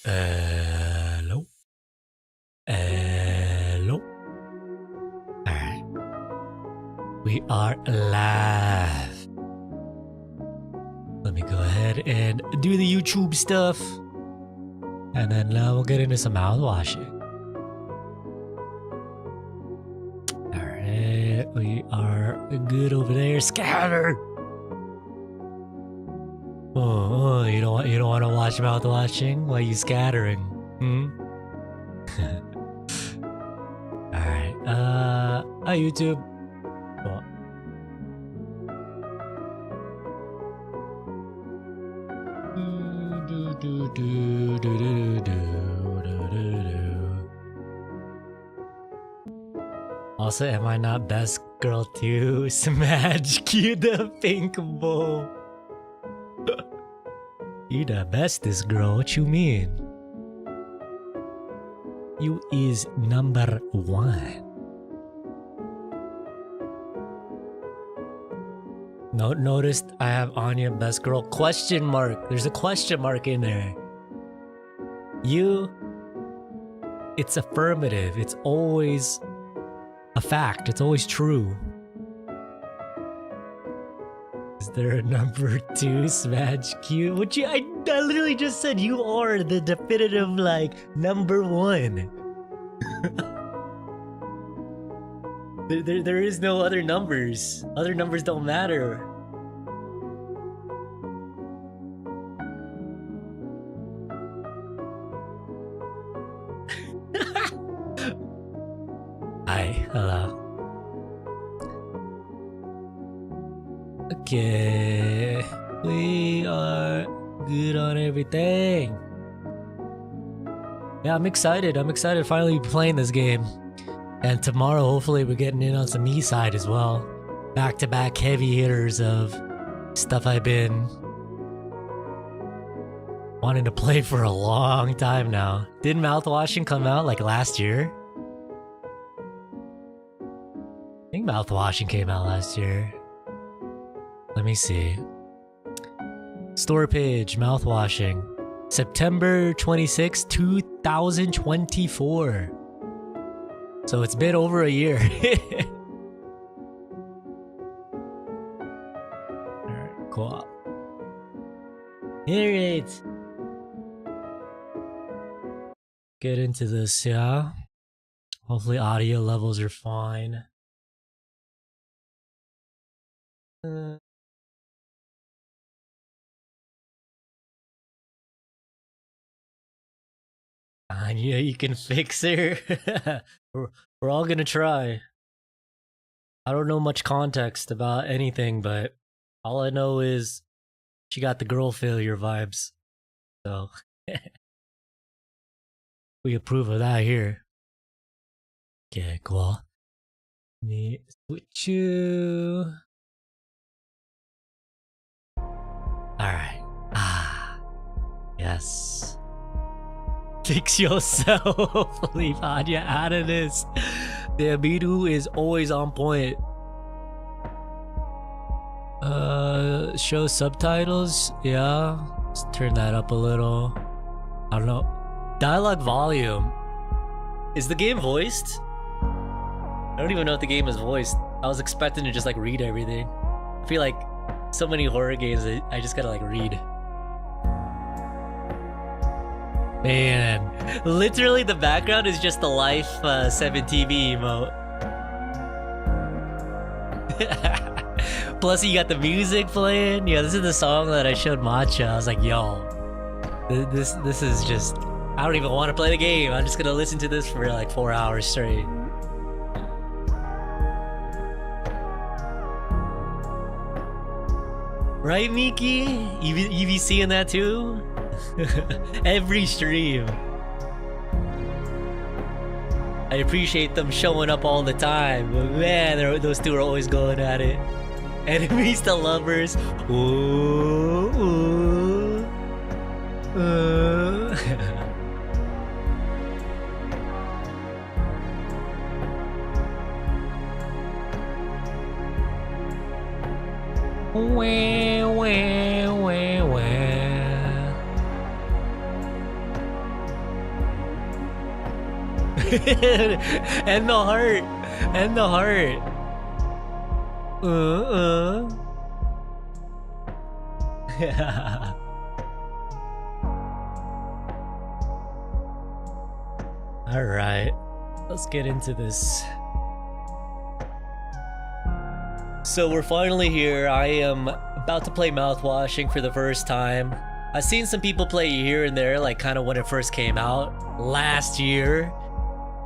Hello. Hello. Alright. We are live. Let me go ahead and do the YouTube stuff. And then we'll get into some mouthwashing. Alright. We are good over there. Scatter! Oh, you don't want to watch mouthwashing? Why are you scattering? Alright, hi YouTube. Cool. Also, am I not best girl too? Smash, cue the pink bow. You the bestest girl, what you mean? You is number one. Noticed I have Anya best girl question mark. There's a question mark in there. You, it's affirmative. It's always a fact. It's always true. Is there a number two smash Q? Which I literally just said you are the definitive like number one. there is no other numbers. Other numbers don't matter. Hi, hello. Okay, we are good on everything. Yeah, I'm excited. I'm excited finally playing this game. And tomorrow, hopefully, we're getting in on some E-side as well. Back-to-back heavy hitters of stuff I've been wanting to play for a long time now. Didn't Mouthwashing come out like last year? I think Mouthwashing came out last year. Let me see. Store page, Mouthwashing. September 26, 2024. So it's been over a year. Alright, cool. Alright. Get into this, yeah? Hopefully audio levels are fine. Anya, you can fix her. we're all gonna try. I don't know much context about anything, but all I know is she got the girl failure vibes. So we approve of that here. Okay, cool. Let me switch you. Alright. Yes. Fix yourself. Leave Anya out of this. The Midu is always on point. Show subtitles? Yeah. Let's turn that up a little. I don't know. Dialogue volume. Is the game voiced? I don't even know if the game is voiced. I was expecting to just like read everything. I feel like so many horror games I just gotta like read. Man, literally the background is just the Life 7 TV emote. Plus you got the music playing. Yeah, this is the song that I showed Matcha. I was like, yo, this is just, I don't even want to play the game. I'm just gonna listen to this for like 4 hours straight. Right, Miki? You be seeing that too? Every stream. I appreciate them showing up all the time, but man, those two are always going at it. Enemies to lovers. Ooh, ooh, ooh. Wah, wah, wah, wah. And the heart. And the heart. Alright. Let's get into this. So we're finally here. I am about to play Mouthwashing for the first time. I've seen some people play here and there, like kind of when it first came out last year.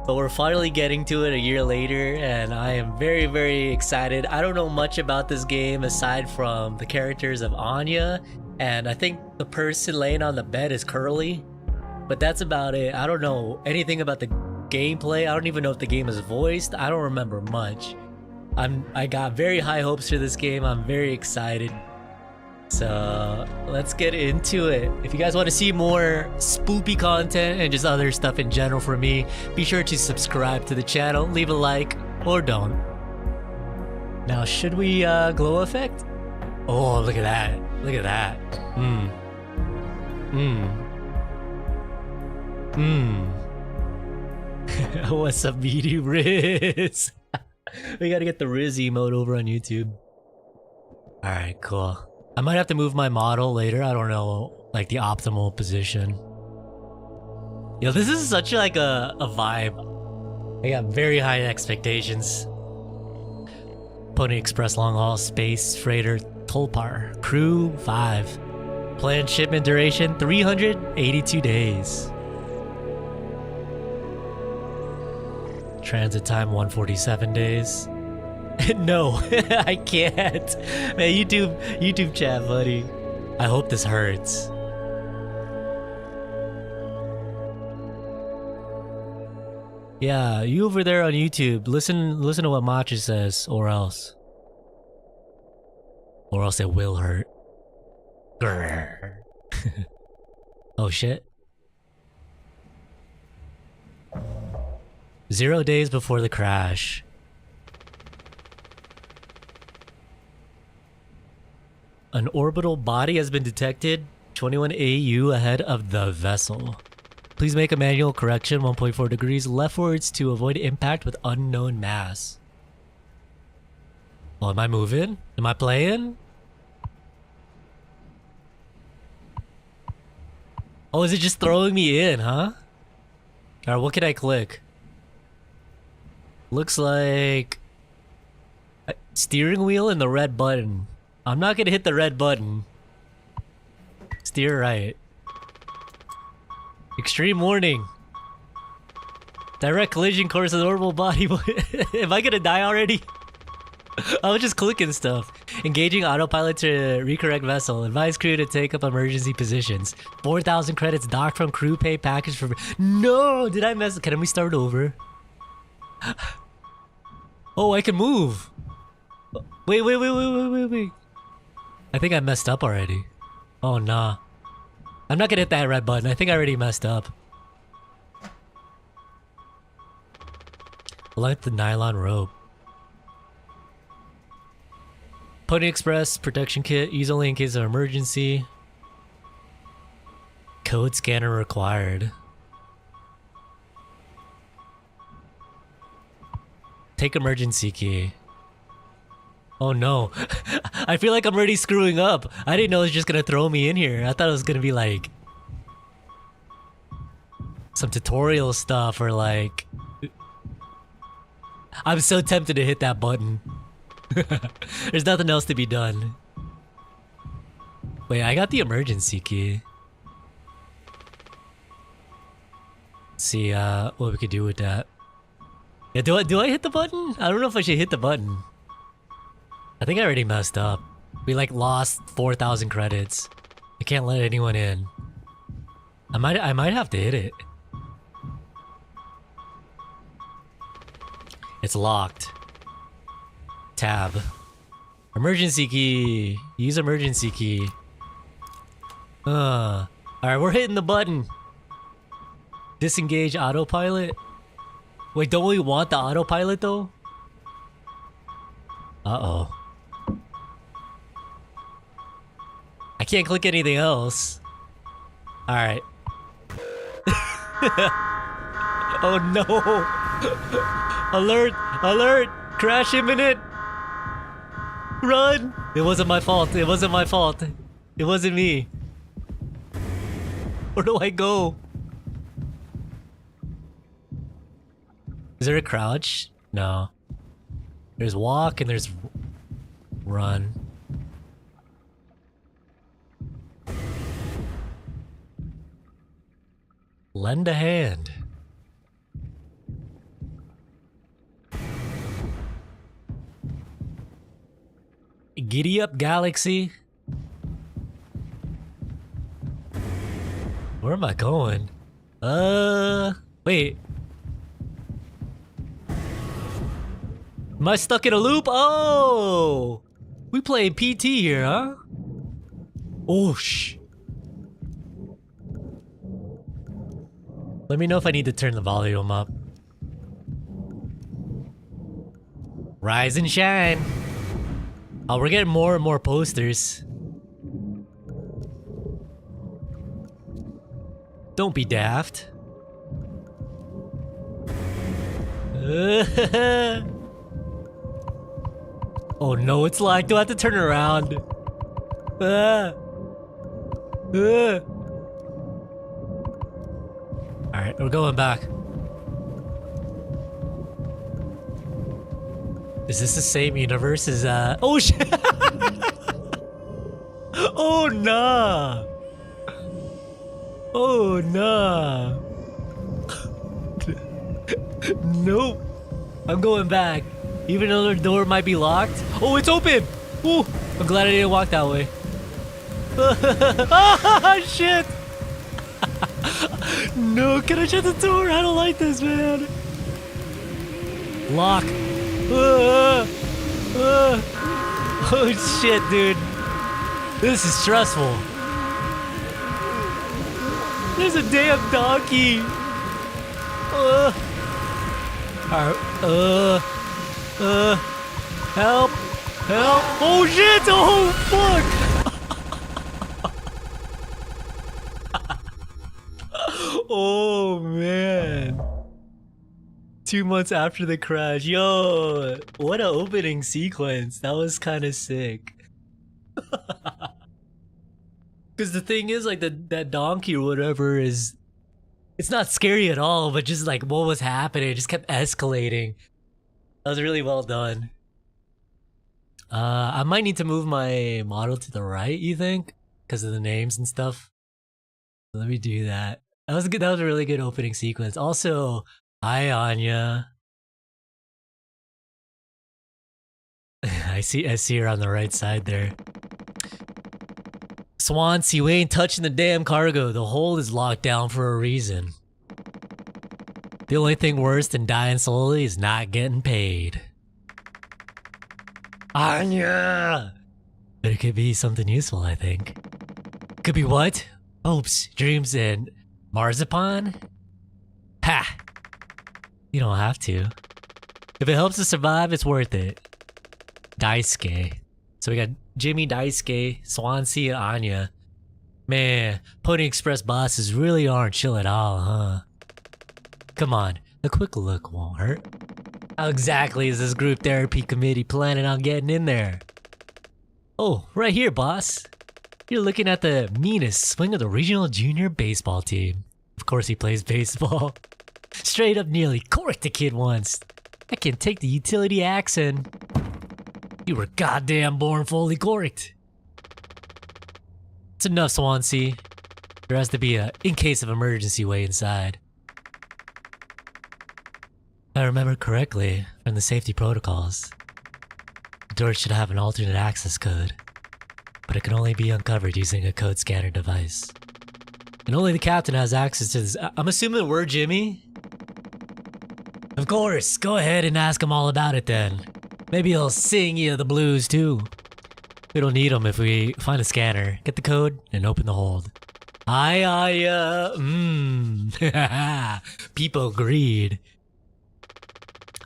But we're finally getting to it a year later, and I am very, very excited. I don't know much about this game aside from the characters of Anya, and I think the person laying on the bed is Curly. But that's about it. I don't know anything about the gameplay. I don't even know if the game is voiced. I don't remember much. I got very high hopes for this game. I'm very excited. So let's get into it. If you guys want to see more spoopy content and just other stuff in general from me, be sure to subscribe to the channel, leave a like, or don't. Now, should we glow effect? Oh, look at that. Look at that. What's up, meaty Riz? We gotta get the Riz emote over on YouTube. Alright, cool. I might have to move my model later. I don't know, like the optimal position. Yo, this is such like a vibe. I got very high expectations. Pony Express long haul space freighter Tulpar. Crew 5. Planned shipment duration 382 days. Transit time 147 days. No, I can't. Man, YouTube chat, buddy. I hope this hurts. Yeah, you over there on YouTube, listen to what Machi says, or else. Or else it will hurt. Grrr. Oh shit. 0 days before the crash. An orbital body has been detected 21 AU ahead of the vessel. Please make a manual correction 1.4 degrees leftwards to avoid impact with unknown mass. Oh, am I moving? Am I playing? Oh, is it just throwing me in, huh? Alright, what can I click? Looks like steering wheel and the red button. I'm not gonna hit the red button. Steer right. Extreme warning. Direct collision course of the orbital body. Am I gonna die already? I was just clicking stuff. Engaging autopilot to recorrect vessel. Advise crew to take up emergency positions. 4,000 credits docked from crew pay package for... No! Did I mess... Can we start over? Oh, I can move. Wait. I think I messed up already. Oh, nah. I'm not gonna hit that red button. I think I already messed up. Like the nylon rope. Pony Express protection kit. Use only in case of emergency. Code scanner required. Take emergency key. Oh no. I feel like I'm already screwing up. I didn't know it was just gonna throw me in here. I thought it was gonna be like some tutorial stuff or like... I'm so tempted to hit that button. There's nothing else to be done. Wait, I got the emergency key. Let's see what we could do with that. Yeah, do I hit the button? I don't know if I should hit the button. I think I already messed up. We like lost 4,000 credits. I can't let anyone in. I might have to hit it. It's locked. Tab. Emergency key. Use emergency key. Alright, we're hitting the button. Disengage autopilot. Wait, don't we want the autopilot though? Uh-oh. I can't click anything else. Alright. Oh no! Alert! Alert! Crash imminent! Run! It wasn't my fault. It wasn't my fault. It wasn't me. Where do I go? Is there a crouch? No. There's walk and there's run. Lend a hand. Giddy up, galaxy. Where am I going? Wait. Am I stuck in a loop? Oh! We playing PT here, huh? Oh, shh. Let me know if I need to turn the volume up. Rise and shine. Oh, we're getting more and more posters. Don't be daft. Oh no, it's like, do I have to turn around? Alright, we're going back. Is this the same universe as, oh shit! Oh nah! Oh nah! Nope! I'm going back. Even though the door might be locked. Oh, it's open! Ooh! I'm glad I didn't walk that way. Ah, shit! No, can I shut the door? I don't like this, man. Lock. Oh shit, dude. This is stressful. There's a damn donkey. Help. Help. Oh shit, oh fuck. Oh man. 2 months after the crash. Yo, what an opening sequence. That was kind of sick. Because the thing is, like, that donkey or whatever is... It's not scary at all, but just like what was happening, it just kept escalating. That was really well done. I might need to move my model to the right, you think? Because of the names and stuff. Let me do that. That was good. That was a really good opening sequence. Also, hi Anya. I see her on the right side there. Swansea, we ain't touching the damn cargo. The hold is locked down for a reason. The only thing worse than dying slowly is not getting paid. Anya! But it could be something useful, I think. Could be what? Hopes, dreams, and marzipan? Ha! You don't have to. If it helps us survive, it's worth it. Daisuke. So we got Jimmy, Daisuke, Swansea, and Anya. Man, Pony Express bosses really aren't chill at all, huh? Come on, a quick look won't hurt. How exactly is this group therapy committee planning on getting in there? Oh, right here, boss. You're looking at the meanest swing of the regional junior baseball team. Of course he plays baseball. Straight up nearly corked the kid once. I can take the utility accent. You were goddamn born fully corked. It's enough, Swansea. There has to be a in case of emergency way inside. If I remember correctly from the safety protocols, the door should have an alternate access code, but it can only be uncovered using a code scanner device. And only the captain has access to this. I'm assuming we're Jimmy? Of course, go ahead and ask him all about it then. Maybe he'll sing you the blues too. We don't need him if we find a scanner, get the code, and open the hold. People agreed.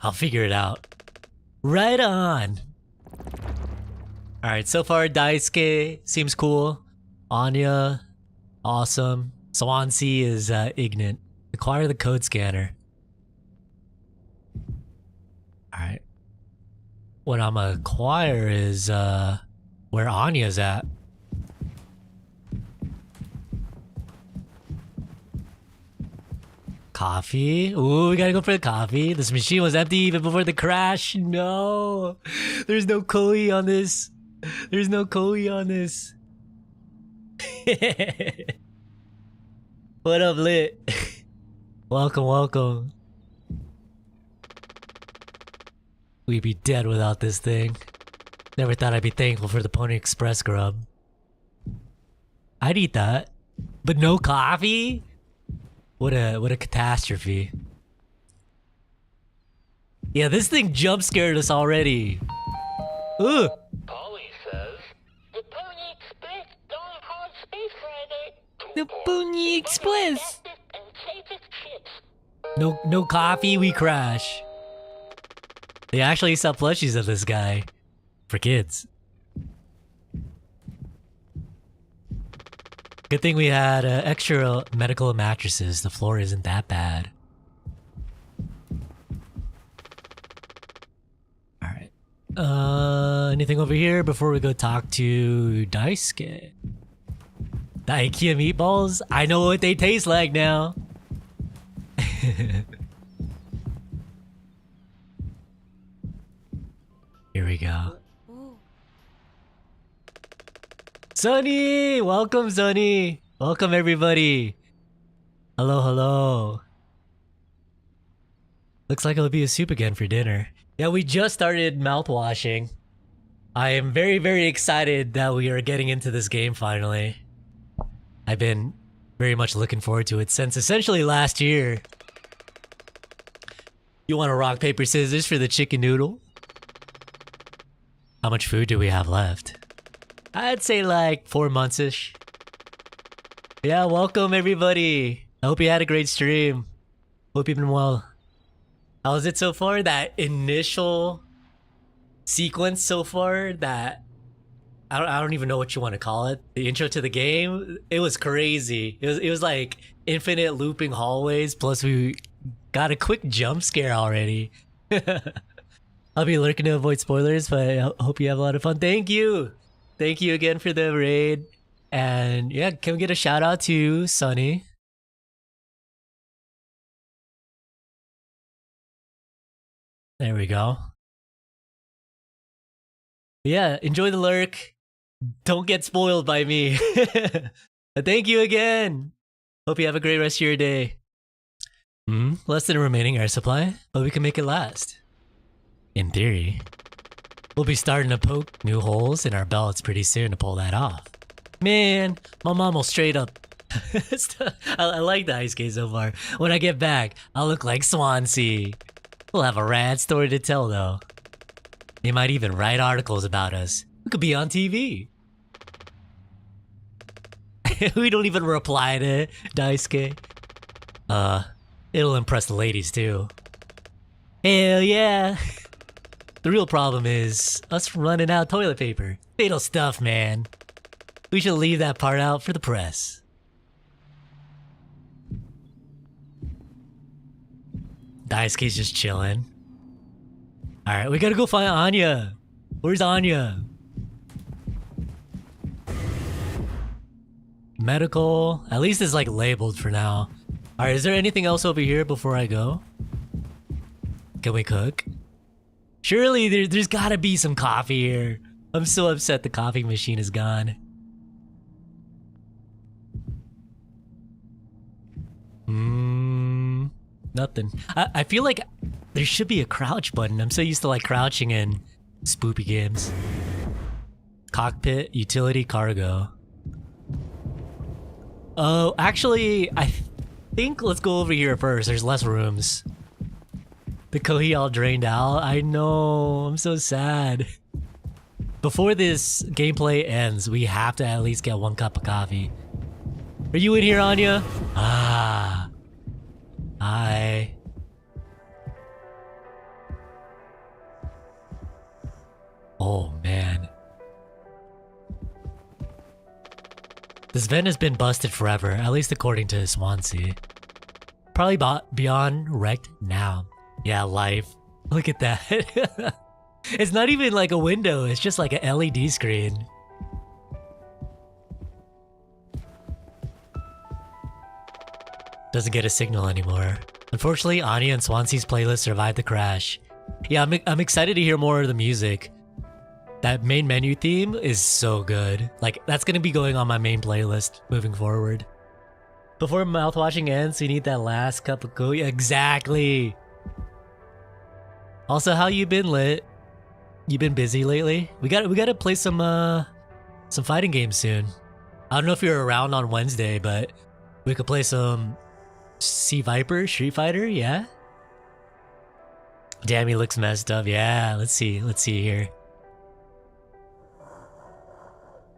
I'll figure it out. Right on. Alright, so far Daisuke seems cool. Anya, awesome. Swansea is ignorant. Acquire the code scanner. what I'm gonna acquire is where Anya's at. Coffee. Ooh, we gotta go for the coffee. This machine was empty even before the crash. No, there's no Kohi on this. There's no Kohi on this. What up, Lit? Welcome, welcome. We'd be dead without this thing. Never thought I'd be thankful for the Pony Express grub. I'd eat that. But no coffee? What a catastrophe. Yeah, this thing jump scared us already. Ugh. Polly says the Pony Express going hard space Friday. The Pony Express. No coffee, we crash. They actually sell plushies of this guy for kids. Good thing we had extra medical mattresses. The floor isn't that bad. Alright. Anything over here before we go talk to Daisuke? The IKEA meatballs? I know what they taste like now. Here we go. Sunny! Welcome, Sunny! Welcome, everybody! Hello, hello. Looks like it'll be a soup again for dinner. Yeah, we just started mouthwashing. I am very, very excited that we are getting into this game finally. I've been very much looking forward to it since essentially last year. You want to rock, paper, scissors for the chicken noodle? How much food do we have left? I'd say like 4 months-ish. Yeah, welcome everybody. I hope you had a great stream. Hope you've been well. How was it so far? That initial sequence so far, that I don't even know what you want to call it. The intro to the game, it was crazy. It was like infinite looping hallways, plus we got a quick jump scare already. I'll be lurking to avoid spoilers, but I hope you have a lot of fun. Thank you! Thank you again for the raid. And yeah, can we get a shout out to Sunny? There we go. Yeah, enjoy the lurk. Don't get spoiled by me. Thank you again. Hope you have a great rest of your day. Less than a remaining air supply, but we can make it last. In theory. We'll be starting to poke new holes in our belts pretty soon to pull that off. Man, my mom will straight up... I like the ice skate so far. When I get back, I'll look like Swansea. We'll have a rad story to tell though. They might even write articles about us. We could be on TV. We don't even reply to Daisuke. It'll impress the ladies too. Hell yeah! The real problem is us running out of toilet paper. Fatal stuff, man. We should leave that part out for the press. Daisuke's just chilling. Alright, we gotta go find Anya. Where's Anya? Medical. At least it's like labeled for now. Alright, is there anything else over here before I go? Can we cook? Surely there's gotta be some coffee here. I'm so upset the coffee machine is gone. Nothing. I feel like there should be a crouch button. I'm so used to like crouching in spoopy games. Cockpit, utility, cargo. Oh, actually, I think let's go over here first. There's less rooms. The Kohi all drained out. I know, I'm so sad. Before this gameplay ends, we have to at least get 1 cup of coffee. Are you in here, Anya? Ah. Hi. Oh, man. This vent has been busted forever, at least according to Swansea. Probably beyond wrecked now. Yeah, life. Look at that. It's not even like a window, it's just like an LED screen. Doesn't get a signal anymore. Unfortunately, Anya and Swansea's playlist survived the crash. Yeah, I'm excited to hear more of the music. That main menu theme is so good. Like, that's gonna be going on my main playlist moving forward. Before mouthwashing ends, you need that last cup of Kohi. Exactly! Also, how you been, Lit? You been busy lately? We gotta play some fighting games soon. I don't know if you're around on Wednesday, but we could play some Sea Viper, Street Fighter, yeah? Damn, he looks messed up. Yeah, let's see here.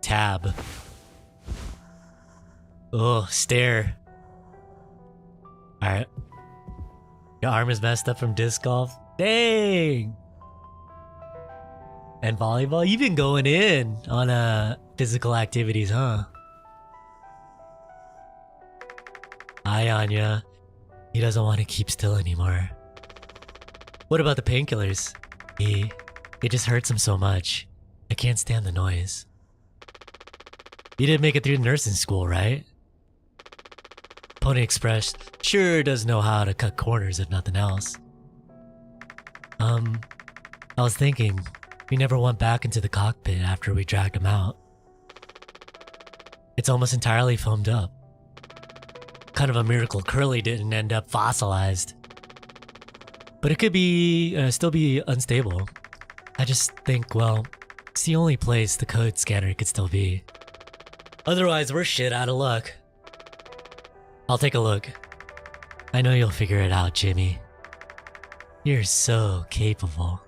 Tab. Oh, stare. Alright. Your arm is messed up from disc golf. Dang! And volleyball? You've been going in on physical activities, huh? Hi, Anya. He doesn't want to keep still anymore. What about the painkillers? It just hurts him so much. I can't stand the noise. You didn't make it through nursing school, right? Pony Express sure does know how to cut corners if nothing else. I was thinking, we never went back into the cockpit after we dragged him out. It's almost entirely foamed up. Kind of a miracle Curly didn't end up fossilized. But it could be, still be unstable. I just think, well, it's the only place the code scanner could still be. Otherwise, we're shit out of luck. I'll take a look. I know you'll figure it out, Jimmy. You're so capable.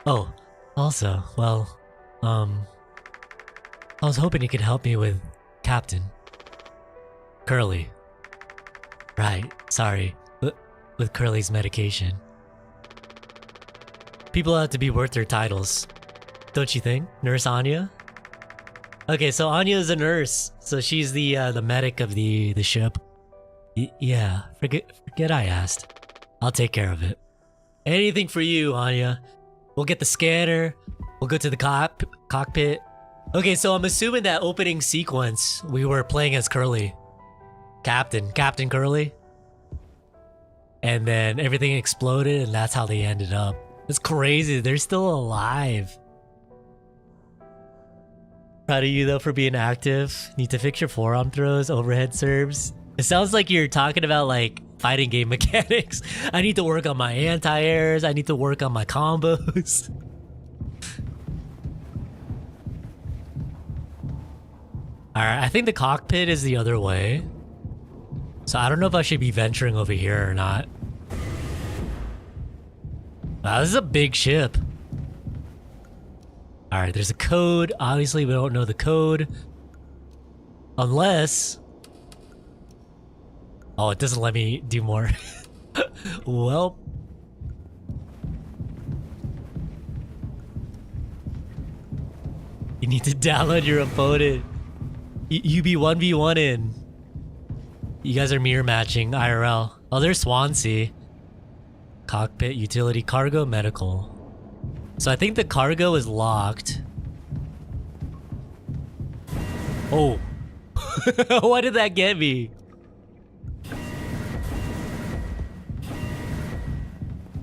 Oh, also, well, I was hoping you could help me with Captain. Curly. Right, sorry. With Curly's medication. People have to be worth their titles. Don't you think, Nurse Anya? Okay, so Anya is a nurse, so she's the medic of the ship. Yeah, forget I asked. I'll take care of it. Anything for you, Anya. We'll get the scanner. We'll go to the cockpit. Okay, so I'm assuming that opening sequence we were playing as Curly, Captain Curly, and then everything exploded, and that's how they ended up. It's crazy. They're still alive. Proud of you though for being active. Need to fix your forearm throws, overhead serves. It sounds like you're talking about like fighting game mechanics. I need to work on my anti-airs. I need to work on my combos. Alright, I think the cockpit is the other way. So I don't know if I should be venturing over here or not. Wow, this is a big ship. Alright, there's a code. Obviously, we don't know the code. Unless... Oh, it doesn't let me do more. Well... You need to download your opponent. You be 1v1 in. You guys are mirror matching IRL. Oh, there's Swansea. Cockpit, utility, cargo, medical. So I think the cargo is locked. Oh. Why did that get me?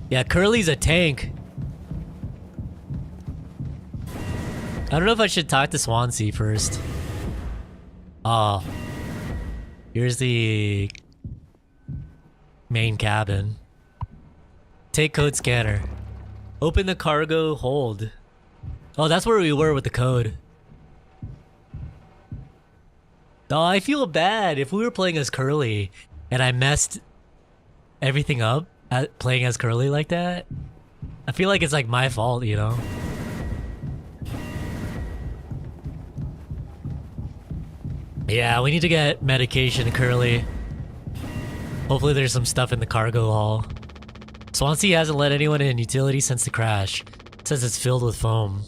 Yeah, Curly's a tank. I don't know if I should talk to Swansea first. Oh. Here's the main cabin. Take code scanner. Open the cargo hold. Oh, that's where we were with the code. Oh, I feel bad. If we were playing as Curly and I messed everything up at playing as Curly like that, I feel like it's like my fault, you know? Yeah, we need to get medication, Curly. Hopefully there's some stuff in the cargo hall. Swansea hasn't let anyone in utility since the crash. It says it's filled with foam.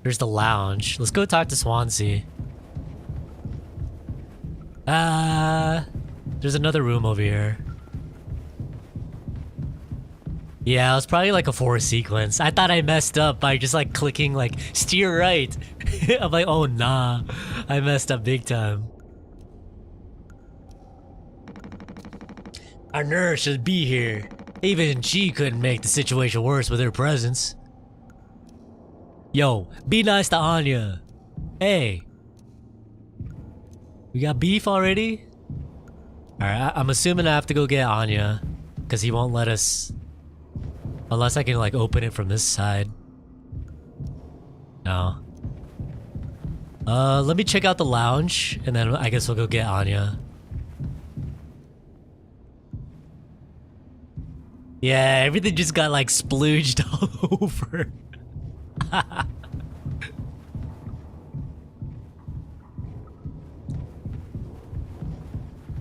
There's the lounge. Let's go talk to Swansea. There's another room over here. Yeah, it was probably like a 4 sequence. I thought I messed up by just like clicking like steer right. I'm like, oh nah, I messed up big time. Our nurse should be here. Even she couldn't make the situation worse with her presence. Yo, be nice to Anya. Hey. We got beef already? Alright, I'm assuming I have to go get Anya. Because he won't let us... Unless I can like open it from this side. No. Let me check out the lounge. And then I guess we'll go get Anya. Yeah, everything just got like splooged all over.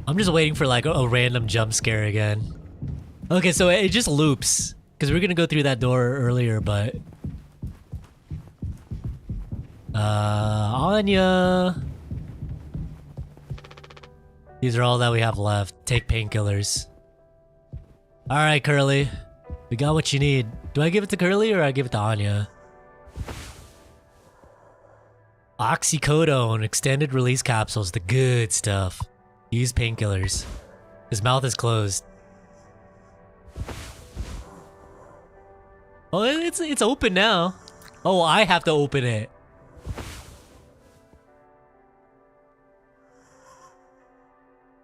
I'm just waiting for like a random jump scare again. Okay, so it just loops. Because we're gonna go through that door earlier, but... Anya! These are all that we have left. Take painkillers. Alright, Curly. We got what you need. Do I give it to Curly or I give it to Anya? Oxycodone, extended release capsules, the good stuff. Use painkillers. His mouth is closed. Oh, it's open now. Oh, I have to open it.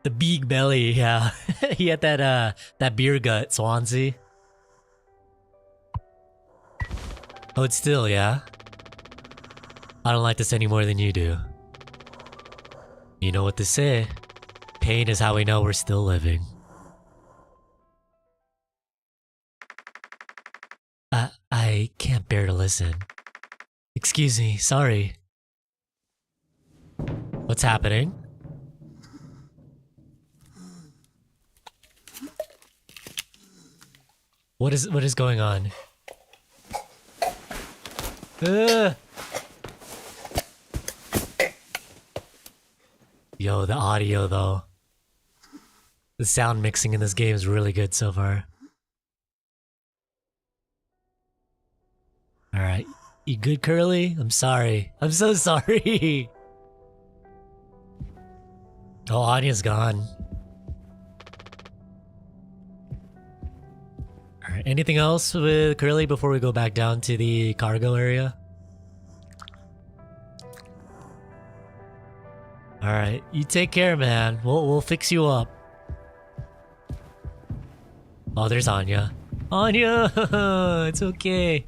The big belly, yeah. He had that beer gut, Swansea. Oh, it's still, yeah? I don't like this any more than you do. You know what to say. Pain is how we know we're still living. I can't bear to listen. Excuse me, sorry. What's happening? What is going on? Yo, the audio though. The sound mixing in this game is really good so far. Alright. You good, Curly? I'm sorry. I'm so sorry. Oh, Anya's gone. Alright, anything else with Curly before we go back down to the cargo area? Alright, you take care, man. We'll fix you up. Oh, there's Anya. Anya! It's okay.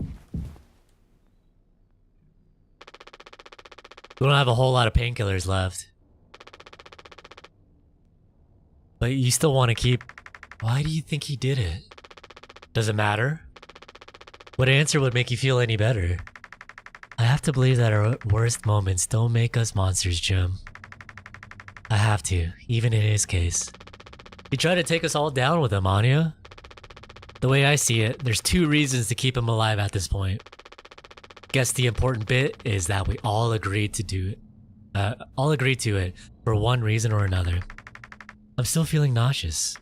We don't have a whole lot of painkillers left. But you still want to keep... Why do you think he did it? Does it matter? What answer would make you feel any better? I have to believe that our worst moments don't make us monsters, Jim. I have to, even in his case. He tried to take us all down with him, Anya. The way I see it, there's 2 reasons to keep him alive at this point. Guess the important bit is that we all agreed to do it. All agreed to it for one reason or another. I'm still feeling nauseous.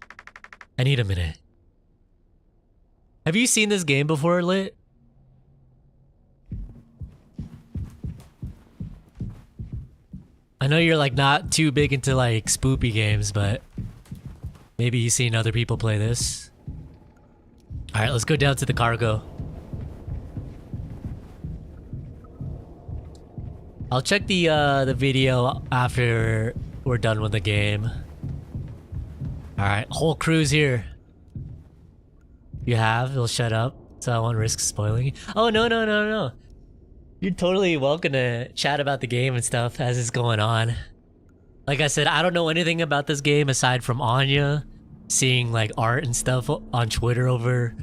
I need a minute. Have you seen this game before, Lit? I know you're like not too big into like spoopy games, but maybe you've seen other people play this. Alright, let's go down to the cargo. I'll check the video after we're done with the game. Alright, whole crew's here. You have? You'll shut up, so I won't risk spoiling. Oh, no. You're totally welcome to chat about the game and stuff as it's going on. Like I said, I don't know anything about this game aside from Anya seeing like art and stuff on Twitter over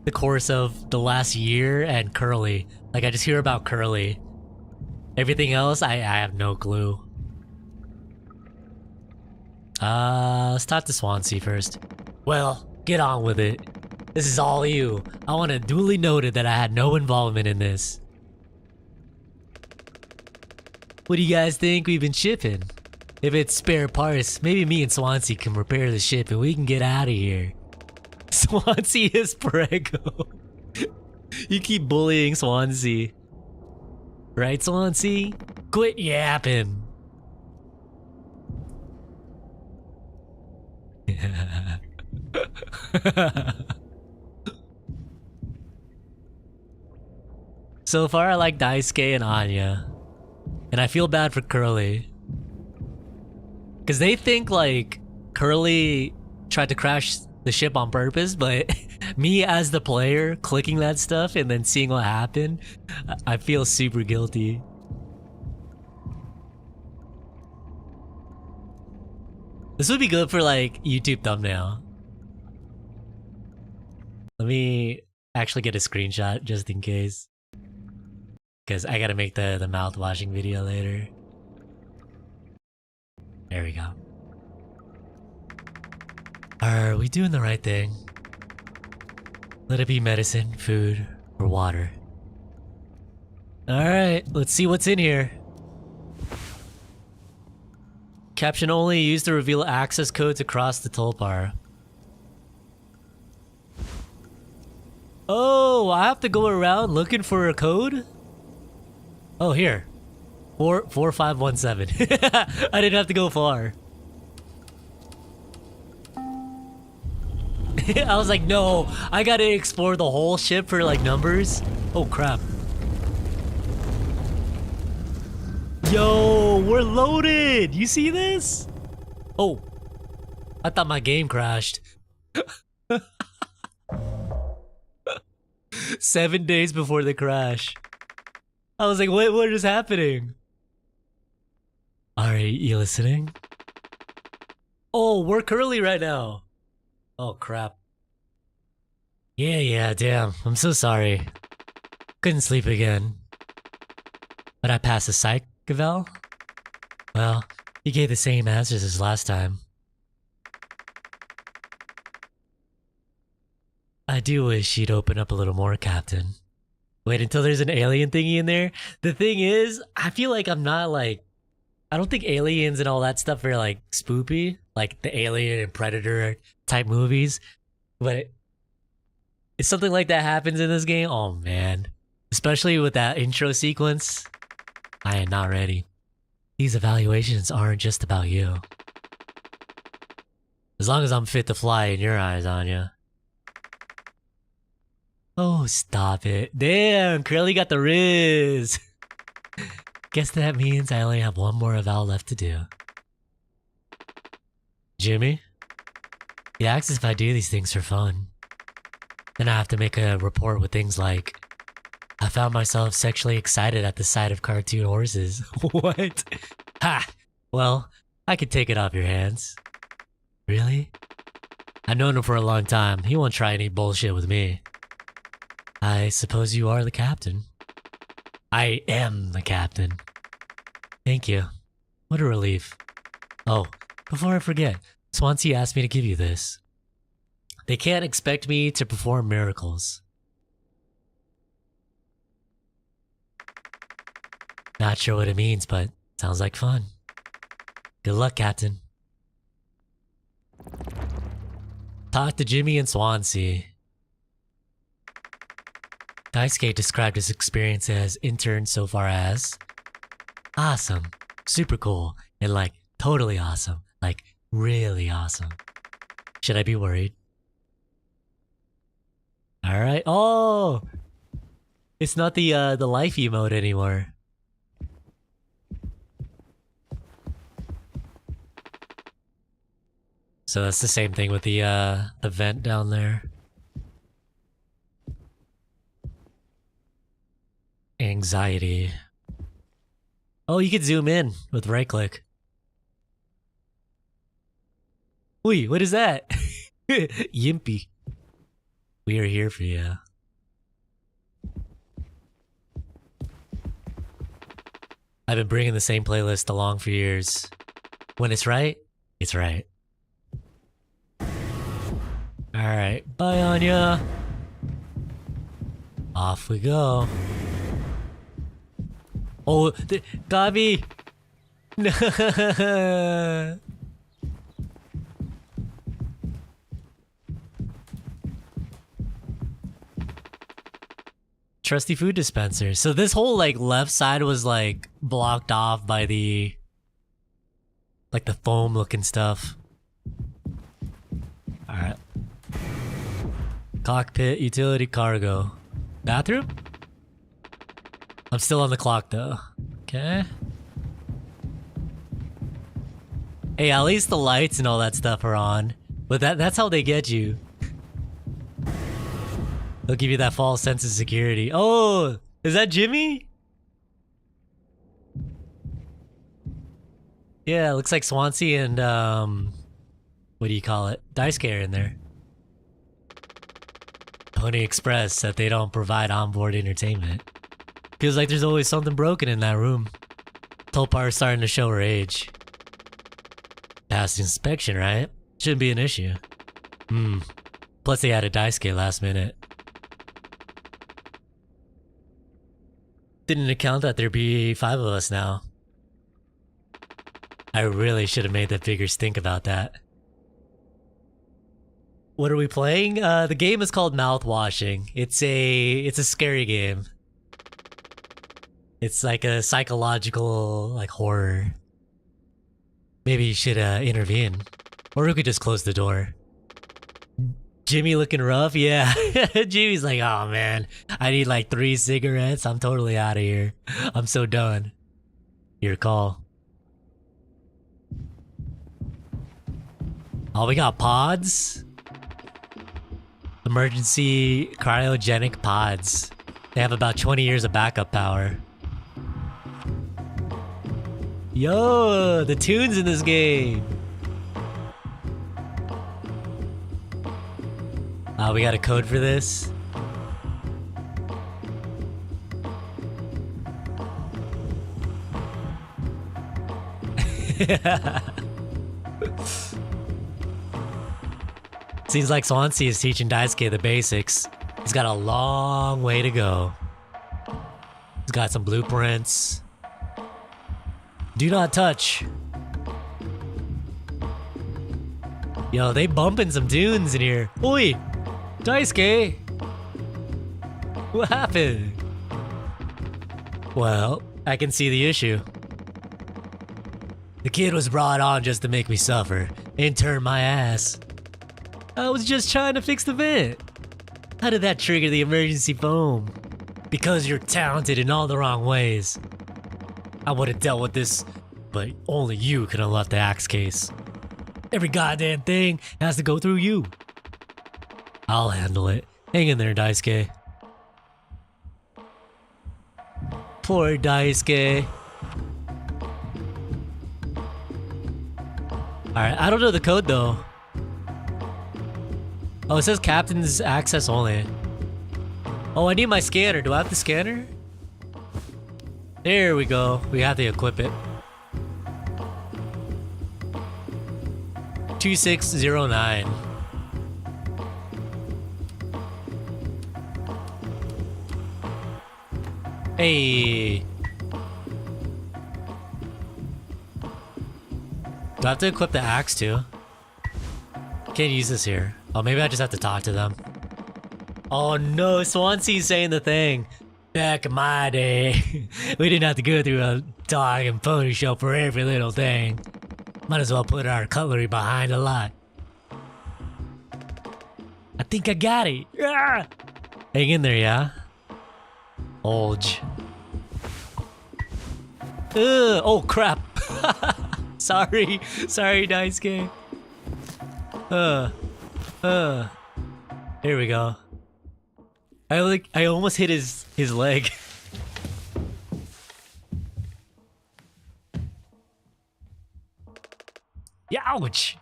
the course of the last year, and Curly. Like I just hear about Curly. Everything else, I have no clue. Let's talk to Swansea first. Well, get on with it. This is all you. I want it duly noted that I had no involvement in this. What do you guys think we've been shipping? If it's spare parts, maybe me and Swansea can repair the ship and we can get out of here. Swansea is prego. You keep bullying Swansea. Right, Swansea? Quit yapping. So far, I like Daisuke and Anya. And I feel bad for Curly. Because they think, like, Curly tried to crash the ship on purpose, but me as the player, clicking that stuff and then seeing what happened, I feel super guilty. This would be good for, like, YouTube thumbnail. Let me actually get a screenshot just in case. Because I gotta make the mouth washing video later. There we go. Are we doing the right thing? Let it be medicine, food, or water. Alright, let's see what's in here. Caption only, used to reveal access codes across the toolbar. Oh, I have to go around looking for a code? Oh, here. 4517. I didn't have to go far. I was like, no, I gotta explore the whole ship for like numbers. Oh crap. Yo, we're loaded. You see this? Oh, I thought my game crashed. 7 days before the crash. I was like, wait, what is happening? Alright, you listening? Oh, we're Curly right now. Oh, crap. Yeah, damn. I'm so sorry. Couldn't sleep again. But I passed the psych eval? Well, he gave the same answers as last time. I do wish you'd open up a little more, Captain. Wait until there's an alien thingy in there. The thing is, I feel like I'm not like... I don't think aliens and all that stuff are like spoopy. Like the Alien and Predator type movies. But if something like that happens in this game, oh man. Especially with that intro sequence. I am not ready. These evaluations aren't just about you. As long as I'm fit to fly in your eyes, Anya. Oh, stop it. Damn, Curly got the riz. Guess that means I only have one more eval left to do. Jimmy? He asks if I do these things for fun. Then I have to make a report with things like, I found myself sexually excited at the sight of cartoon horses. What? Ha! Well, I could take it off your hands. Really? I've known him for a long time. He won't try any bullshit with me. I suppose you are the captain. I am the captain. Thank you. What a relief. Oh, before I forget, Swansea asked me to give you this. They can't expect me to perform miracles. Not sure what it means, but sounds like fun. Good luck, Captain. Talk to Jimmy and Swansea. Daisuke described his experience as intern so far as awesome, super cool, and like totally awesome, like really awesome. Should I be worried? Alright, oh! It's not the life emote anymore. So that's the same thing with the vent down there. Anxiety. Oh, you could zoom in with right click. Wait, what is that? Yimpy. We are here for you. I've been bringing the same playlist along for years. When it's right, it's right. Alright, bye Anya. Off we go. Oh, Gabi! No. trusty food dispenser. So this whole like left side was like blocked off by the like the foam looking stuff. Alright. Cockpit, utility, cargo. Bathroom? I'm still on the clock though. Okay. Hey, at least the lights and all that stuff are on. But that's how they get you. They'll give you that false sense of security. Oh, is that Jimmy? Yeah, it looks like Swansea and what do you call it? Daisuke are in there. Pony Express said they don't provide onboard entertainment. Feels like there's always something broken in that room. Topar is starting to show her age. Passed inspection, right? Shouldn't be an issue. Plus they added Daisuke last minute. Didn't account that there'd be 5 of us now. I really should have made the figures think about that. What are we playing? The game is called Mouthwashing. It's a scary game. It's like a psychological like horror. Maybe you should intervene. Or we could just close the door. Jimmy looking rough? Yeah. Jimmy's like, oh man, I need like 3 cigarettes. I'm totally out of here. I'm so done. Your call. Oh, we got pods? Emergency cryogenic pods. They have about 20 years of backup power. Yo, the tunes in this game. We got a code for this. Seems like Swansea is teaching Daisuke the basics. He's got a long way to go. He's got some blueprints. Do not touch. Yo, they bumping some tunes in here. Oi! Daisuke! What happened? Well, I can see the issue. The kid was brought on just to make me suffer and turn my ass. I was just trying to fix the vent. How did that trigger the emergency foam? Because you're talented in all the wrong ways. I would have dealt with this, but only you could unlock the axe case. Every goddamn thing has to go through you. I'll handle it. Hang in there, Daisuke. Poor Daisuke. Alright, I don't know the code though. Oh, it says captain's access only. Oh, I need my scanner. Do I have the scanner? There we go. We have to equip it. 2609. Hey. Do I have to equip the axe too? Can't use this here. Oh, maybe I just have to talk to them. Oh no, Swansea's saying the thing. Back in my day, we didn't have to go through a dog and pony show for every little thing. Might as well put our cutlery behind a lot. I think I got it. Ah! Hang in there, yeah? Olge. Ugh, oh crap. Sorry, Daisuke. Here we go. I almost hit his leg. Ouch!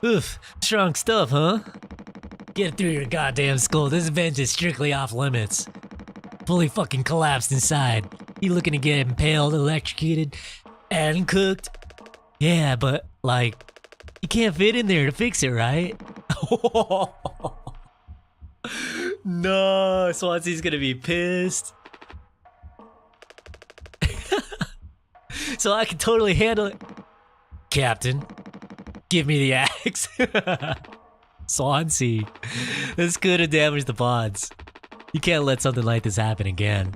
Oof, strong stuff, huh? Get it through your goddamn skull. This vent is strictly off limits. Fully fucking collapsed inside. You looking to get impaled, electrocuted, and cooked? Yeah, but like, you can't fit in there to fix it, right? No, Swansea's gonna be pissed. So I can totally handle it. Captain, give me the axe. Swansea, this could have damaged the pods. You can't let something like this happen again.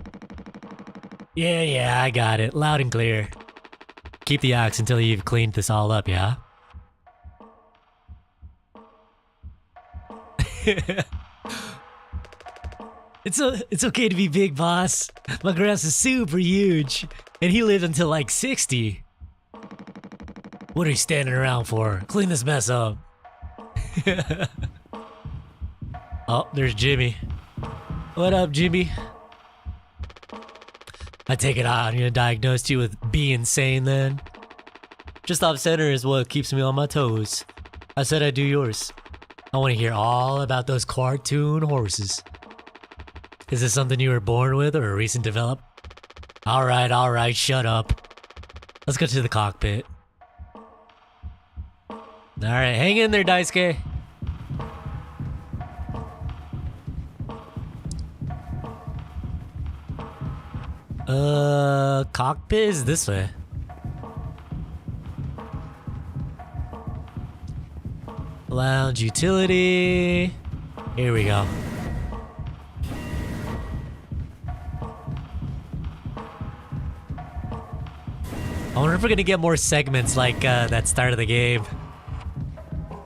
Yeah, I got it. Loud and clear. Keep the axe until you've cleaned this all up, yeah? It's okay to be big, boss. My grass is super huge, and he lived until like 60. What are you standing around for? Clean this mess up. Oh, there's Jimmy. What up, Jimmy? I take it I'm gonna diagnose you with being insane then. Just off center is what keeps me on my toes. I said I'd do yours. I want to hear all about those cartoon horses. Is this something you were born with or a recent develop? Alright, shut up. Let's go to the cockpit. Alright, hang in there, Daisuke. Cockpit is this way. Lounge utility. Here we go. I wonder if we're gonna get more segments like that start of the game.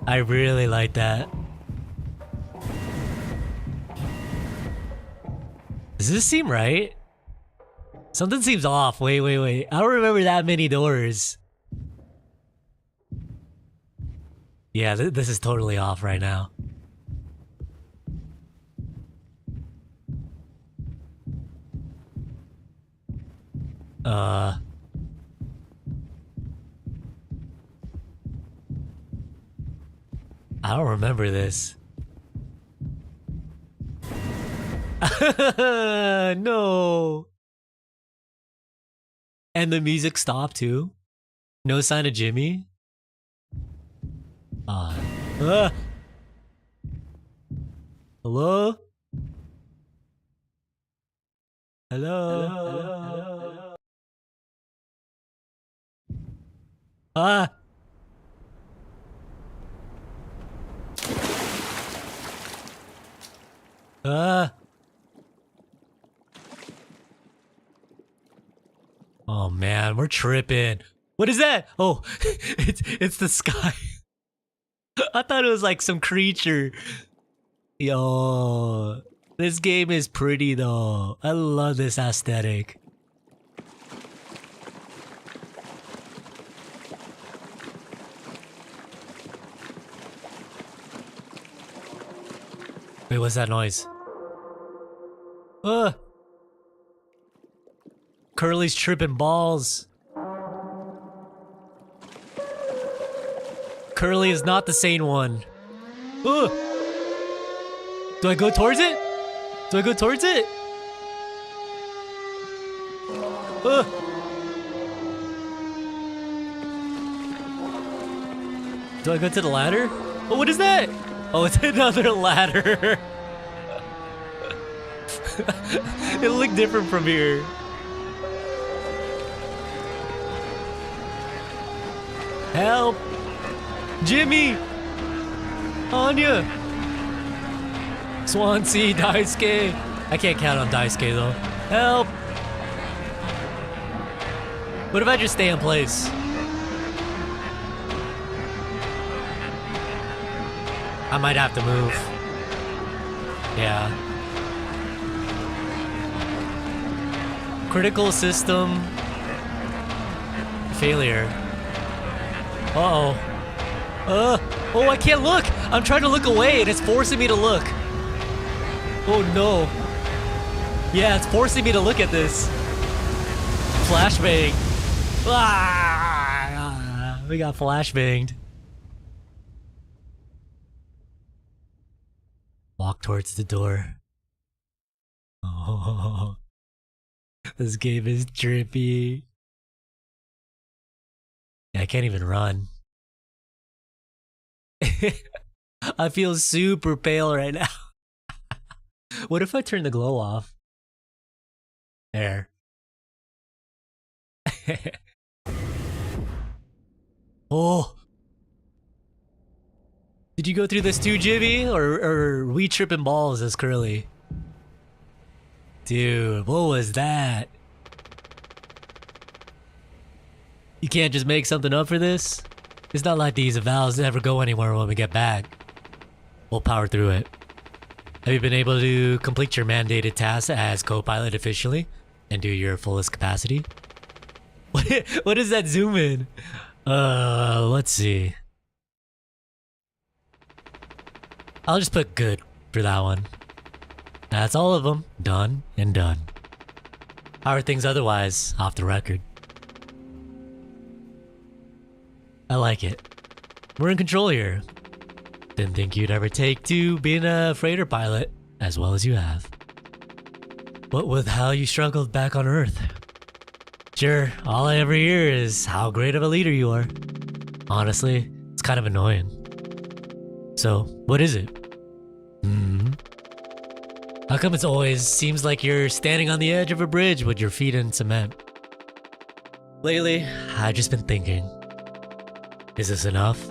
I really like that. Does this seem right? Something seems off. Wait. I don't remember that many doors. Yeah, this is totally off right now. I don't remember this. No. And the music stopped too. No sign of Jimmy. Hello? Hello? Ah! Oh man, we're tripping. What is that? Oh, it's the sky. I thought it was like some creature. Yo, this game is pretty though. I love this aesthetic. Wait, what's that noise? Curly's tripping balls. Curly is not the sane one. Do I go towards it? Do I go towards it? Do I go to the ladder? Oh, what is that? Oh, it's another ladder. It looked different from here. Help! Jimmy! Anya! Swansea, Daisuke! I can't count on Daisuke though. Help! What if I just stay in place? I might have to move. Yeah. Critical system failure. Uh-oh. Oh, I can't look! I'm trying to look away and it's forcing me to look. Oh no. Yeah, it's forcing me to look at this. Flashbang. Ah, we got flashbanged. Walk towards the door. Oh, this game is trippy. Yeah, I can't even run. I feel super pale right now. What if I turn the glow off? There. Oh. Did you go through this too, Jimmy? Or are we tripping balls as Curly? Dude, what was that? You can't just make something up for this? It's not like these avowals never go anywhere when we get back. We'll power through it. Have you been able to complete your mandated tasks as co-pilot officially and do your fullest capacity? What does that zoom in? Let's see. I'll just put good for that one. That's all of them. Done and done. How are things otherwise, off the record? I like it. We're in control here. Didn't think you'd ever take to being a freighter pilot as well as you have. What with how you struggled back on Earth. Sure, all I ever hear is how great of a leader you are. Honestly, it's kind of annoying. So, what is it? How come it always seems like you're standing on the edge of a bridge with your feet in cement? Lately, I've just been thinking. Is this enough?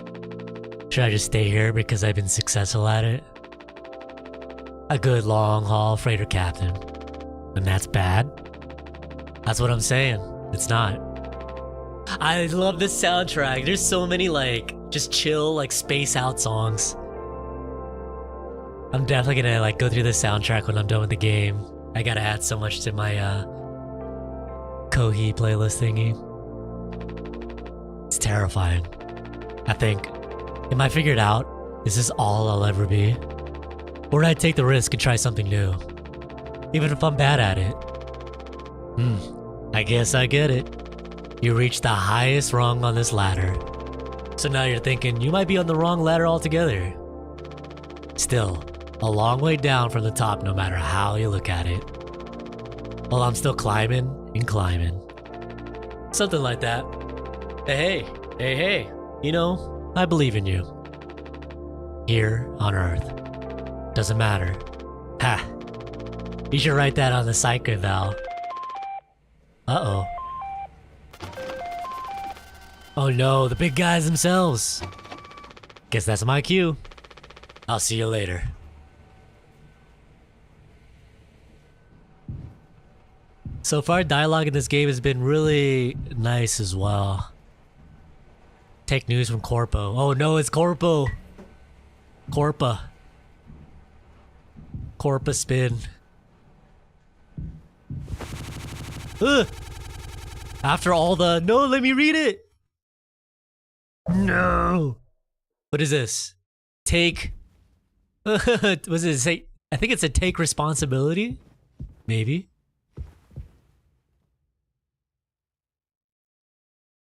Should I just stay here because I've been successful at it? A good long-haul freighter captain. And that's bad? That's what I'm saying. It's not. I love this soundtrack. There's so many like, just chill, like space out songs. I'm definitely gonna like go through the soundtrack when I'm done with the game. I gotta add so much to my Kohi playlist thingy. It's terrifying. I think, am I figured out? Is this all I'll ever be? Or would I take the risk and try something new? Even if I'm bad at it? I guess I get it. You reached the highest rung on this ladder. So now you're thinking you might be on the wrong ladder altogether. Still, a long way down from the top no matter how you look at it. Well, I'm still climbing and climbing. Something like that. Hey. You know, I believe in you. Here on Earth. Doesn't matter. Ha! You should write that on the psych eval. Uh-oh. Oh no, the big guys themselves. Guess that's my cue. I'll see you later. So far, dialogue in this game has been really nice as well. Take news from Corpo. Oh no, it's Corpo. Corpa spin. Ugh. After all the no, let me read it. No. What is this? Take. Was it say? I think it's a take responsibility. Maybe.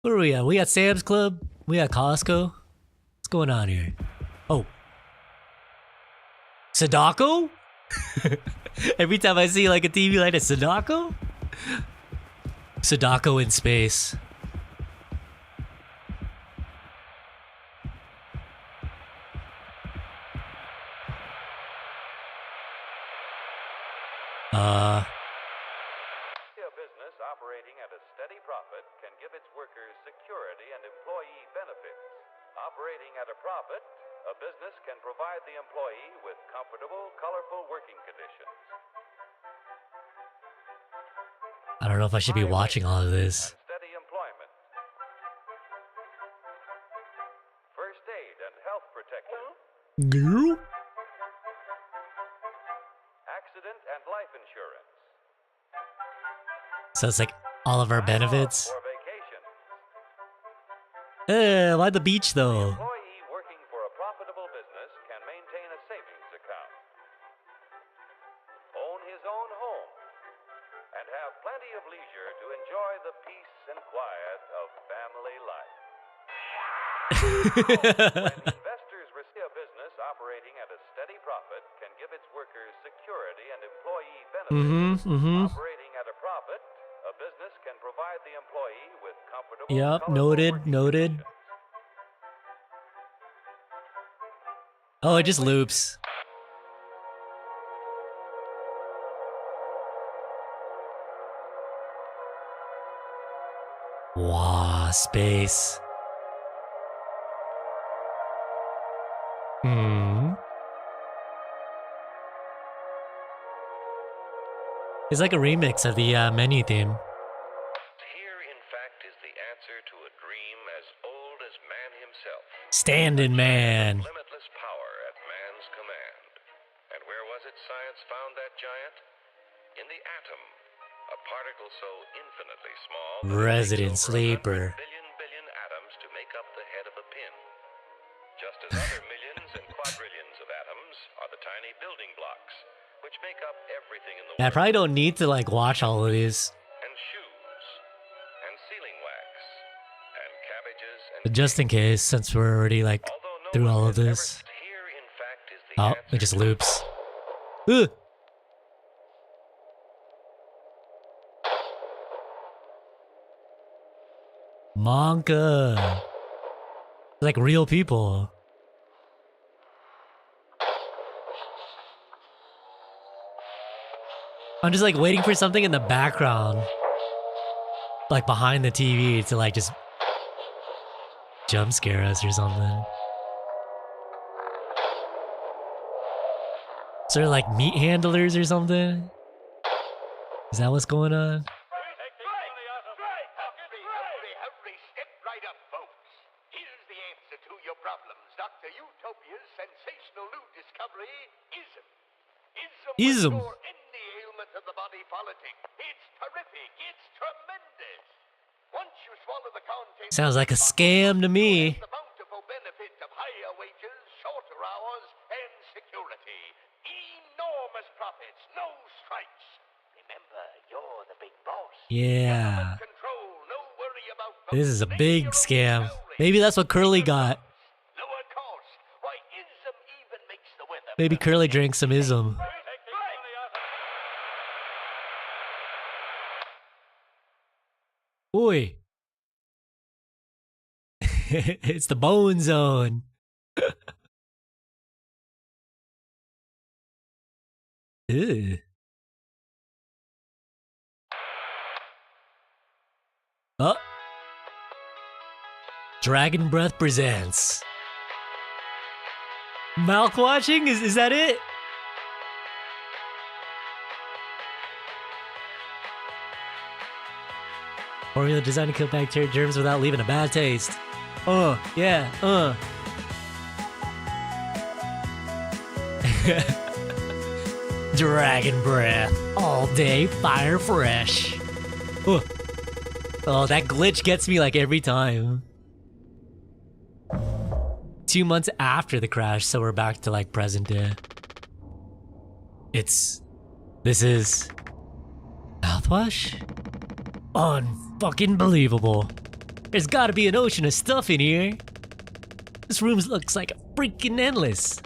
What are we at? We at Sam's Club? We at Costco? What's going on here? Oh. Sadako? Every time I see like a TV like a Sadako? Sadako in space. A business operating at a steady profit can give its workers security and employee benefits. Operating at a profit, a business can provide the employee with comfortable, colorful working conditions. I don't know if I should be watching all of this. And steady employment. First aid and health protection. Girl? Accident and life insurance. So it's like all of our benefits. For vacation. Why the beach though? Employee working for a profitable business can maintain a savings account, own his own home, and have plenty of leisure to enjoy the peace and quiet of family life. When investors receive a business operating at a steady profit can give its workers security and employee benefits. Operating at a profit, a business can provide the employee with comfortable. Yep, colorful noted. working conditions. Oh, it just loops. Wow, space. It's like a remix of the menu theme. Here, in fact, is the answer to a dream as old as man himself. Standing man. Limitless power at man's command. And where was it science found that giant? In the atom. A particle so infinitely small that it Resident takes over 100 sleeper. billion atoms to make up the head of a pin. Just as other millions and quadrillions of atoms are the tiny building blocks which make up everything in the Yeah, I world. probably don't need to like watch all of these. And shoes. And sealing wax. And cabbages and But just in case, since we're already like although no through one all of has ever this. said, here in fact is the Oh, answer it just to- loops. Ugh. Monka. Like real people. I'm just like waiting for something in the background. Like behind the TV to like just jump scare us or something. Sort of like meat handlers or something? Is that what's going on? Hurry, step right up, folks. Here's the answer to your problems. Dr. Utopia's sensational new discovery, ism. Ism. will cure any ailment of the body politic. It's terrific. It's tremendous. Once you swallow the contents... Sounds like a scam to me. The bountiful benefit of higher wages, shorter hours, and security. Enormous profits, no strikes. Remember, you're the big boss. Yeah. Control, no worry about This is a Make big your own scam. salary. Maybe that's what Curly got. Lower cost. Why, ism even makes the weather. Maybe Curly drank some ism. Oi. It's the bone zone. Ew. Oh. Dragon Breath presents. Mouthwashing? Is that it? Formula designed to kill bacteria germs without leaving a bad taste. Yeah, Dragon Breath. All day, fire fresh. Oh, that glitch gets me like every time. 2 months after the crash, so we're back to like present day. This is mouthwash? Unfucking believable. There's gotta be an ocean of stuff in here. This room looks like freaking endless.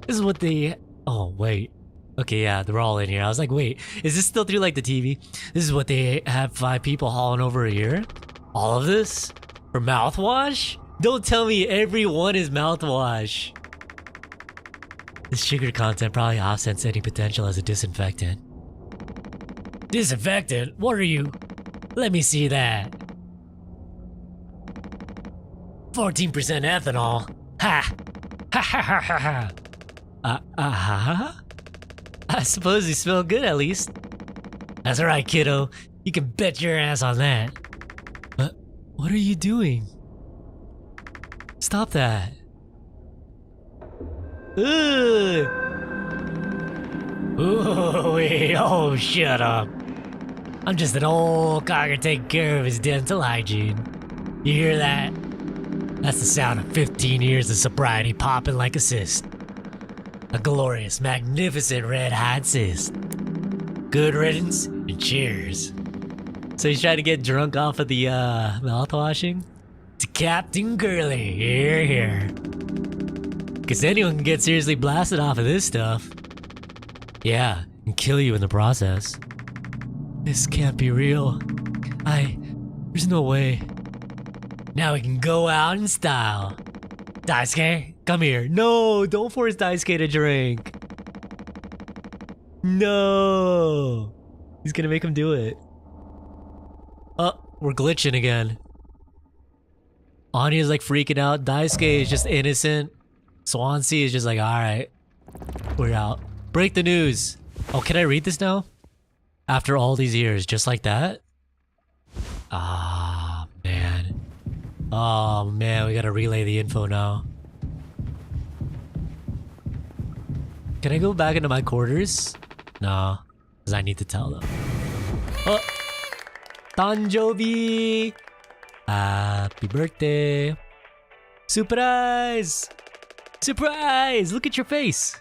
This is what they... Oh, wait. Okay, yeah, they're all in here. I was like, wait, is this still through like the TV? This is what they have 5 people hauling over here? All of this? For mouthwash? Don't tell me everyone is mouthwash. This sugar content probably offsets any potential as a disinfectant. Disinfectant? What are you? Let me see that. 14% ethanol. Ha! Ha ha ha ha ha. I suppose you smell good at least. That's right, kiddo. You can bet your ass on that. But what are you doing? Stop that. Ugh. Ooh, wait, oh, shut up. I'm just an old cogger taking care of his dental hygiene. You hear that? That's the sound of 15 years of sobriety popping like a cyst. A glorious, magnificent red hot cyst. Good riddance and cheers. So he's trying to get drunk off of the mouthwashing? To Captain Curly, here. Cause anyone can get seriously blasted off of this stuff. Yeah, and kill you in the process. This can't be real. There's no way. Now we can go out in style. Daisuke, come here. No, don't force Daisuke to drink. No. He's gonna make him do it. Oh, we're glitching again. Anya's like freaking out. Daisuke is just innocent. Swansea is just like, alright, we're out. Break the news. Oh, can I read this now? After all these years, just like that? Ah, man. Oh, man, we gotta relay the info now. Can I go back into my quarters? No, because I need to tell them. Oh! Tanjobi! Happy birthday! Surprise! Surprise! Look at your face!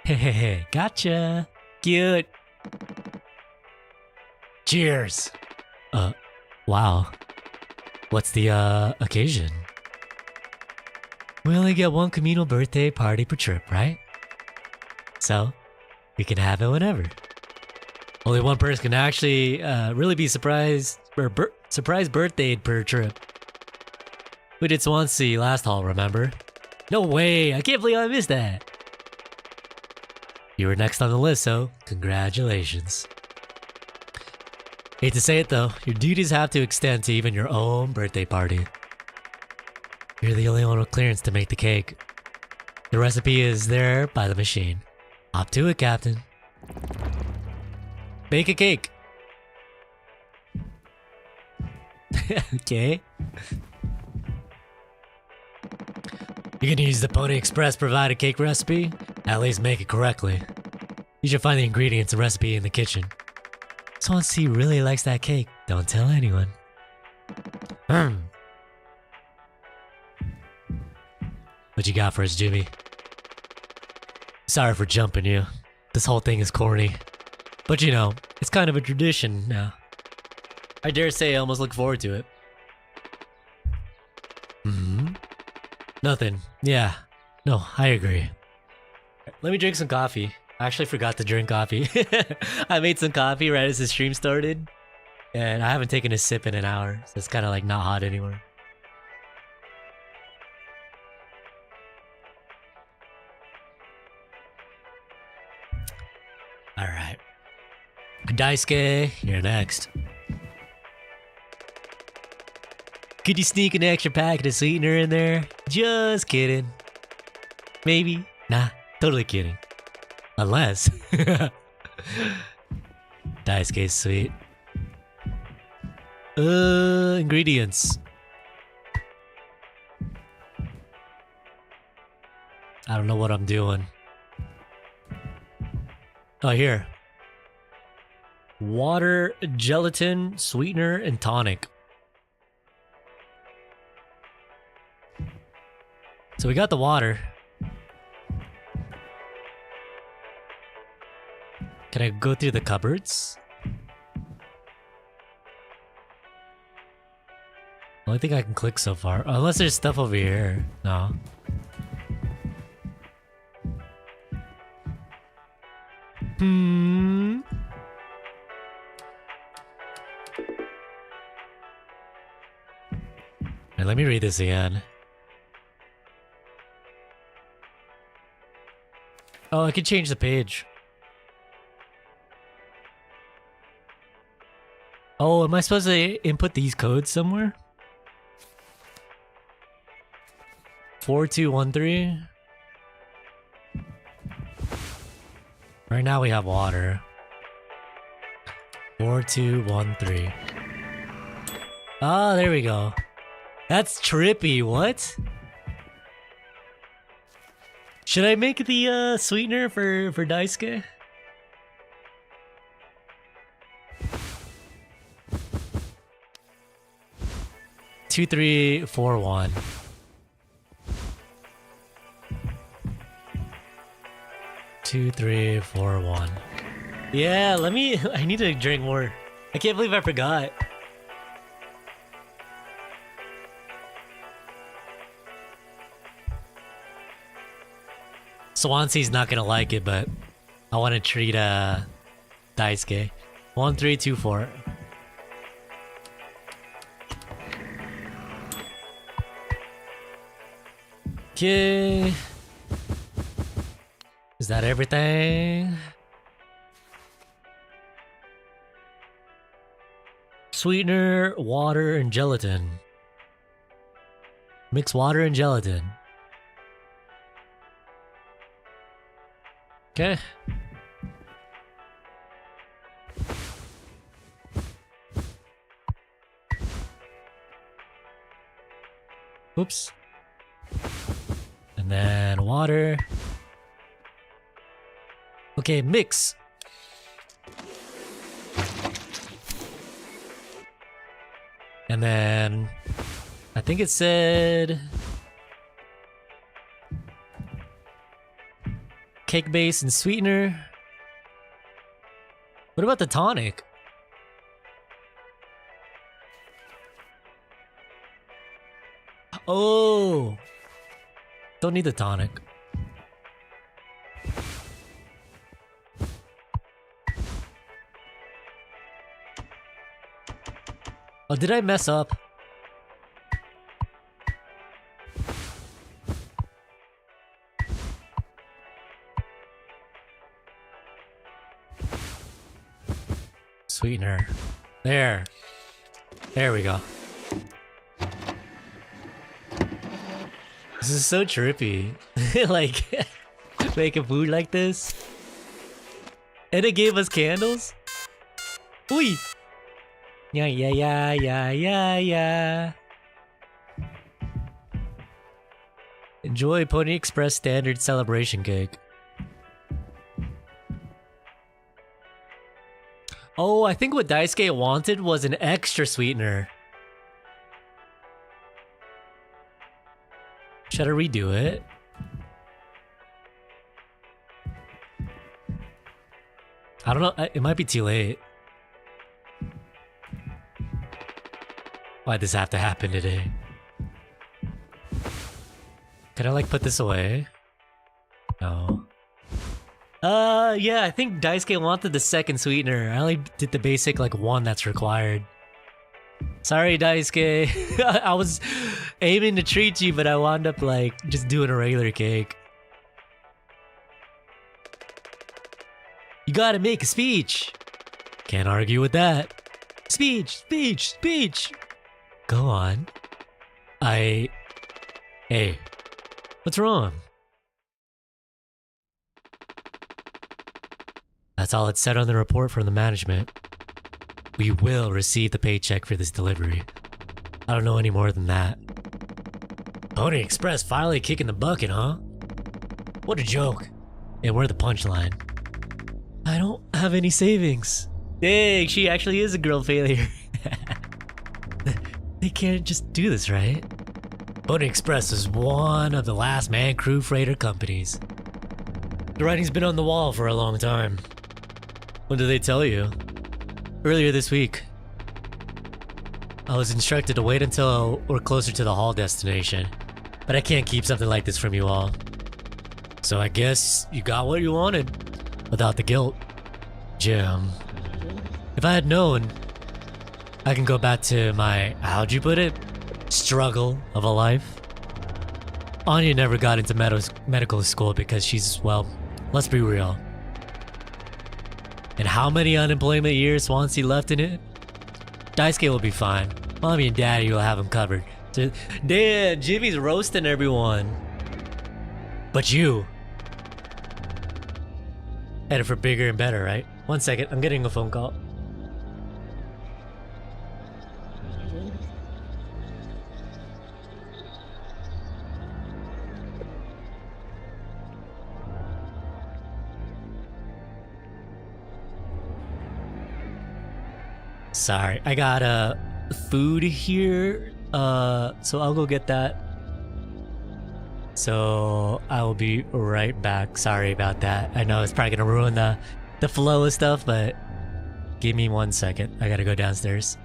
Hehehe, gotcha! Cute! Cheers! Wow. What's the, occasion? We only get one communal birthday party per trip, right? So, we can have it whenever. Only one person can actually, really be surprised, or surprise birthday per trip. We did Swansea last haul, remember? No way! I can't believe I missed that! You were next on the list, so congratulations. Hate to say it though, your duties have to extend to even your own birthday party. You're the only one with clearance to make the cake. The recipe is there by the machine. Hop to it, Captain. Bake a cake. Okay. You're gonna use the Pony Express provided cake recipe? At least make it correctly. You should find the ingredients and recipe in the kitchen. Swansea really likes that cake. Don't tell anyone. What you got for us, Jimmy? Sorry for jumping you. This whole thing is corny. But you know, it's kind of a tradition now. I dare say I almost look forward to it. Nothing. Yeah. No, I agree. Let me drink some coffee. I actually forgot to drink coffee. I made some coffee right as the stream started. And I haven't taken a sip in an hour. So it's kind of like not hot anymore. Alright. Daisuke, you're next. Could you sneak an extra packet of sweetener in there? Just kidding. Maybe. Nah, totally kidding. Unless. Daisuke's sweet. Ingredients. I don't know what I'm doing. Oh, here. Water, gelatin, sweetener, and tonic. So we got the water. Can I go through the cupboards? Only thing I can click so far. Unless there's stuff over here. No. Right, let me read this again. Oh, I could change the page. Oh, am I supposed to input these codes somewhere? 4213. Right now we have water. 4213. Ah, there we go. That's trippy, what? Should I make the sweetener for Daisuke? Two, 3, 4, 1. Two, 3, 4, 1. Yeah, let me. I need to drink more. I can't believe I forgot. Swansea's not gonna like it, but I want to treat Daisuke. 1, 3, 2, 4. Okay. Is that everything? Sweetener, water, and gelatin. Mix water and gelatin. Okay. Whoops. And then water. Okay, mix. And then I think it said cake base and sweetener. What about the tonic? Oh, don't need the tonic. Oh, did I mess up? Sweetener. There. There we go. This is so trippy. Like, making food like this. And it gave us candles? Oi! Yeah, yeah, yeah, yeah, yeah, yeah. Enjoy Pony Express standard celebration cake. Oh, I think what Daisuke wanted was an extra sweetener. Should I redo it? I don't know. It might be too late. Why'd this have to happen today? Can I like put this away? No. Yeah, I think Daisuke wanted the second sweetener. I only did the basic like one that's required. Sorry, Daisuke. I was aiming to treat you, but I wound up like just doing a regular cake. You gotta make a speech. Can't argue with that. Speech, speech, speech. Go on. Hey, what's wrong? That's all it said on the report from the management. We will receive the paycheck for this delivery. I don't know any more than that. Pony Express finally kicking the bucket, huh? What a joke. And we're the punchline. I don't have any savings. Dang, she actually is a girl failure. They can't just do this, right? Pony Express is one of the last man crew freighter companies. The writing's been on the wall for a long time. When did they tell you? Earlier this week. I was instructed to wait until we're closer to the haul destination, but I can't keep something like this from you all. So I guess you got what you wanted, without the guilt. Jim, if I had known, I can go back to my, how'd you put it? Struggle of a life. Anya never got into medical school because she's, well, let's be real. And how many unemployment years Swansea left in it? Daisuke will be fine. Mommy and Daddy will have him covered. Damn, Jimmy's roasting everyone. But you. Headed for bigger and better, right? 1 second, I'm getting a phone call. Sorry, I got food here, so I'll go get that. So I will be right back. Sorry about that. I know it's probably gonna ruin the flow of stuff, but give me 1 second. I gotta go downstairs.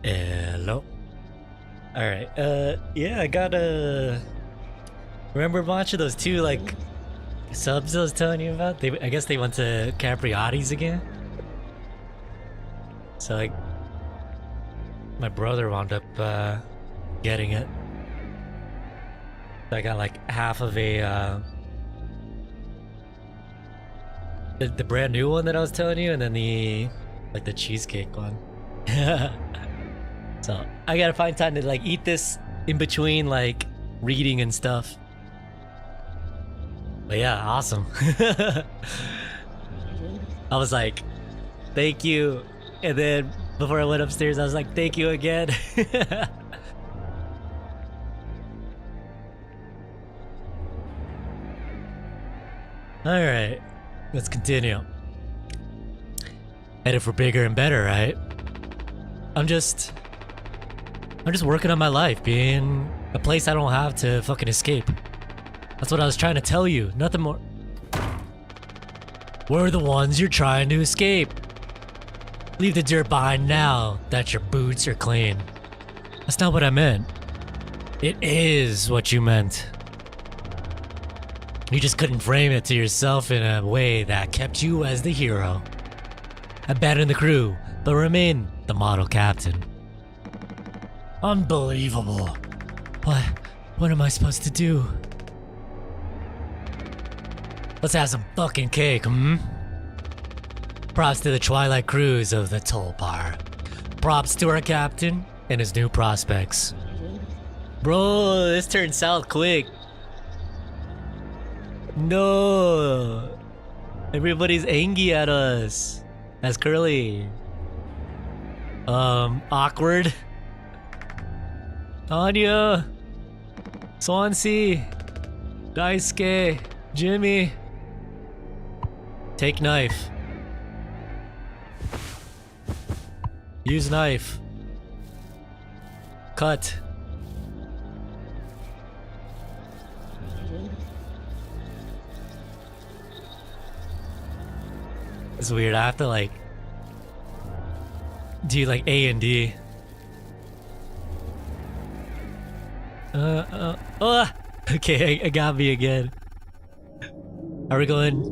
Hello. Alright, yeah, I got remember a bunch of those two, like, subs I was telling you about? I guess they went to Capriati's again? So, like, my brother wound up, getting it. So I got, like, half of a, the brand new one that I was telling you, and then the, like, the cheesecake one. So I gotta find time to like eat this in between like reading and stuff. But yeah, awesome. I was like, thank you. And then before I went upstairs, I was like, thank you again. Alright, let's continue. Headed for bigger and better, right? I'm just working on my life, being a place I don't have to fucking escape. That's what I was trying to tell you, nothing more. We're the ones you're trying to escape. Leave the dirt behind now that your boots are clean. That's not what I meant. It is what you meant. You just couldn't frame it to yourself in a way that kept you as the hero. Abandon the crew, but remain the model captain. Unbelievable. What am I supposed to do? Let's have some fucking cake, hmm? Props to the Twilight crews of the Toll Bar. Props to our captain and his new prospects. Bro, this turned south quick. No. Everybody's angry at us. That's Curly. Awkward. Anya, Swansea, Daisuke, Jimmy. Take knife. Use knife. Cut. It's weird, I have to like do like A and D. Okay, I got me again. Are we going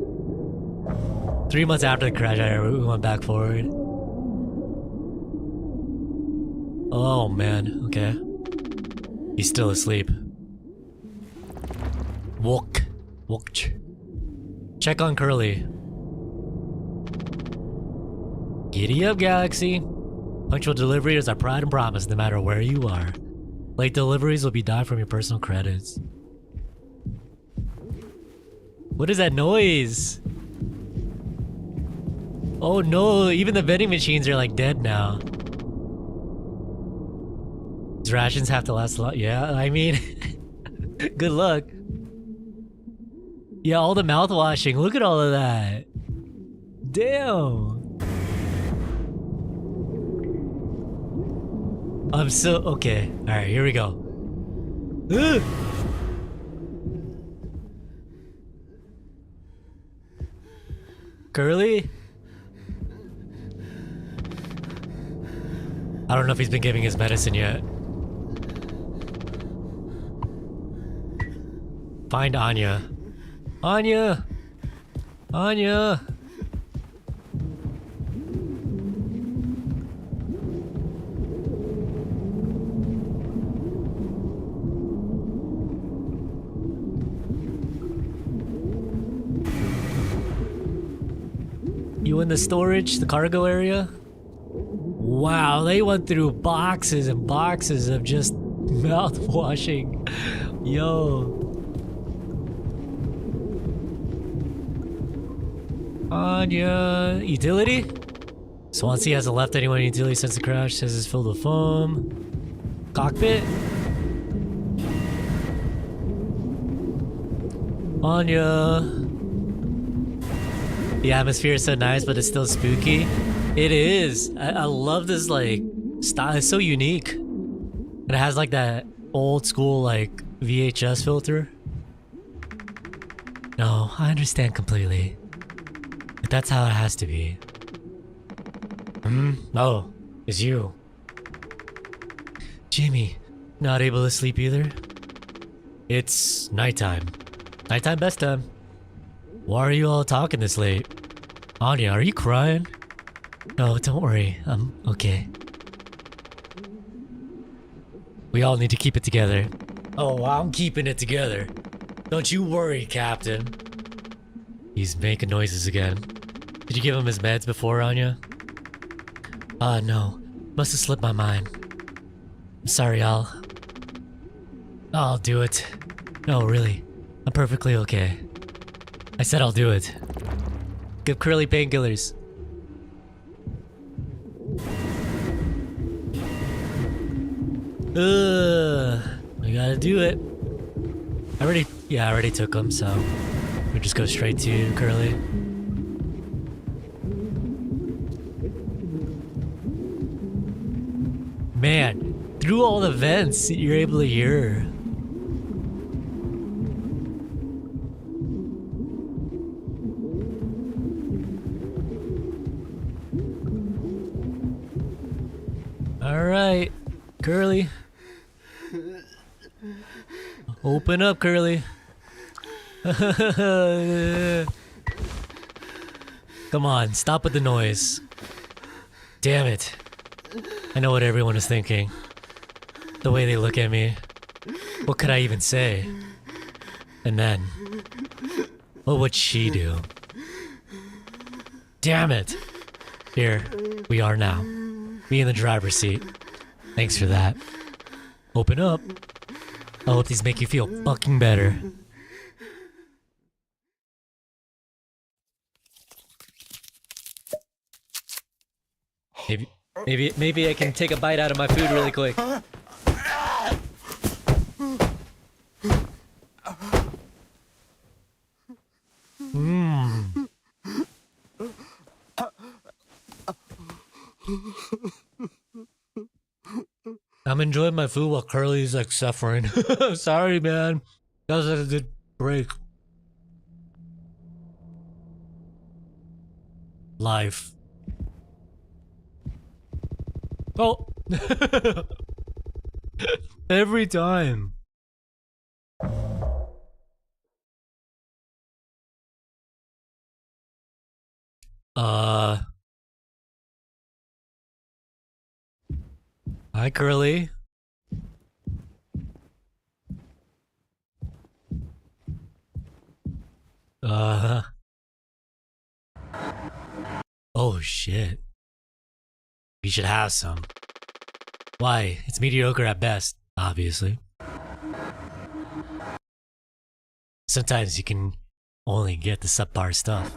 3 months after the crash? We went back forward. Oh man, okay. He's still asleep. Walk. Check on Curly. Giddy up, Galaxy. Punctual delivery is our pride and promise no matter where you are. Late deliveries will be docked from your personal credits. What is that noise? Oh no, even the vending machines are like dead now. These rations have to last a lot. Yeah, I mean, good luck. Yeah, all the mouthwashing. Look at all of that. Damn. I'm so okay. All right, here we go. Ugh. Curly? I don't know if he's been giving his medicine yet. Find Anya. Anya! in the storage, the cargo area. Wow, they went through boxes and boxes of just mouthwashing. Yo. Anya. Utility? Swansea hasn't left anyone in utility since the crash. Says it's filled with foam. Cockpit? Anya. The atmosphere is so nice, but it's still spooky. It is. I love this, like, style. It's so unique. And it has, like, that old school, like, VHS filter. No, I understand completely. But that's how it has to be. Oh, it's you. Jimmy, not able to sleep either? It's nighttime. Nighttime best time. Why are you all talking this late? Anya, are you crying? No, don't worry. I'm okay. We all need to keep it together. Oh, I'm keeping it together. Don't you worry, Captain. He's making noises again. Did you give him his meds before, Anya? No. Must have slipped my mind. I'm sorry, I'll do it. No, really. I'm perfectly okay. I said I'll do it. Give Curly painkillers. We gotta do it. I already took them, so we just go straight to Curly. Man, through all the vents, you're able to hear. All right, Curly. Open up, Curly. Come on, stop with the noise. Damn it. I know what everyone is thinking. The way they look at me. What could I even say? And then, what would she do? Damn it! Here, we are now. Me in the driver's seat. Thanks for that. Open up. I hope these make you feel fucking better. Maybe I can take a bite out of my food really quick. I'm enjoying my food while Curly's like suffering. Sorry, man. That was a good break. Life. Oh. Every time. Hi, Curly. Oh shit. You should have some. Why? It's mediocre at best, obviously. Sometimes you can only get the subpar stuff.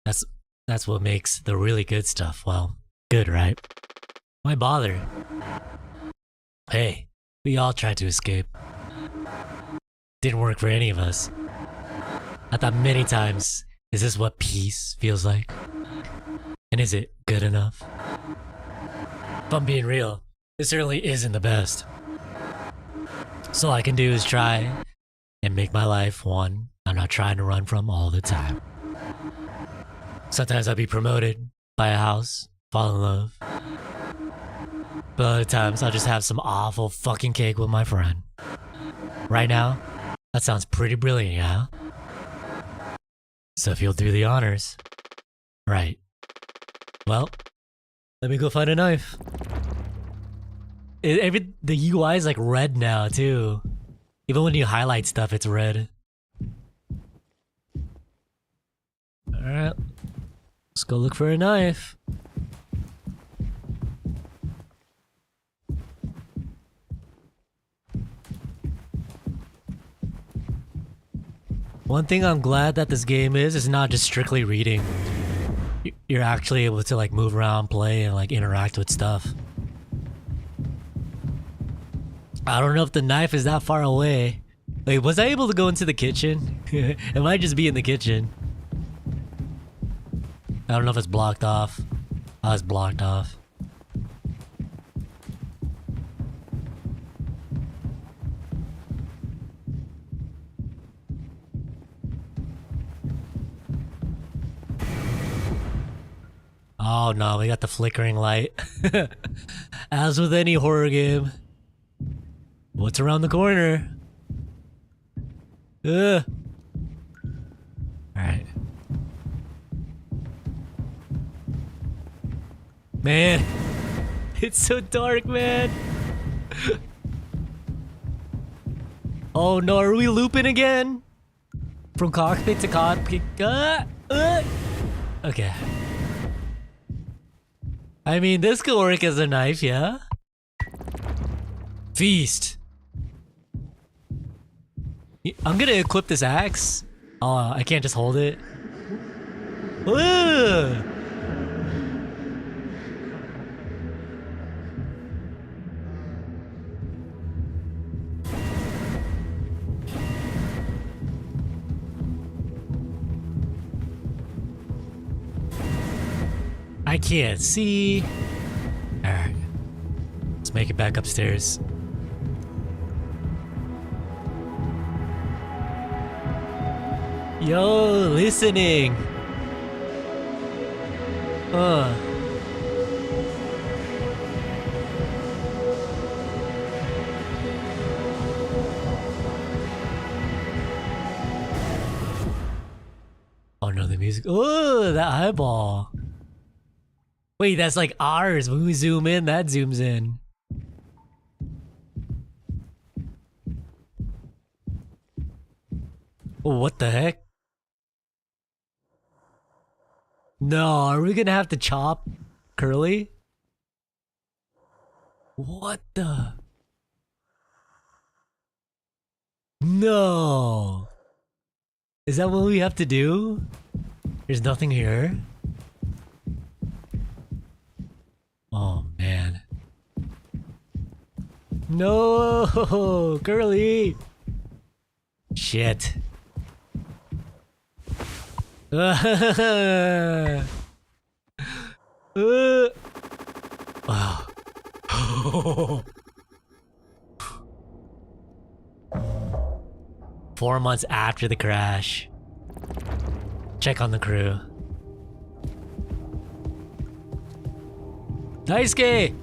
That's what makes the really good stuff, well, good, right? Why bother? Hey, we all tried to escape. Didn't work for any of us. I thought many times, is this what peace feels like? And is it good enough? If I'm being real, this certainly isn't the best. So all I can do is try and make my life one I'm not trying to run from all the time. Sometimes I'll be promoted, buy a house, fall in love. But other times I'll just have some awful fucking cake with my friend. Right now, that sounds pretty brilliant, yeah? So if you'll do the honors. Right. Well, let me go find a knife. The UI is like red now too. Even when you highlight stuff, it's red. Alright. Let's go look for a knife. One thing I'm glad that this game is not just strictly reading. You're actually able to like move around, play, and like interact with stuff. I don't know if the knife is that far away. Wait, was I able to go into the kitchen? It might just be in the kitchen. I don't know if it's blocked off. Oh, it's blocked off. Oh no, we got the flickering light. As with any horror game. What's around the corner? Ugh. Alright. Man, it's so dark, man. Oh no, are we looping again? From cockpit to cockpit? Okay. I mean, this could work as a knife, yeah? Feast. I'm gonna equip this axe. Oh, I can't just hold it. Ugh. I can't see. Alright. Let's make it back upstairs. Yo, listening. Oh no, the music. Oh, that eyeball. Wait, that's like ours. When we zoom in, that zooms in. Oh, what the heck? No, are we gonna have to chop Curly? What the? No. Is that what we have to do? There's nothing here. Oh man. No, Curly. Shit. Wow. 4 months after the crash. Check on the crew. Daisuke!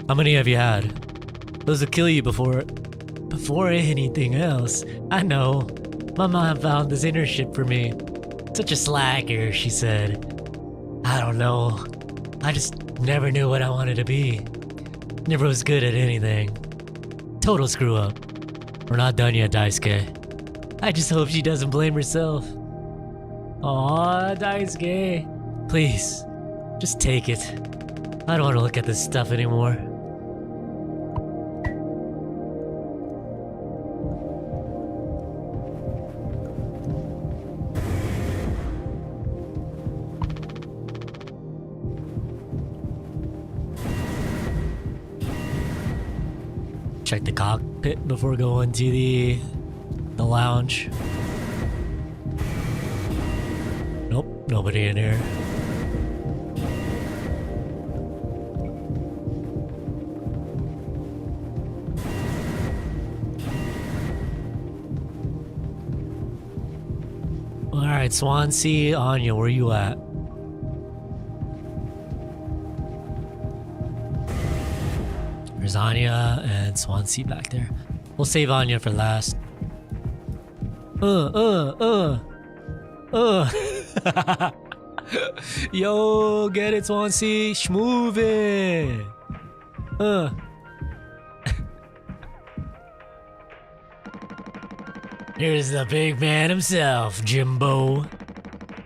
How many have you had? Those will kill you before anything else. I know. My mom found this internship for me. Such a slacker, she said. I don't know. I just never knew what I wanted to be. Never was good at anything. Total screw up. We're not done yet, Daisuke. I just hope she doesn't blame herself. Aw, Daisuke. Please, just take it. I don't want to look at this stuff anymore. Check the cockpit before going to the lounge. Nope, nobody in here. Alright, Swansea, Anya, where you at? There's Anya and Swansea back there. We'll save Anya for last. Yo, get it, Swansea. Schmoove it. Here's the big man himself, Jimbo.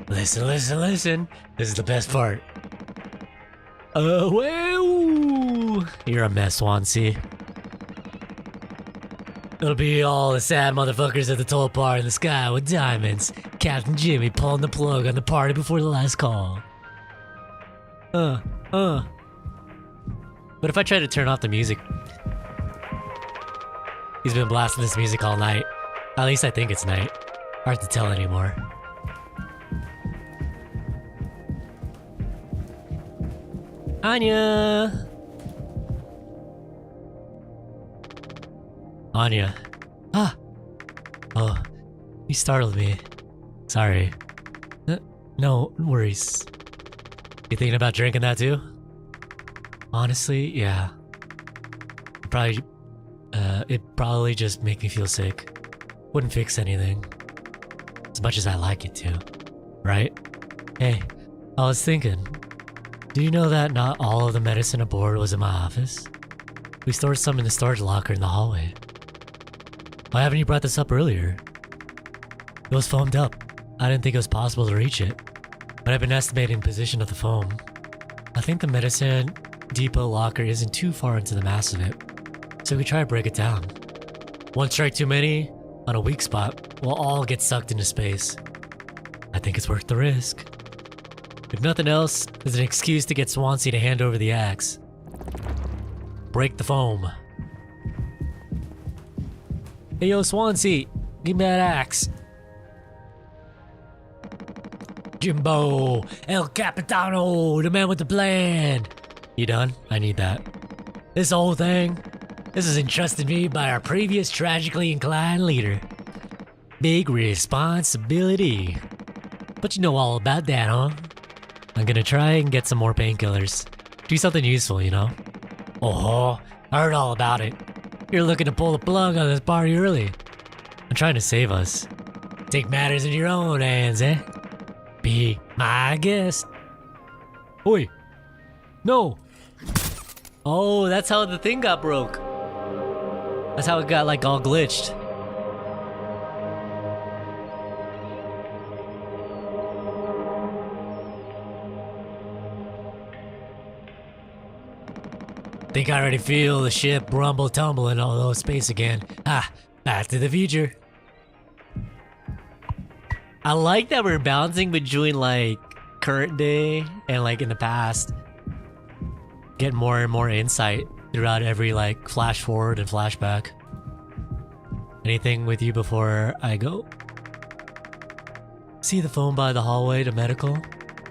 Listen, listen, listen. This is the best part. Well, you're a mess, Swansea. It'll be all the sad motherfuckers at the tall part in the sky with diamonds. Captain Jimmy pulling the plug on the party before the last call. But if I try to turn off the music... He's been blasting this music all night. At least I think it's night. Hard to tell anymore. Anya! Anya. Ah! Oh, you startled me. Sorry. No worries. You thinking about drinking that too? Honestly, yeah. It'd probably just make me feel sick. Wouldn't fix anything. As much as I like it to. Right? Hey, I was thinking. Do you know that not all of the medicine aboard was in my office? We stored some in the storage locker in the hallway. Why haven't you brought this up earlier? It was foamed up. I didn't think it was possible to reach it. But I've been estimating the position of the foam. I think the medicine depot locker isn't too far into the mass of it. So we try to break it down. One strike too many, on a weak spot, we'll all get sucked into space. I think it's worth the risk. If nothing else, there's an excuse to get Swansea to hand over the axe. Break the foam. Hey yo, Swansea, give me that axe. Jimbo, El Capitano, the man with the plan. You done? I need that. This whole thing, this is entrusted me by our previous tragically inclined leader. Big responsibility. But you know all about that, huh? I'm gonna try and get some more painkillers. Do something useful, you know? Oh, I heard all about it. You're looking to pull the plug on this party early. I'm trying to save us. Take matters in your own hands, eh? Be my guest. Oi! No! Oh, that's how the thing got broke. That's how it got like all glitched. Think I already feel the ship rumble tumble in all those space again. Ah, back to the future. I like that we're bouncing between like current day and like in the past. Get more and more insight throughout every like flash forward and flashback. Anything with you before I go? See the phone by the hallway to medical?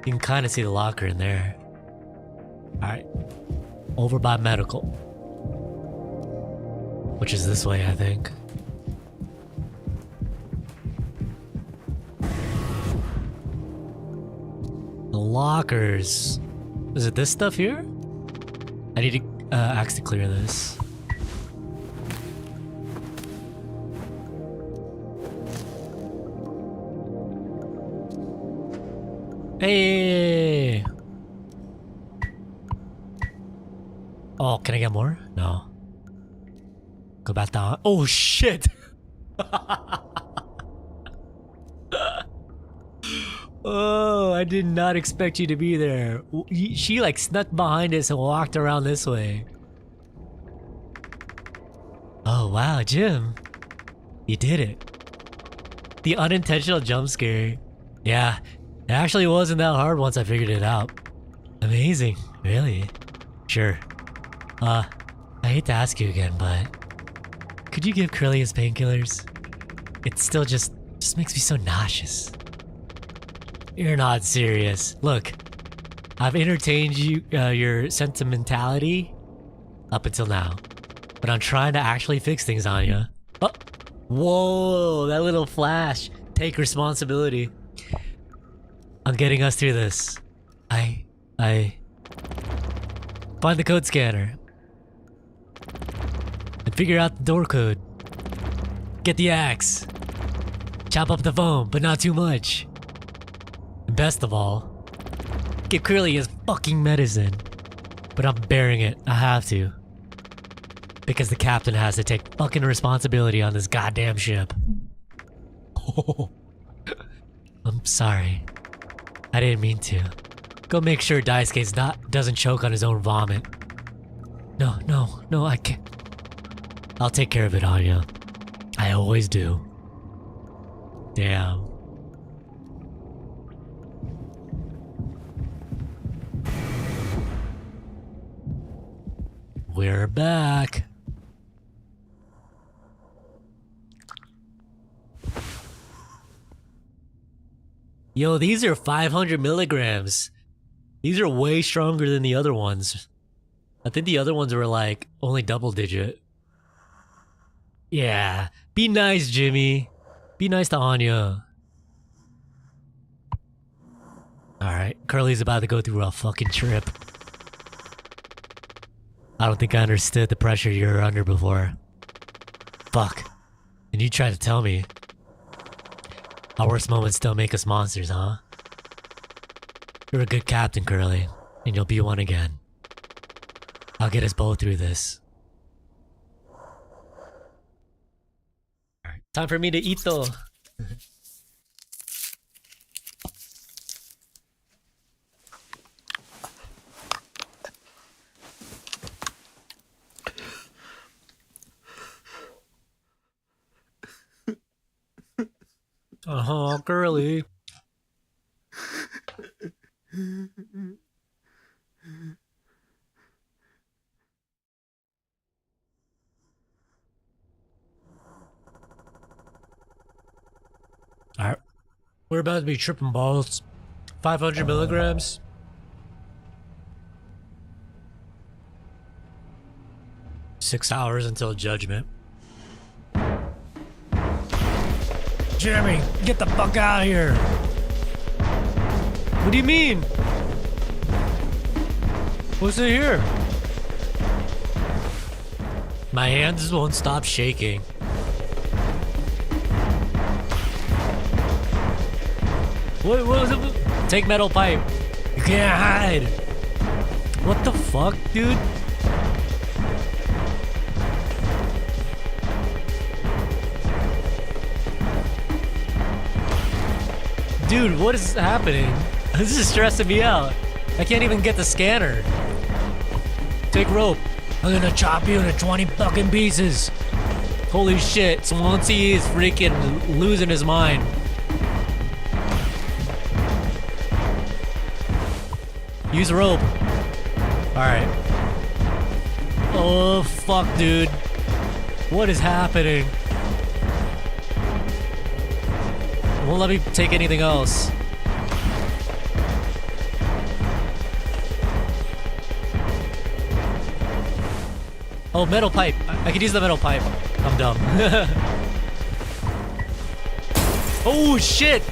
You can kind of see the locker in there. Alright. Over by medical. Which is this way, I think. The lockers. Is it this stuff here? I need to axe to clear this. Hey! Oh, can I get more? No. Go back down. Oh shit! Oh, I did not expect you to be there. She like snuck behind us and walked around this way. Oh wow, Jim. You did it. The unintentional jump scare. Yeah, it actually wasn't that hard once I figured it out. Amazing, really. Sure. I hate to ask you again, but could you give Curly his painkillers? It still just makes me so nauseous. You're not serious. Look, I've entertained you, your sentimentality up until now, but I'm trying to actually fix things on you. Oh, whoa, that little flash. Take responsibility. I'm getting us through this. I find the code scanner and figure out the door code. Get the axe. Chop up the foam, but not too much. And best of all, give Curly his fucking medicine. But I'm bearing it. I have to. Because the captain has to take fucking responsibility on this goddamn ship. I'm sorry. I didn't mean to. Go make sure Daisuke doesn't choke on his own vomit. No, I can't. I'll take care of it, Anya. I always do. Damn. We're back. Yo, these are 500 milligrams. These are way stronger than the other ones. I think the other ones were like only double digit. Yeah, be nice, Jimmy. Be nice to Anya. Alright, Curly's about to go through a fucking trip. I don't think I understood the pressure you were under before. Fuck. And you tried to tell me. Our worst moments still make us monsters, huh? You're a good captain, Curly. And you'll be one again. I'll get us both through this. Alright, time for me to eat though. Curly. Alright. We're about to be tripping balls. 500 milligrams. Six hours until judgment. Jeremy, get the fuck out of here. What do you mean? What's in here? My hands won't stop shaking. What was it? Take metal pipe. You can't hide. What the fuck, dude? Dude, what is happening? This is stressing me out. I can't even get the scanner. Take rope. I'm gonna chop you into 20 fucking pieces. Holy shit, Swansea is freaking losing his mind. Use rope. Alright. Oh, fuck, dude. What is happening? Won't let me take anything else. Oh, metal pipe. I could use the metal pipe. I'm dumb. Oh, shit!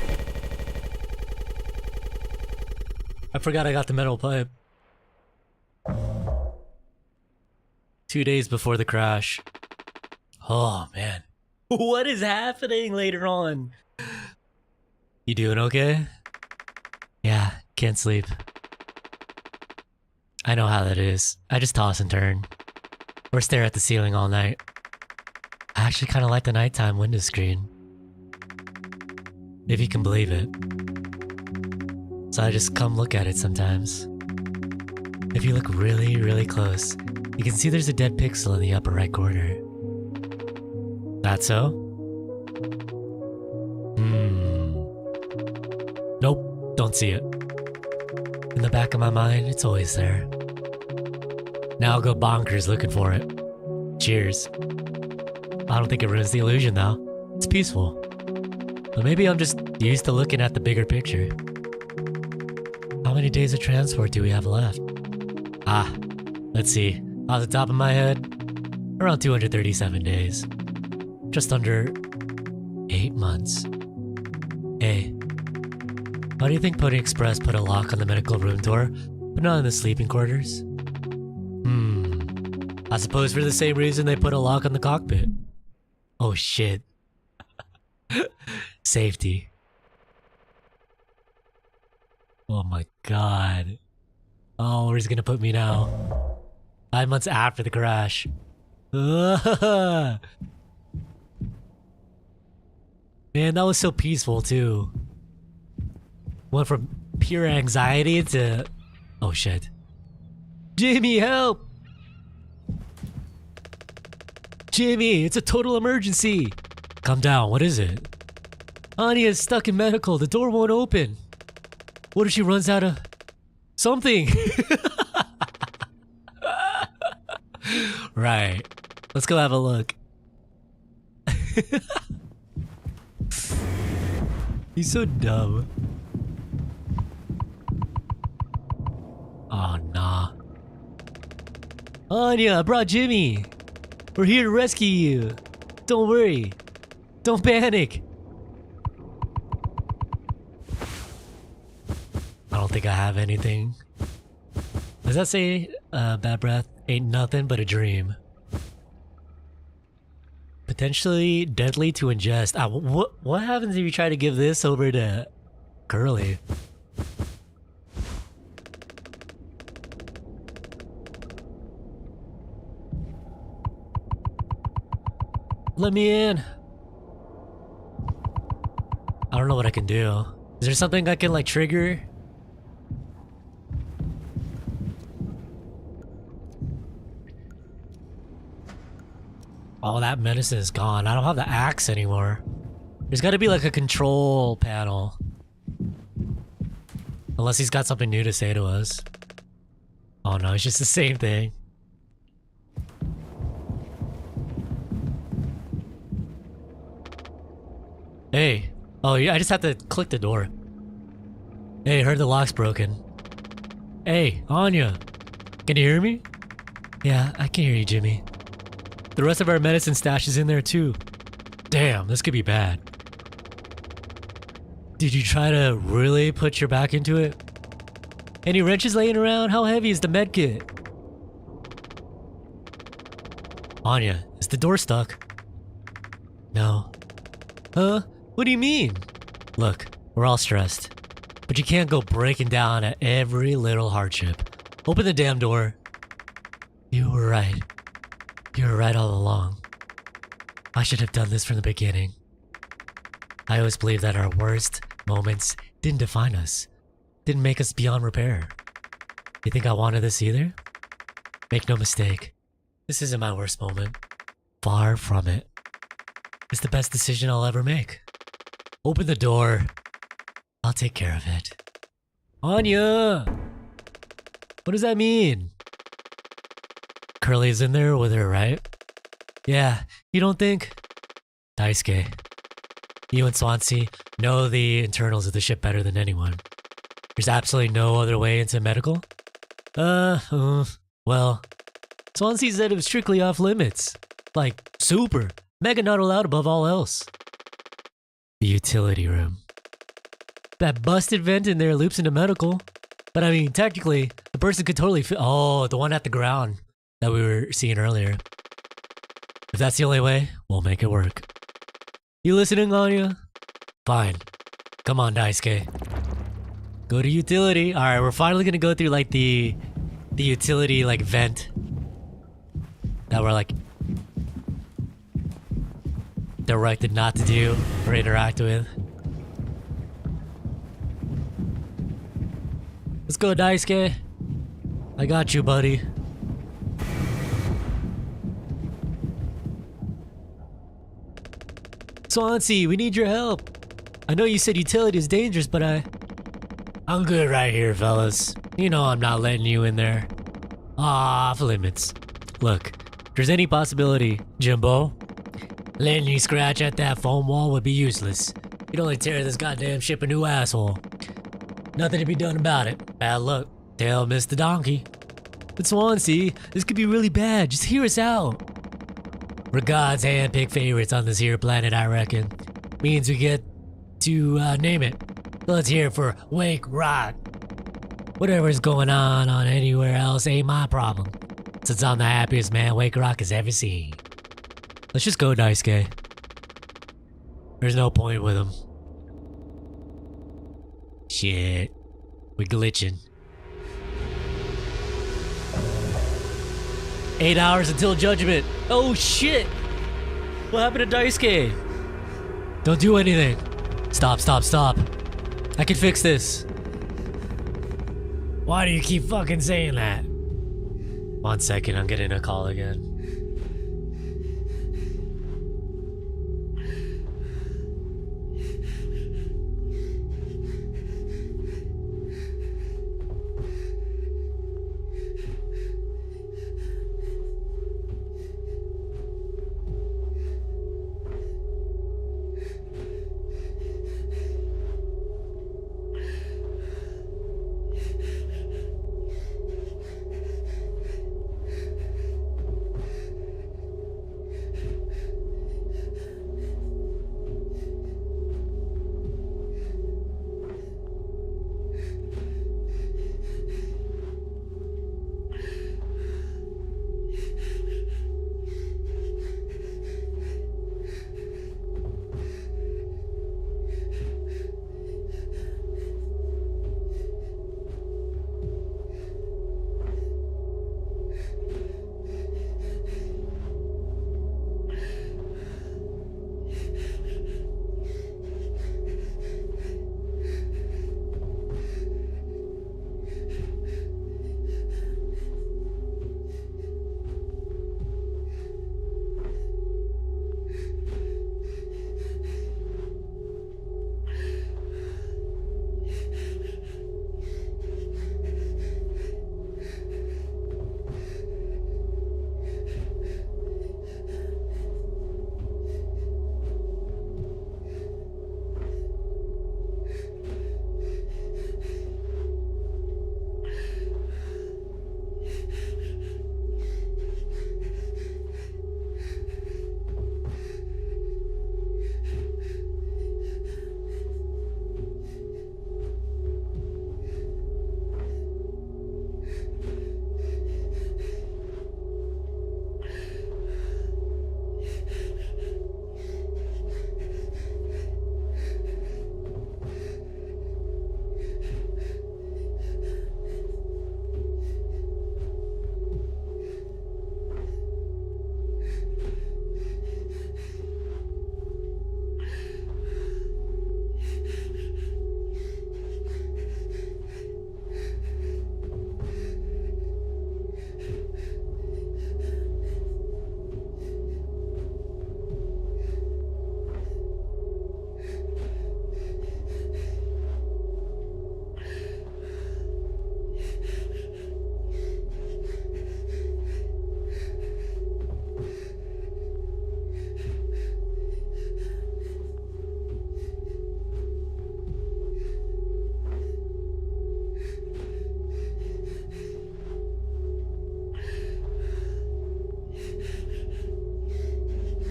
I forgot I got the metal pipe. 2 days before the crash. Oh, man. What is happening later on? You doing okay? Yeah, can't sleep. I know how that is. I just toss and turn. Or stare at the ceiling all night. I actually kind of like the nighttime window screen. If you can believe it. So I just come look at it sometimes. If you look really, really close, you can see there's a dead pixel in the upper right corner. That so? Nope, don't see it. In the back of my mind, it's always there. Now I'll go bonkers looking for it. Cheers. I don't think it ruins the illusion though. It's peaceful. But maybe I'm just used to looking at the bigger picture. How many days of transport do we have left? Ah, let's see. Off the top of my head, around 237 days. Just under 8 months. Hey, why do you think Pony Express put a lock on the medical room door, but not in the sleeping quarters? I suppose for the same reason they put a lock on the cockpit. Oh shit. Safety. Oh my god. Oh, where's he gonna put me now? 5 months after the crash. Hey Man, that was so peaceful too. Went from pure anxiety to... Oh shit. Jimmy, help! Jimmy, it's a total emergency! Calm down, what is it? Anya is stuck in medical, the door won't open. What if she runs out of... something? Right. Let's go have a look. He's so dumb. Oh, nah. Anya, I brought Jimmy. We're here to rescue you. Don't worry. Don't panic. I don't think I have anything. Does that say, bad breath ain't nothing but a dream? Potentially deadly to ingest. What happens if you try to give this over to Curly? Let me in. I don't know what I can do. Is there something I can like trigger? Oh, that medicine is gone. I don't have the axe anymore. There's got to be like a control panel. Unless he's got something new to say to us. Oh no, it's just the same thing. Hey. Oh yeah, I just have to click the door. Hey, heard the lock's broken. Hey, Anya. Can you hear me? Yeah, I can hear you, Jimmy. The rest of our medicine stash is in there too. Damn, this could be bad. Did you try to really put your back into it? Any wrenches laying around? How heavy is the med kit? Anya, is the door stuck? No. Huh? What do you mean? Look, we're all stressed. But you can't go breaking down at every little hardship. Open the damn door. You were right. You were right all along. I should have done this from the beginning. I always believed that our worst moments didn't define us. Didn't make us beyond repair. You think I wanted this either? Make no mistake. This isn't my worst moment. Far from it. It's the best decision I'll ever make. Open the door. I'll take care of it. Anya! What does that mean? Curly's in there with her, right? Yeah, you don't think? Daisuke, you and Swansea know the internals of the ship better than anyone. There's absolutely no other way into medical? Well, Swansea said it was strictly off limits. Like, super, mega not allowed above all else. The utility room. That busted vent in there loops into medical. But I mean, technically, the person could totally fit. Oh, the one at the ground that we were seeing earlier. If that's the only way, we'll make it work. You listening, Anya? Fine. Come on, Daisuke. Go to utility. Alright, we're finally gonna go through like the utility like vent. That we're like directed not to do or interact with. Let's go, Daisuke. I got you, buddy. Swansea, we need your help. I know you said utility is dangerous, but I'm good right here, fellas. You know I'm not letting you in there. Off limits. Look, if there's any possibility, Jimbo, letting you scratch at that foam wall would be useless. You'd only tear this goddamn ship a new asshole. Nothing to be done about it. Bad luck. Tell Mr. Donkey. But Swansea, this could be really bad. Just hear us out. We're God's hand-picked favorites on this here planet, I reckon. Means we get to name it. Let's hear it for Wake Rock. Whatever's going on anywhere else ain't my problem. Since I'm the happiest man Wake Rock has ever seen. Let's just go, Daisuke. There's no point with him. Shit. We glitching. 8 hours until judgment. Oh shit! What happened to Daisuke? Don't do anything. Stop, stop, stop. I can fix this. Why do you keep fucking saying that? 1 second, I'm getting a call again.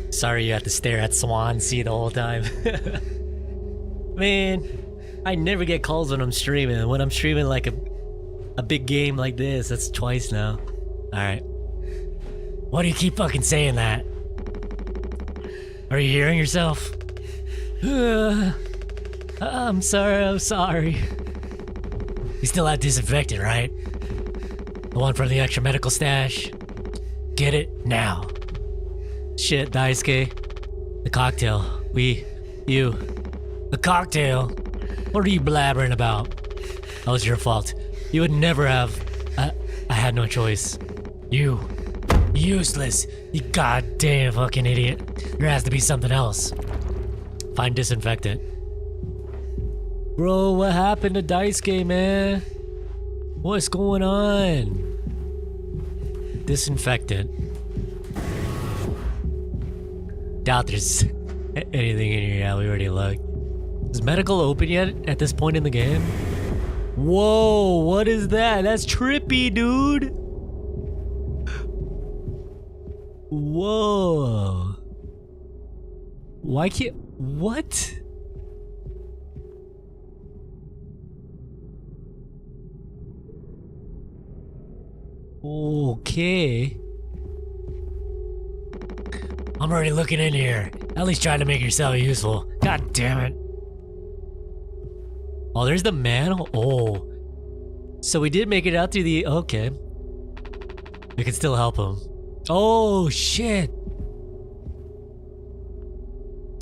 Sorry you have to stare at Swansea the whole time. Man, I never get calls when I'm streaming. When I'm streaming like a big game like this, that's twice now. Alright. Why do you keep fucking saying that? Are you hearing yourself? I'm sorry. You still have disinfectant, right? The one from the extra medical stash? Get it now. Shit, Daisuke. The cocktail. You. The cocktail? What are you blabbering about? That was your fault. You would never have. I had no choice. You. Useless. You goddamn fucking idiot. There has to be something else. Find disinfectant. Bro, what happened to Daisuke, man? What's going on? Disinfectant. Doubt there's anything in here. Yeah, we already looked. Is medical open yet at this point in the game? Whoa, what is that? That's trippy, dude. Whoa. Why can't... What? Okay. I'm already looking in here. At least trying to make yourself useful. God damn it. Oh, there's the manhole. Oh. So we did make it out through the... Okay. We can still help him. Oh, shit.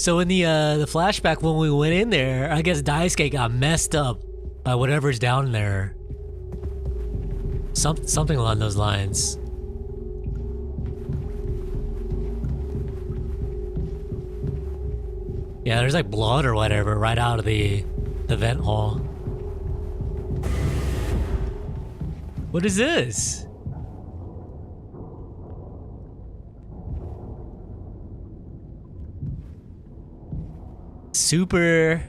So in the flashback when we went in there, I guess Daisuke got messed up by whatever's down there. Something along those lines. Yeah, there's like blood or whatever right out of the vent hole. What is this? Super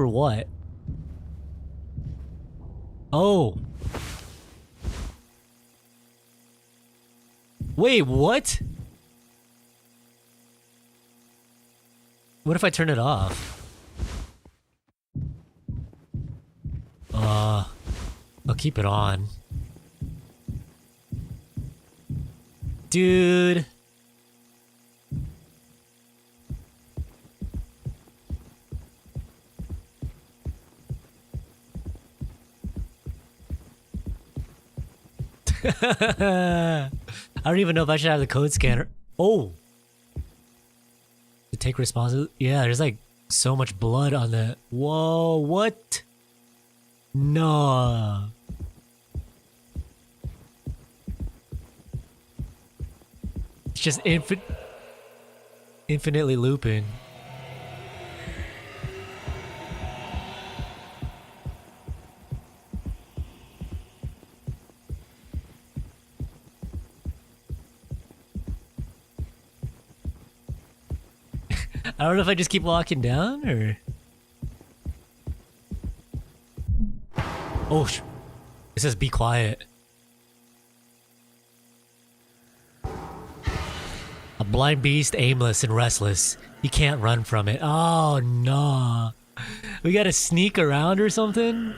what? Oh. Wait, what? What if I turn it off? I'll keep it on. Dude. I don't even know if I should have the code scanner. Oh. To take responsibility. Yeah, there's like so much blood on the. Whoa, what? No. It's just infinitely looping. I don't know if I just keep walking down or. Oh, it says be quiet. A blind beast, aimless and restless. You can't run from it. Oh no. We gotta sneak around or something?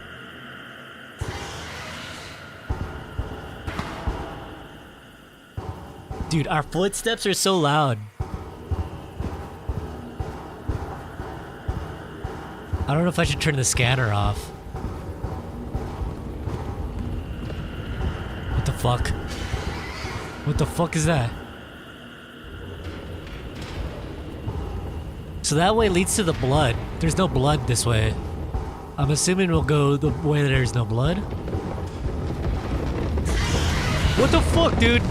Dude, our footsteps are so loud. I don't know if I should turn the scanner off. What the fuck? What the fuck is that? So that way leads to the blood. There's no blood this way. I'm assuming we'll go the way that there's no blood. What the fuck, dude?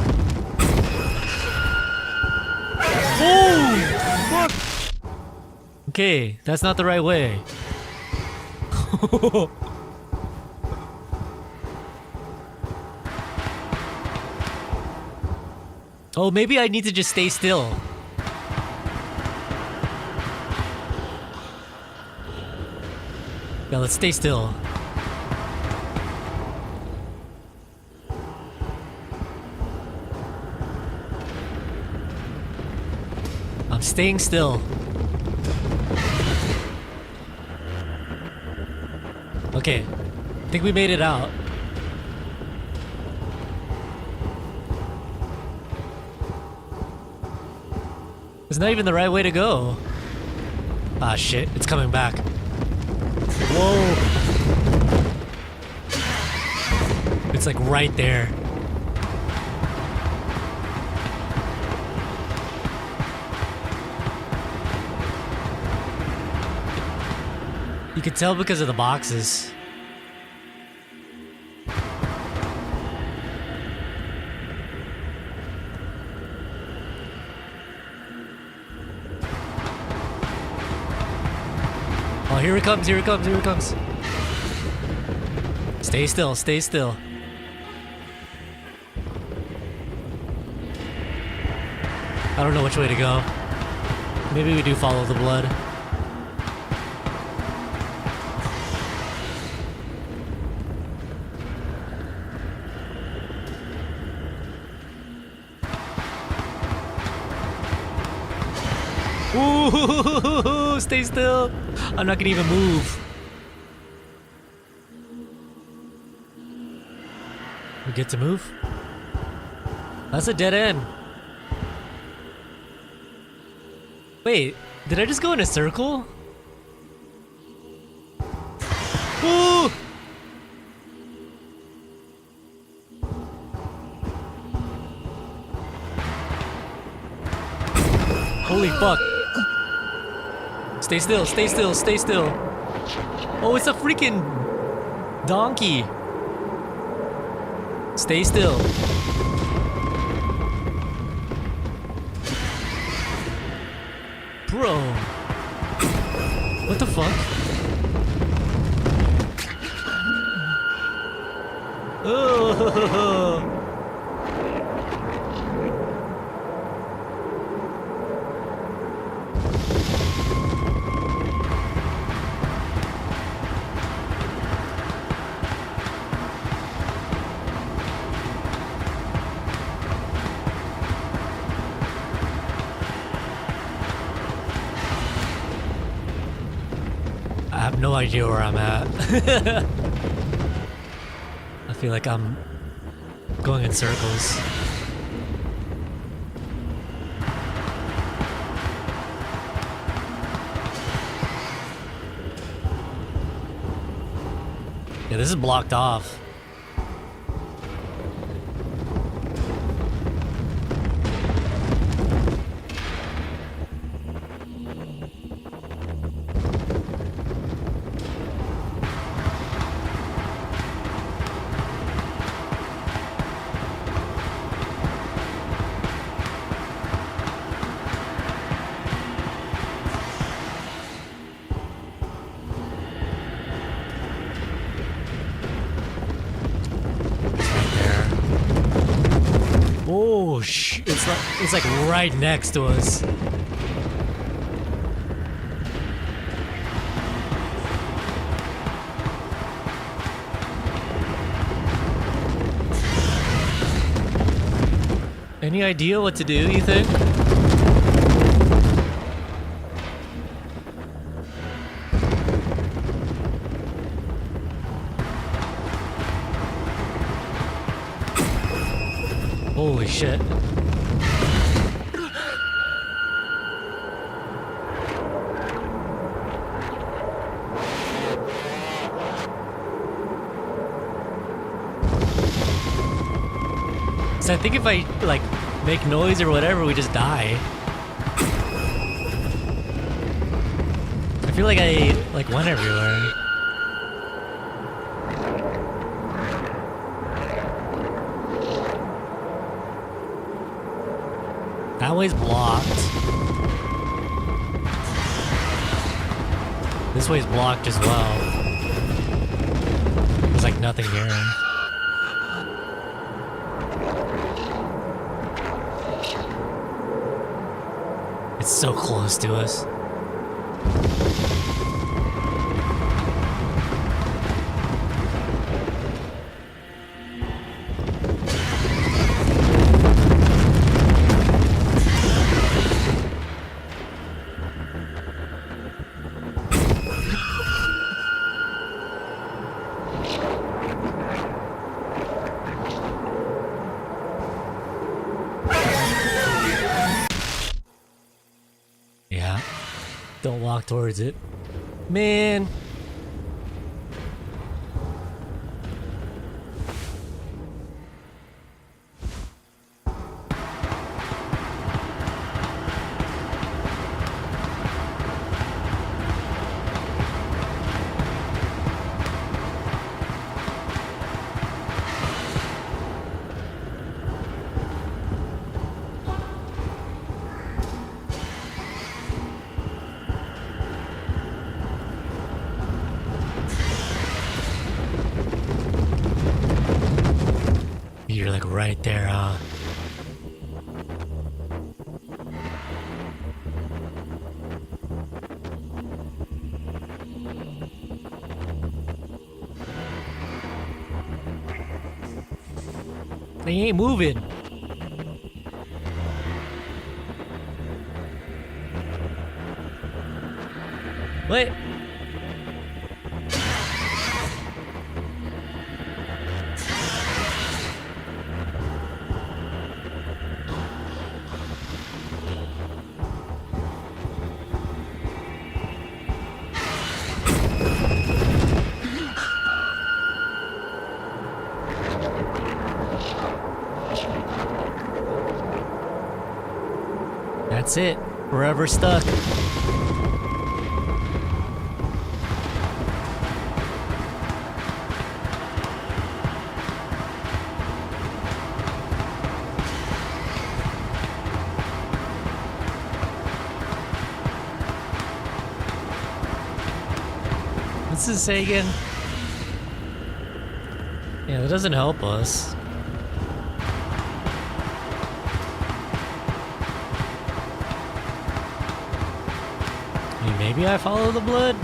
Oh, fuck! Okay, that's not the right way. Oh, maybe I need to just stay still. Yeah, let's stay still. I'm staying still. Okay, I think we made it out. It's not even the right way to go. Ah shit, it's coming back. Whoa. It's like right there. You could tell because of the boxes. Oh, here it comes, here it comes, here it comes. Stay still, stay still. I don't know which way to go. Maybe we do follow the blood. Ooh, stay still. I'm not gonna even move. We get to move? That's a dead end. Wait, did I just go in a circle? Ooh! Holy fuck. Stay still, stay still, stay still. Oh, it's a freaking donkey. Stay still. Bro. What the fuck? Oh. I have no idea where I'm at. I feel like I'm going in circles. Yeah, this is blocked off. Oh it's like right next to us. Any idea what to do, you think? Holy shit. So I think if I, like, make noise or whatever, we just die. I feel like I, like, went everywhere. That way's blocked. This way's blocked as well. There's like nothing here. It's so close to us. Yeah. Don't walk towards it. Man. You're like right there, huh? They ain't moving. What? That's it. Forever stuck. What's this say again? Yeah, that doesn't help us. I mean, maybe I follow the blood?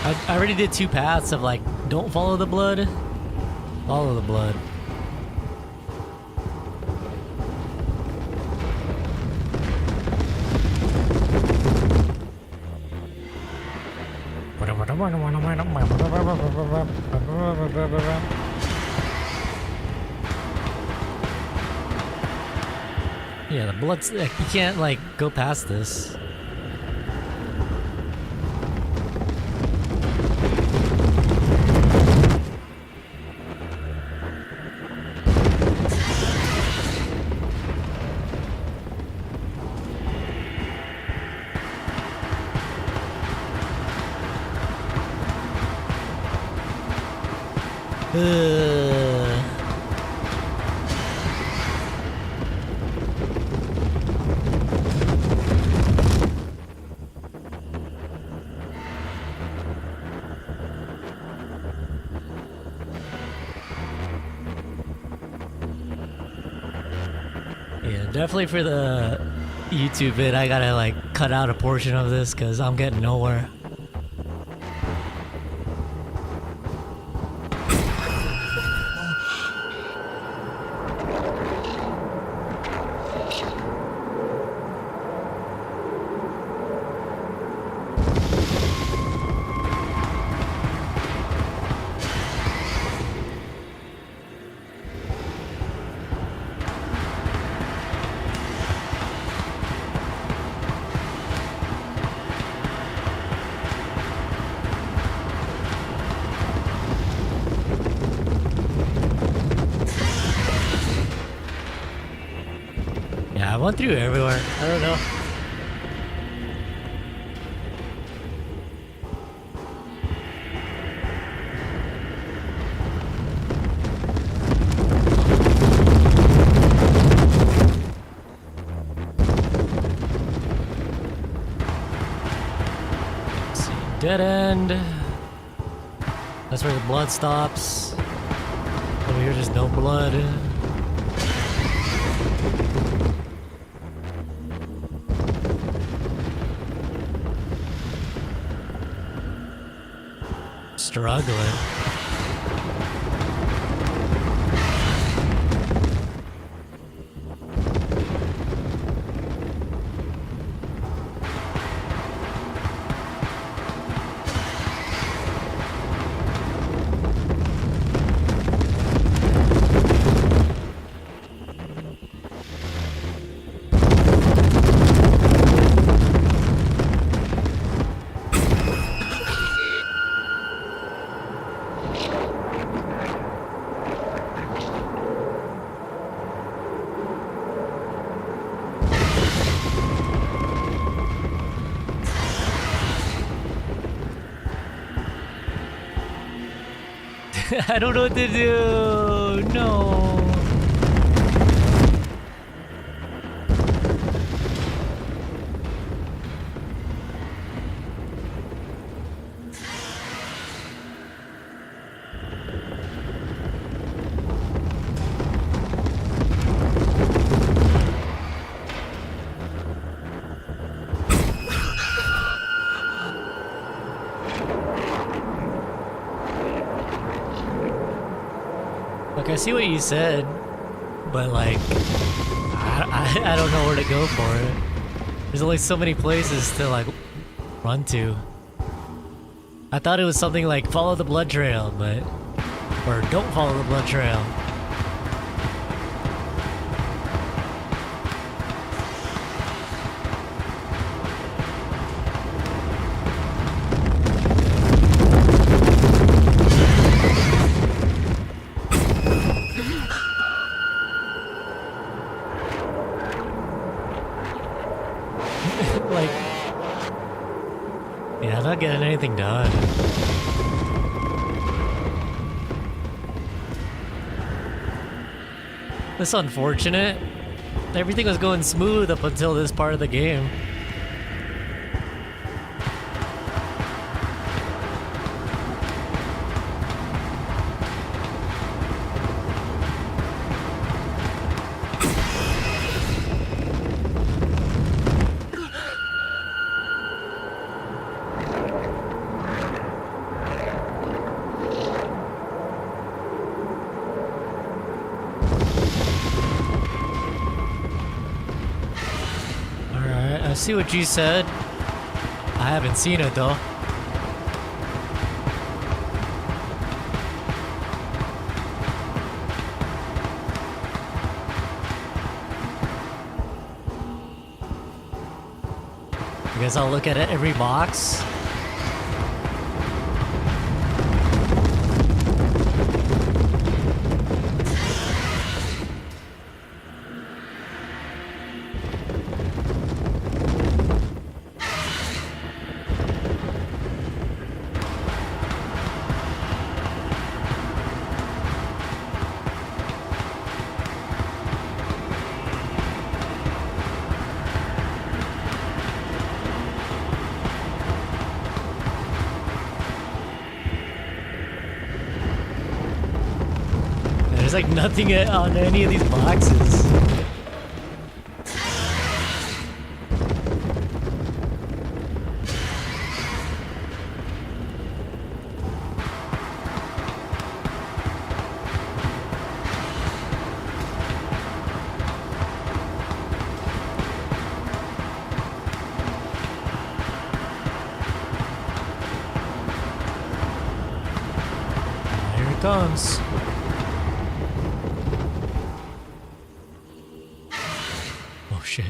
I already did 2 paths of like, don't follow the blood, follow the blood. Yeah, the blood's like, you can't like go past this. Yeah, definitely for the YouTube vid, I gotta like cut out a portion of this because I'm getting nowhere. Yeah, I went through everywhere. I don't know. Let's see, dead end. That's where the blood stops. Over here, there's no blood. Struggling. I don't know what to do. No. Look, I see what you said, but like, I don't know where to go for it. There's only so many places to like run to. I thought it was something like follow the blood trail, but or don't follow the blood trail. not getting anything done. That's unfortunate. Everything was going smooth up until this part of the game. I see what you said. I haven't seen it though. I guess I'll look at it every box. There's like nothing on any of these boxes. Here it comes. Shit.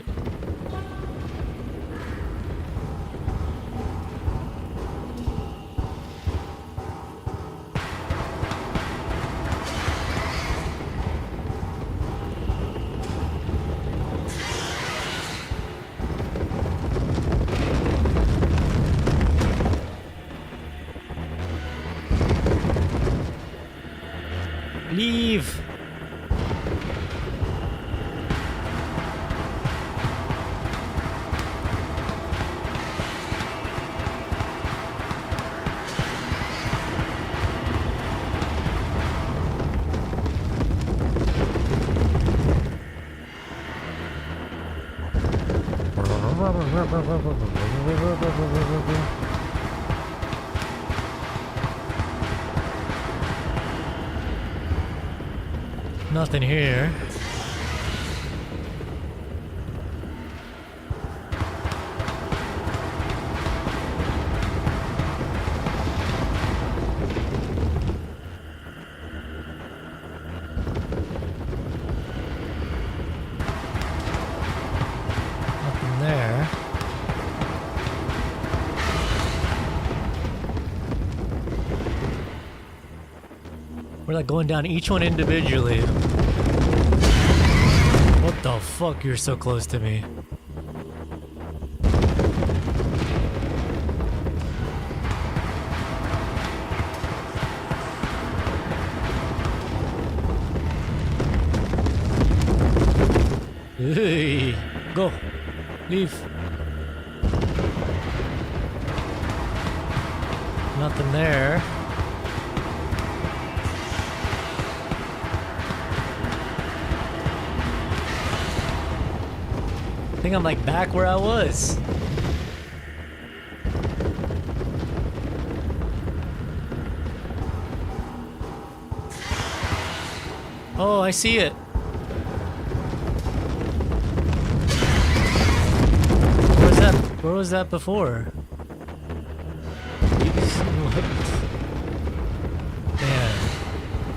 Leave. Nothing here. Nothing there. We're like going down each one individually. What the fuck? You're so close to me. Hey, go. Leave. Nothing there. I think I'm like back where I was. Oh, I see it. Where was that before? Man,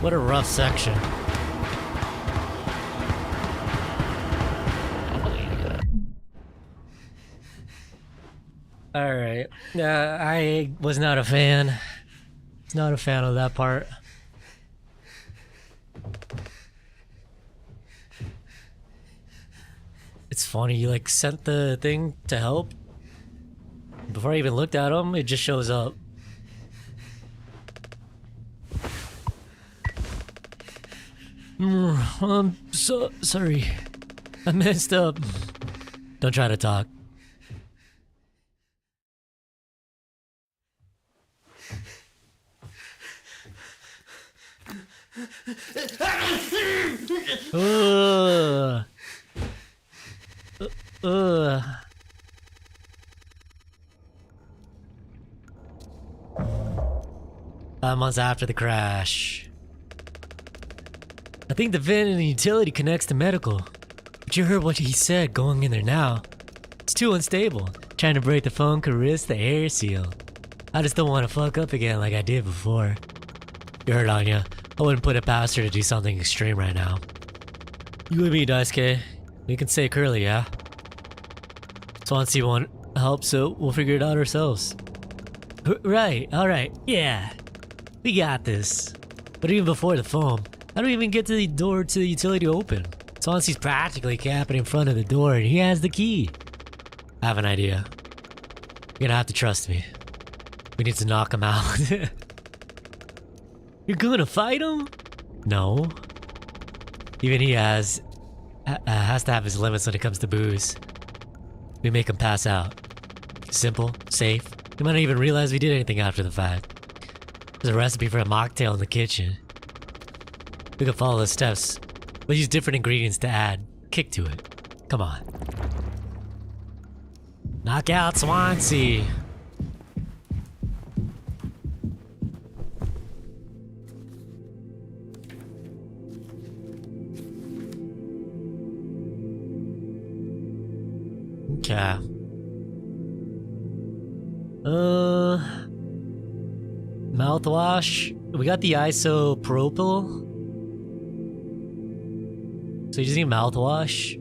what a rough section. Alright. I was not a fan. Not a fan of that part. It's funny, you like sent the thing to help, Before I even looked at him, it just shows up. I'm so sorry. I messed up. Don't try to talk. Ugh. 5 months after the crash. I think the vent in the utility connects to medical. But you heard what he said going in there now. It's too unstable. Trying to break the phone could risk the air seal. I just don't want to fuck up again like I did before. You heard Anya. I wouldn't put it past her to do something extreme right now. You and me, Daisuke. We can say Curly, yeah? Swansea won't help, so we'll figure it out ourselves. Right, alright, yeah. We got this. But even before the foam, I don't even get to the door to the utility open. Swansea's practically camping in front of the door and he has the key. I have an idea. You're gonna have to trust me. We need to knock him out. You're gonna fight him? No. Even he has to have his limits when it comes to booze. We make him pass out. Simple, safe. He might not even realize we did anything after the fact. There's a recipe for a mocktail in the kitchen. We could follow the steps. We'll use different ingredients to add kick to it. Come on. Knock out Swansea. Okay. Mouthwash. We got the isopropyl. So you just need mouthwash.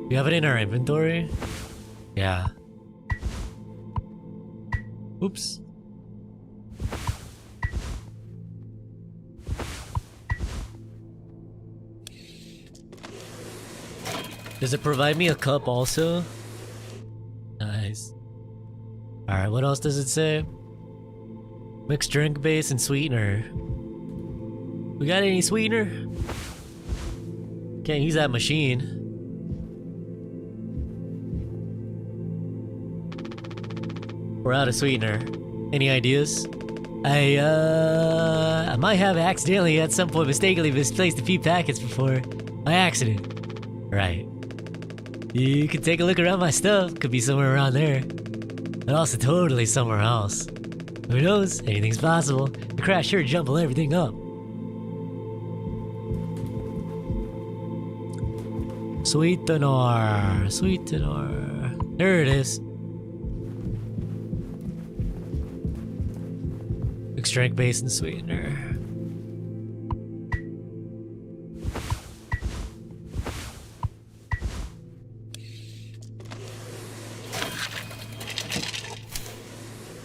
We have it in our inventory? Yeah. Oops. Does it provide me a cup also? Nice. Alright, what else does it say? Mixed drink base and sweetener. We got any sweetener? Can't use that machine. We're out of sweetener. Any ideas? I might have accidentally at some point mistakenly misplaced a few packets before. By accident. Right. You can take a look around my stuff. Could be somewhere around there. But also totally somewhere else. Who knows? Anything's possible. The crash sure jumbled everything up. Sweetener. Sweetener. There it is. Mixed drink base and sweetener.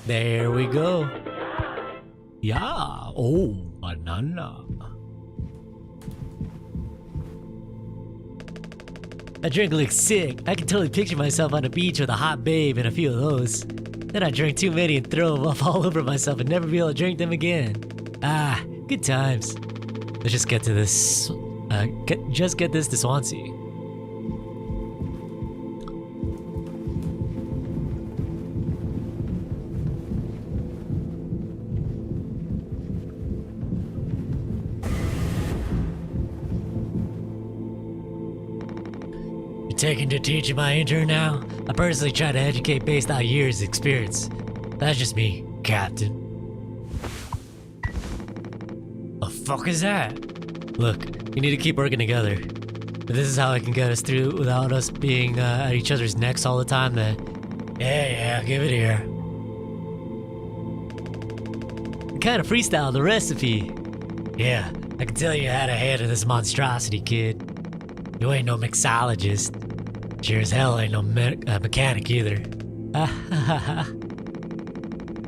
There we go. Yeah. Oh, banana. That drink looks sick. I can totally picture myself on the beach with a hot babe and a few of those. Then I drink too many and throw them up all over myself and never be able to drink them again. Ah, good times. Let's just get to this. Get this to Swansea. Taking to teaching my intern now? I personally try to educate based on years' experience. That's just me, Captain. The fuck is that? Look, we need to keep working together. If this is how I can get us through without us being at each other's necks all the time, then yeah, give it here. I kinda freestyled the recipe. Yeah, I can tell you had a hand in this monstrosity, kid. You ain't no mixologist. Sure as hell ain't no mechanic either.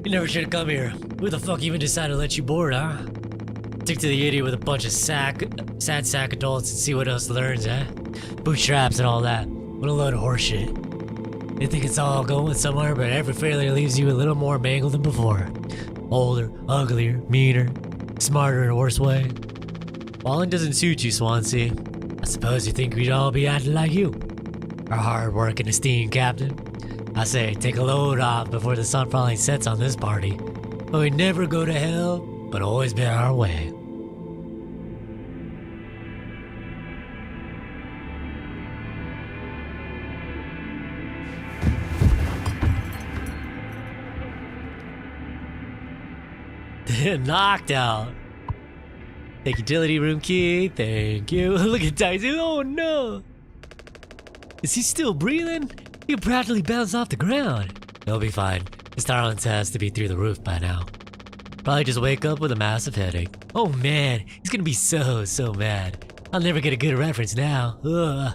You never should have come here. Who the fuck even decided to let you board, huh? Stick to the idiot with a bunch of sad sack adults and see what else learns, eh? Bootstraps and all that. What a load of horseshit. They think it's all going somewhere, but every failure leaves you a little more mangled than before. Older, uglier, meaner, smarter in a worse way. Walling doesn't suit you, Swansea. I suppose you think we'd all be acting like you. Our hard-working, esteemed captain. I say, take a load off before the sun finally sets on this party. But we never go to hell, but always been our way. Knocked out. Take utility room key, thank you. Look at Tyson, oh no! Is he still breathing? He practically bounced off the ground. He'll be fine. His tolerance has to be through the roof by now. Probably just wake up with a massive headache. Oh man, he's gonna be so mad. I'll never get a good reference now. Ugh.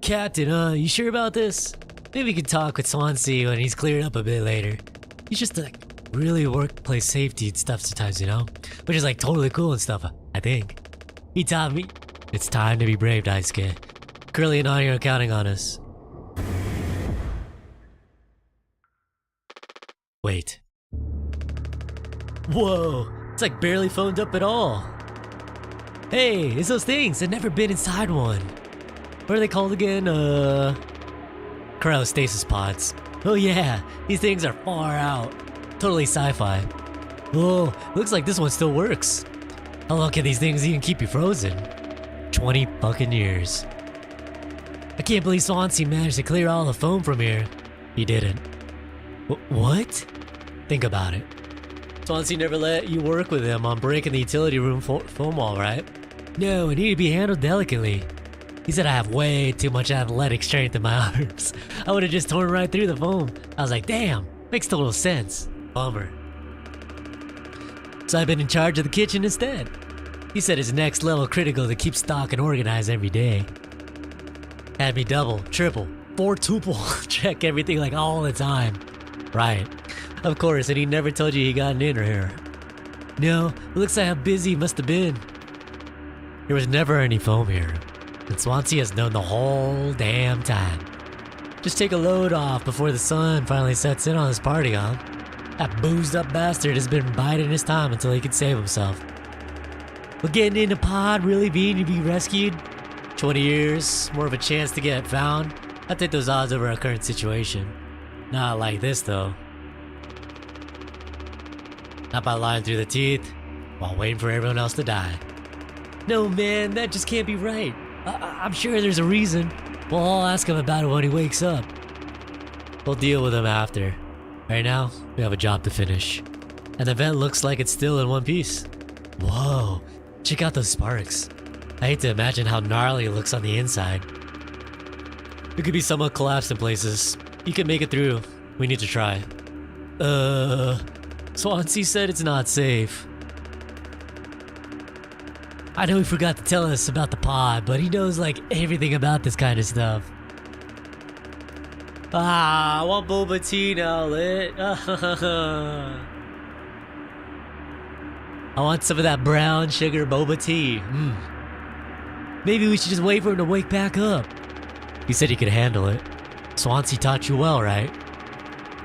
Captain, you sure about this? Maybe we could talk with Swansea when he's cleared up a bit later. He's just like really workplace safety and stuff sometimes, you know? Which is like totally cool and stuff, I think. He taught me it's time to be brave, Daisuke. Curly and Anya are counting on us. Wait. Whoa, it's like barely phoned up at all. Hey, it's those things. I've never been inside one. What are they called again? Cryostasis pods. Oh yeah, these things are far out. Totally sci-fi. Whoa, looks like this one still works. How long can these things even keep you frozen? 20 fucking years. I can't believe Swansea managed to clear all the foam from here. He didn't. What? Think about it. Swansea never let you work with him on breaking the utility room foam wall, right? No, it needed to be handled delicately. He said I have way too much athletic strength in my arms. I would have just torn right through the foam. I was like, damn, makes total sense. Bummer. So I've been in charge of the kitchen instead. He said it's next level critical to keep stock and organized every day. Had me double, triple, quadruple check everything like all the time. Right. Of course, and he never told you he got an in here. No, it looks like how busy he must have been. There was never any foam here. And Swansea has known the whole damn time. Just take a load off before the sun finally sets in on this party, huh? That boozed up bastard has been biding his time until he can save himself. But getting in a pod really being to be rescued? 20 years, more of a chance to get found? I'd take those odds over our current situation. Not like this though. Not by lying through the teeth, while waiting for everyone else to die. No man, that just can't be right. I'm sure there's a reason. Well, I'll ask him about it when he wakes up. We'll deal with him after. Right now, we have a job to finish. And the vent looks like it's still in one piece. Whoa, check out those sparks. I hate to imagine how gnarly it looks on the inside. It could be somewhat collapsed in places. You can make it through. We need to try. Swansea said it's not safe. I know he forgot to tell us about the pod, but he knows like everything about this kind of stuff. Ah, I want boba tea now, lit. I want some of that brown sugar boba tea. Maybe we should just wait for him to wake back up. He said he could handle it. Swansea taught you well, right?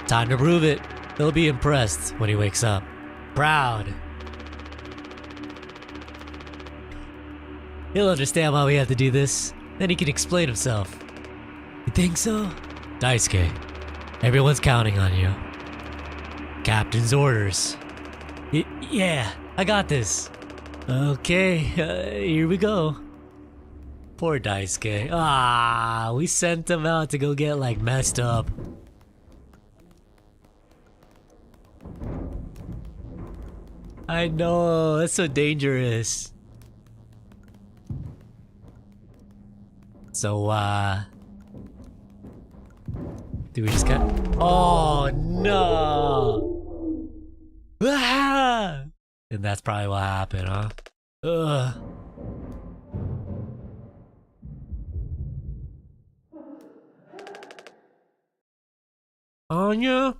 Time to prove it. He'll be impressed when he wakes up. Proud. He'll understand why we have to do this. Then he can explain himself. You think so? Daisuke, everyone's counting on you. Captain's orders. Yeah, I got this. Okay, here we go. Poor Daisuke. Ah, we sent him out to go get like messed up. I know, that's so dangerous. So, do we just get... Oh, no! Ah! And that's probably what happened, huh? Ugh. Anya?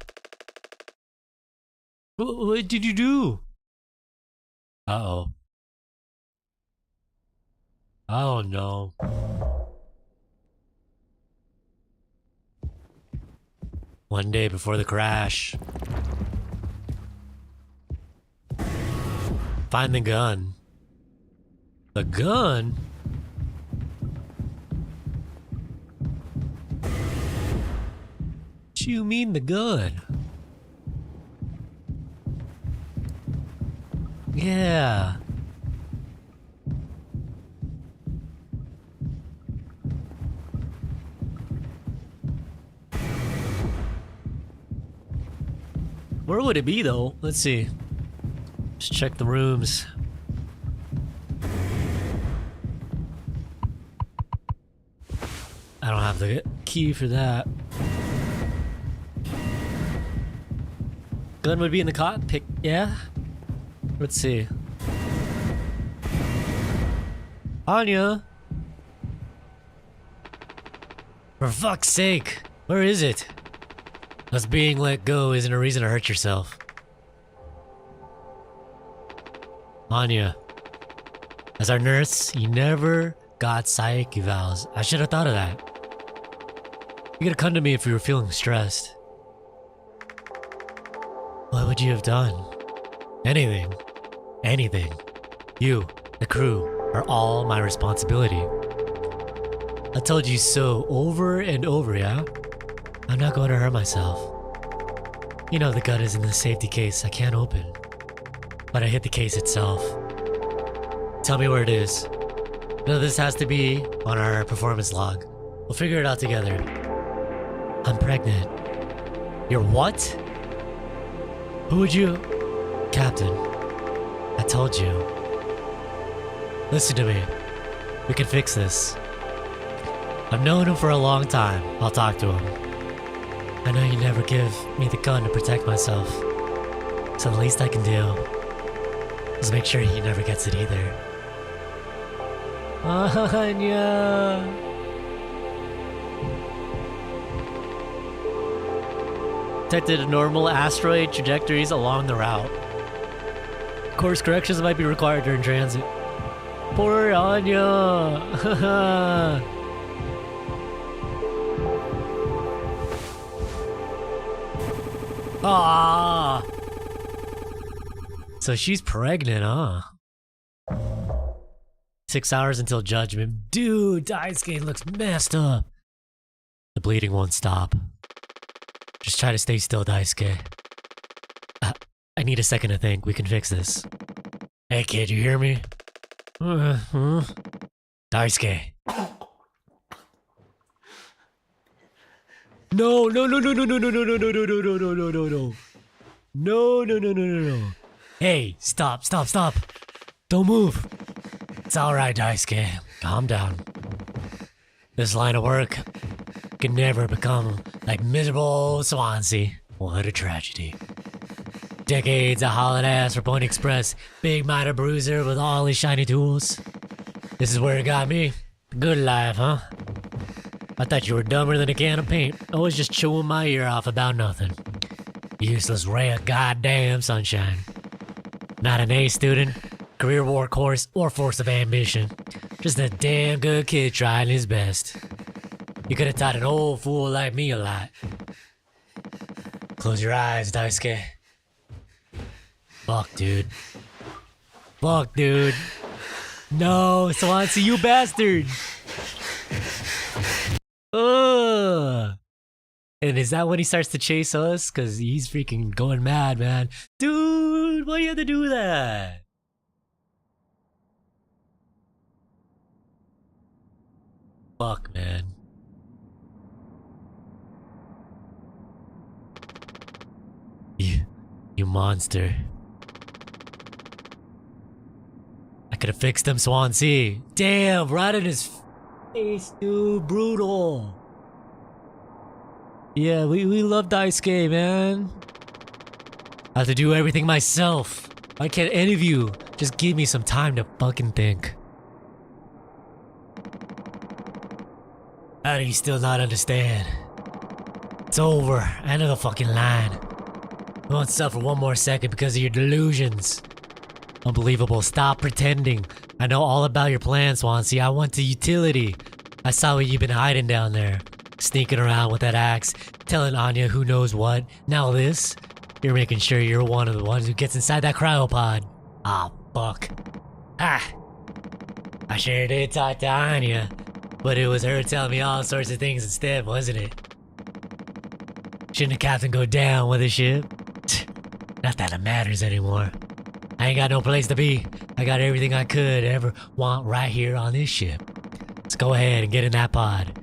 What did you do? Uh-oh. Oh no. One day before the crash. Find the gun. The gun? What do you mean the gun? Yeah. Where would it be though? Let's see. Just check the rooms. I don't have the key for that. Gun would be in the cockpit, yeah? Let's see. Anya? For fuck's sake, where is it? Us being let go isn't a reason to hurt yourself. Anya, as our nurse, you never got psych evals. I should have thought of that. You could have come to me if you were feeling stressed. What would you have done? Anything. Anything. You, the crew, are all my responsibility. I told you so over and over, yeah? I'm not going to hurt myself. You know the gun is in the safety case I can't open. But I hit the case itself. Tell me where it is. No, this has to be on our performance log. We'll figure it out together. I'm pregnant. You're what? Who would you... Captain. I told you. Listen to me. We can fix this. I've known him for a long time. I'll talk to him. I know you never give me the gun to protect myself. So the least I can do is make sure he never gets it either. Anya! Detected normal asteroid trajectories along the route. Course corrections might be required during transit. Poor Anya! Ah! So she's pregnant, huh? 6 hours until judgment. Dude, Daisuke looks messed up. The bleeding won't stop. Just try to stay still, Daisuke. I need a second to think. We can fix this. Hey kid, you hear me? Daisuke. No, no, no, no, no, no, no, no, no, no, no, no, no, no, no, no, no. No, no, no, no, no, no. Hey, stop, stop, stop. Don't move. It's alright, Daisuke. Calm down. This line of work can never become like miserable Swansea. What a tragedy. Decades of hauling ass for Point Express. Big mighty bruiser with all his shiny tools. This is where it got me. Good life, huh? I thought you were dumber than a can of paint. Always just chewing my ear off about nothing. Useless ray of goddamn sunshine. Not an A student, career workhorse, or force of ambition. Just a damn good kid trying his best. You could have taught an old fool like me a lot. Close your eyes, Daisuke. Fuck, dude. Fuck, dude. No, Swansea, you bastard! Ugh. And is that when he starts to chase us? Cause he's freaking going mad, man. Dude, why do you have to do that? Fuck, man. You monster. I could have fixed him, Swansea. Damn, right in his face, dude. Brutal. Yeah, we love Daisuke, man. I have to do everything myself. Why can't any of you just give me some time to fucking think? How do you still not understand? It's over. End of the fucking line. I won't suffer one more second because of your delusions. Unbelievable. Stop pretending. I know all about your plan, Swansea. I went to utility. I saw what you've been hiding down there. Sneaking around with that axe, telling Anya who knows what. Now this? You're making sure you're one of the ones who gets inside that cryopod. Ah, fuck. Ah. I sure did talk to Anya, but it was her telling me all sorts of things instead, wasn't it? Shouldn't the captain go down with the ship? Not that it matters anymore. I ain't got no place to be. I got everything I could ever want right here on this ship. Let's go ahead and get in that pod.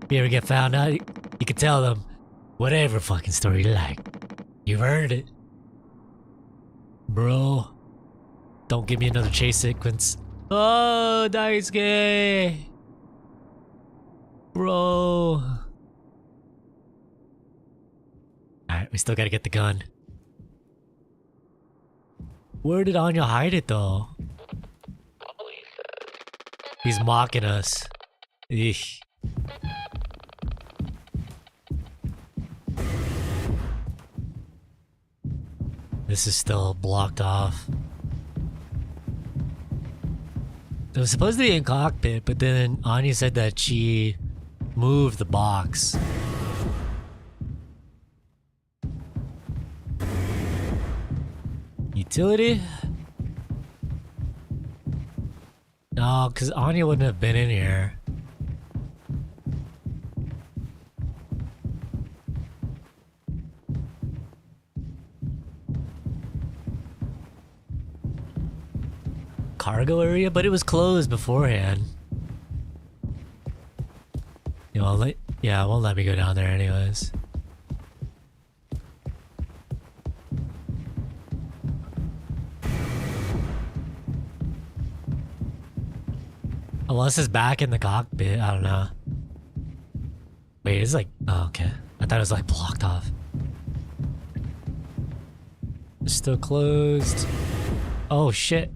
If you ever get found out, you can tell them whatever fucking story you like. You've heard it. Bro, don't give me another chase sequence. Oh, Daisuke! Bro. Alright, we still gotta get the gun. Where did Anya hide it though? He's mocking us. Eesh. This is still blocked off. It was supposed to be in cockpit, but then Anya said that she moved the box. Utility? No, because Anya wouldn't have been in here. Cargo area, but it was closed beforehand. You know, yeah, it won't let me go down there anyways. Unless it's back in the cockpit, I don't know. Wait, it's like, oh, okay. I thought it was like blocked off. It's still closed. Oh shit.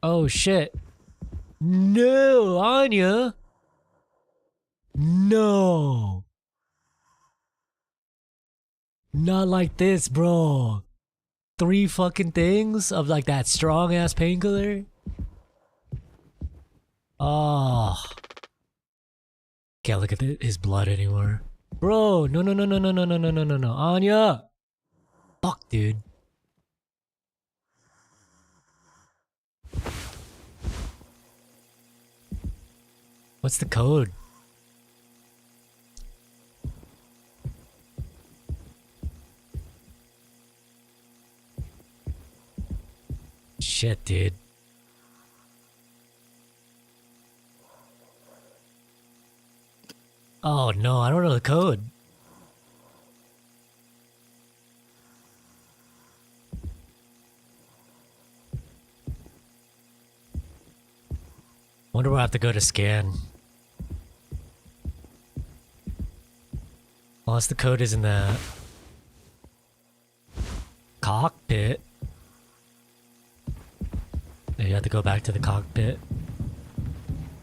Oh shit. No, Anya. No. Not like this, bro. 3 fucking things of like that strong ass painkiller. Oh. Can't look at his blood anymore. Bro, no, no, no, no, no, no, no, no, no, no, no. Anya. Fuck, dude. What's the code? Shit, dude. Oh no, I don't know the code. Wonder where I have to go to scan. Unless the code is in the cockpit. Maybe I have to go back to the cockpit,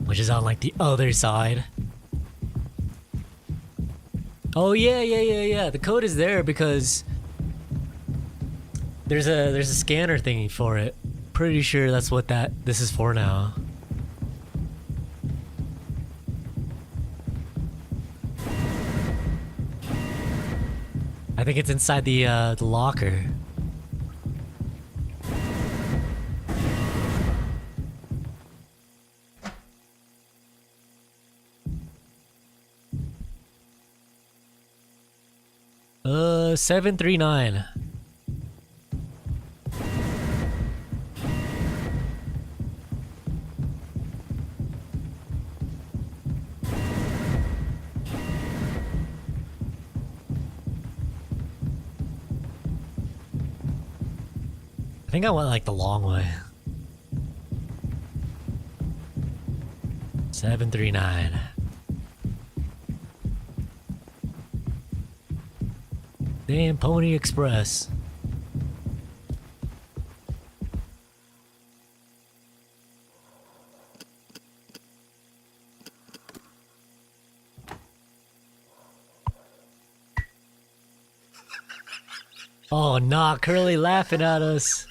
which is on like the other side. Oh yeah. The code is there because there's a scanner thingy for it. Pretty sure that's what this is for now. I think it's inside the locker. Uh, 739. I think I went like the long way. 739. Damn Pony Express. Oh nah, Curly laughing at us.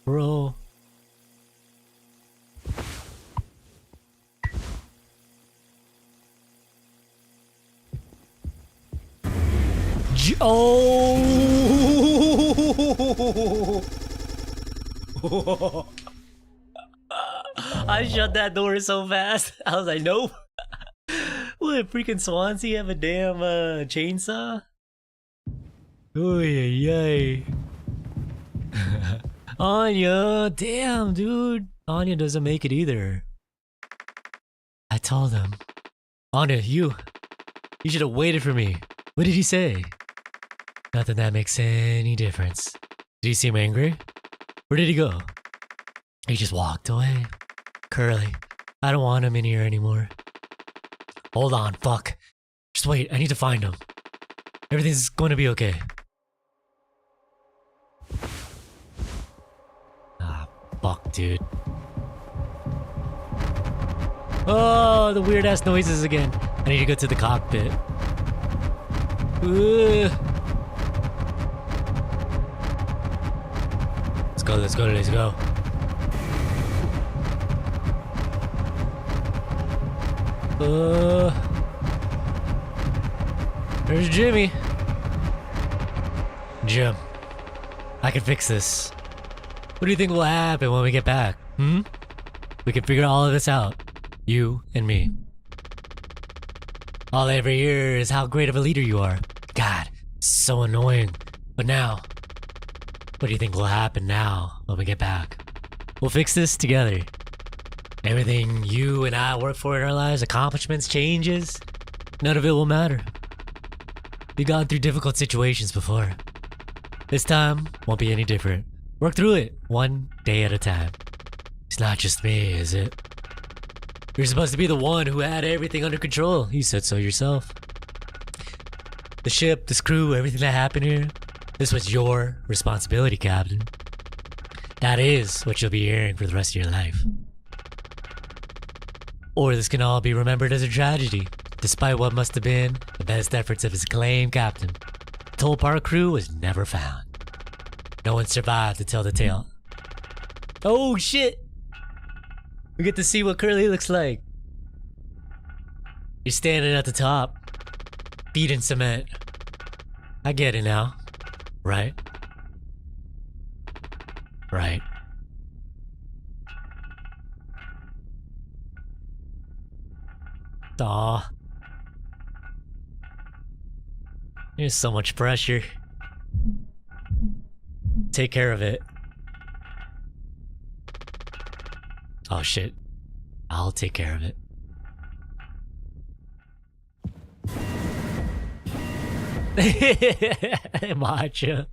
Bro. Oh! I shut that door so fast. I was like, nope. What, freaking Swansea have a damn chainsaw? Oh yay. Anya, damn, dude. Anya doesn't make it either. I told him. Anya, you should have waited for me. What did he say? Not that that makes any difference. Did he seem angry? Where did he go? He just walked away. Curly, I don't want him in here anymore. Hold on, fuck. Just wait, I need to find him. Everything's going to be okay. Ah, fuck, dude. Oh, the weird ass noises again. I need to go to the cockpit. Let's go, let's go, let's go. There's Jimmy. Jim, I can fix this. What do you think will happen when we get back? We can figure all of this out. You and me. All I ever hear is how great of a leader you are. God, so annoying. But now, what do you think will happen now when we get back? We'll fix this together. Everything you and I work for in our lives, accomplishments, changes, none of it will matter. We've gone through difficult situations before. This time won't be any different. Work through it, one day at a time. It's not just me, is it? You're supposed to be the one who had everything under control. You said so yourself. The ship, this crew, everything that happened here, this was your responsibility, Captain. That is what you'll be hearing for the rest of your life. Or this can all be remembered as a tragedy, despite what must have been the best efforts of his acclaimed captain. The Toll Park crew was never found. No one survived to tell the tale. Oh shit! We get to see what Curly looks like. You're standing at the top, feet in cement. I get it now, right? Right. Aw. There's so much pressure. Take care of it. Oh shit. I'll take care of it. Macho.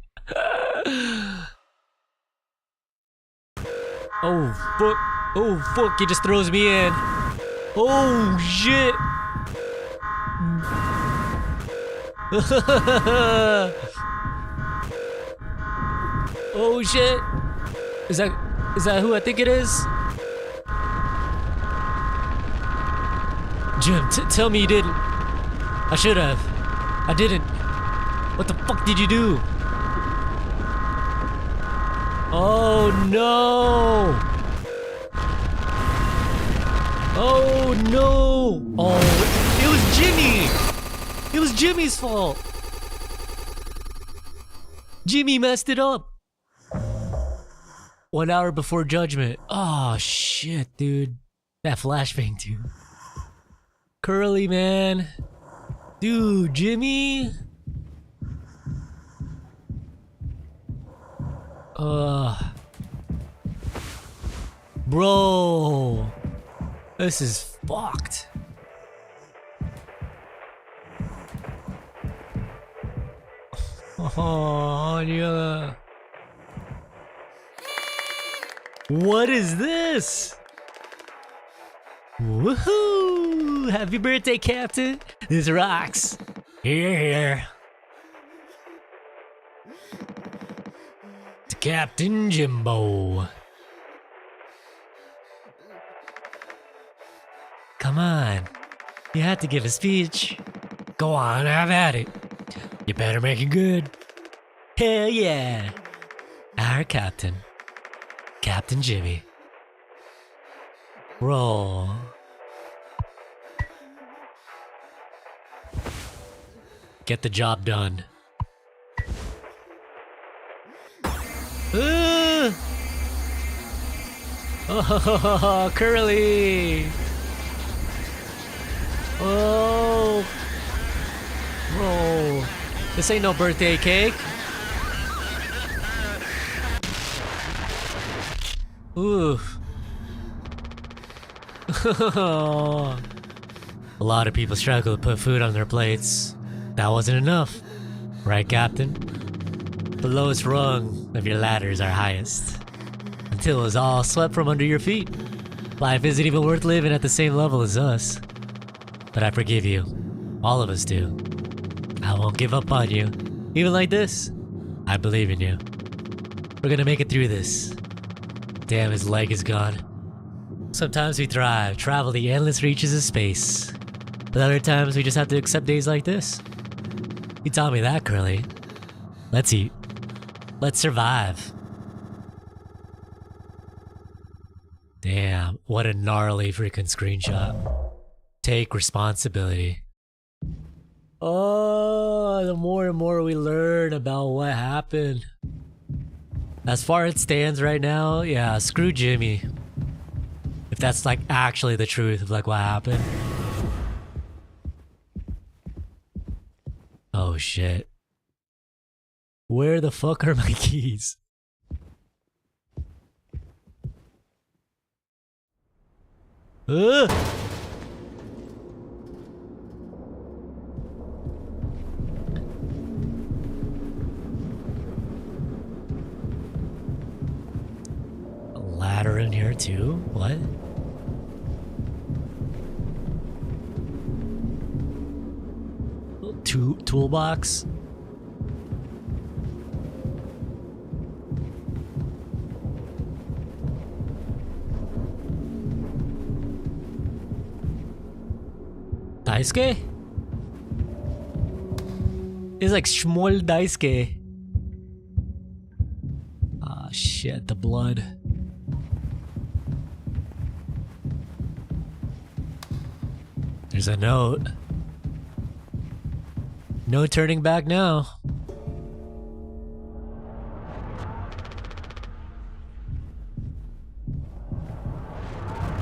Oh fuck. Oh fuck, he just throws me in. Oh shit. Oh shit. Is that who I think it is? Jim, tell me you didn't. I should have. I didn't. What the fuck did you do? Oh no! Oh no! Oh, it was Jimmy! It was Jimmy's fault! Jimmy messed it up! 1 hour before judgment. Oh shit, dude. That flashbang, dude. Curly, man. Dude, Jimmy? Bro. This is fucked. Oh, yeah. What is this? Woohoo! Happy birthday, Captain! This rocks. Here. To Captain Jimbo. Come on. You had to give a speech. Go on, have at it. You better make it good. Hell yeah. Our captain. Captain Jimmy. Roll. Get the job done. Oh, Curly! Oh! Bro, this ain't no birthday cake. Ooh. A lot of people struggle to put food on their plates. That wasn't enough, right, Captain? The lowest rung of your ladder is our highest. Until it was all swept from under your feet. Life isn't even worth living at the same level as us. But I forgive you. All of us do. I won't give up on you. Even like this. I believe in you. We're gonna make it through this. Damn, his leg is gone. Sometimes we thrive, travel the endless reaches of space. But other times we just have to accept days like this. You taught me that, Curly. Let's eat. Let's survive. Damn, what a gnarly freaking screenshot. Take responsibility. Oh, the more and more we learn about what happened. As far as it stands right now, yeah, screw Jimmy. If that's like actually the truth of like what happened. Oh shit. Where the fuck are my keys? Ugh! A ladder in here too? What? Toolbox? Daisuke? It's like Shmuel Daisuke. Ah, shit, the blood. There's a note. No turning back now.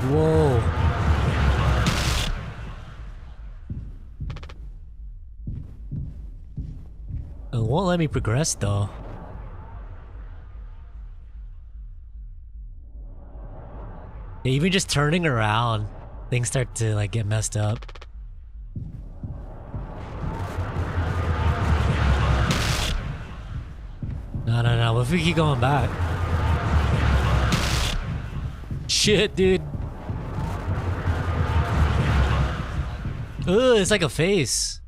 Whoa. It won't let me progress though. Yeah, even just turning around, things start to like get messed up. No, what if we keep going back? Shit, dude. Ugh, it's like a face.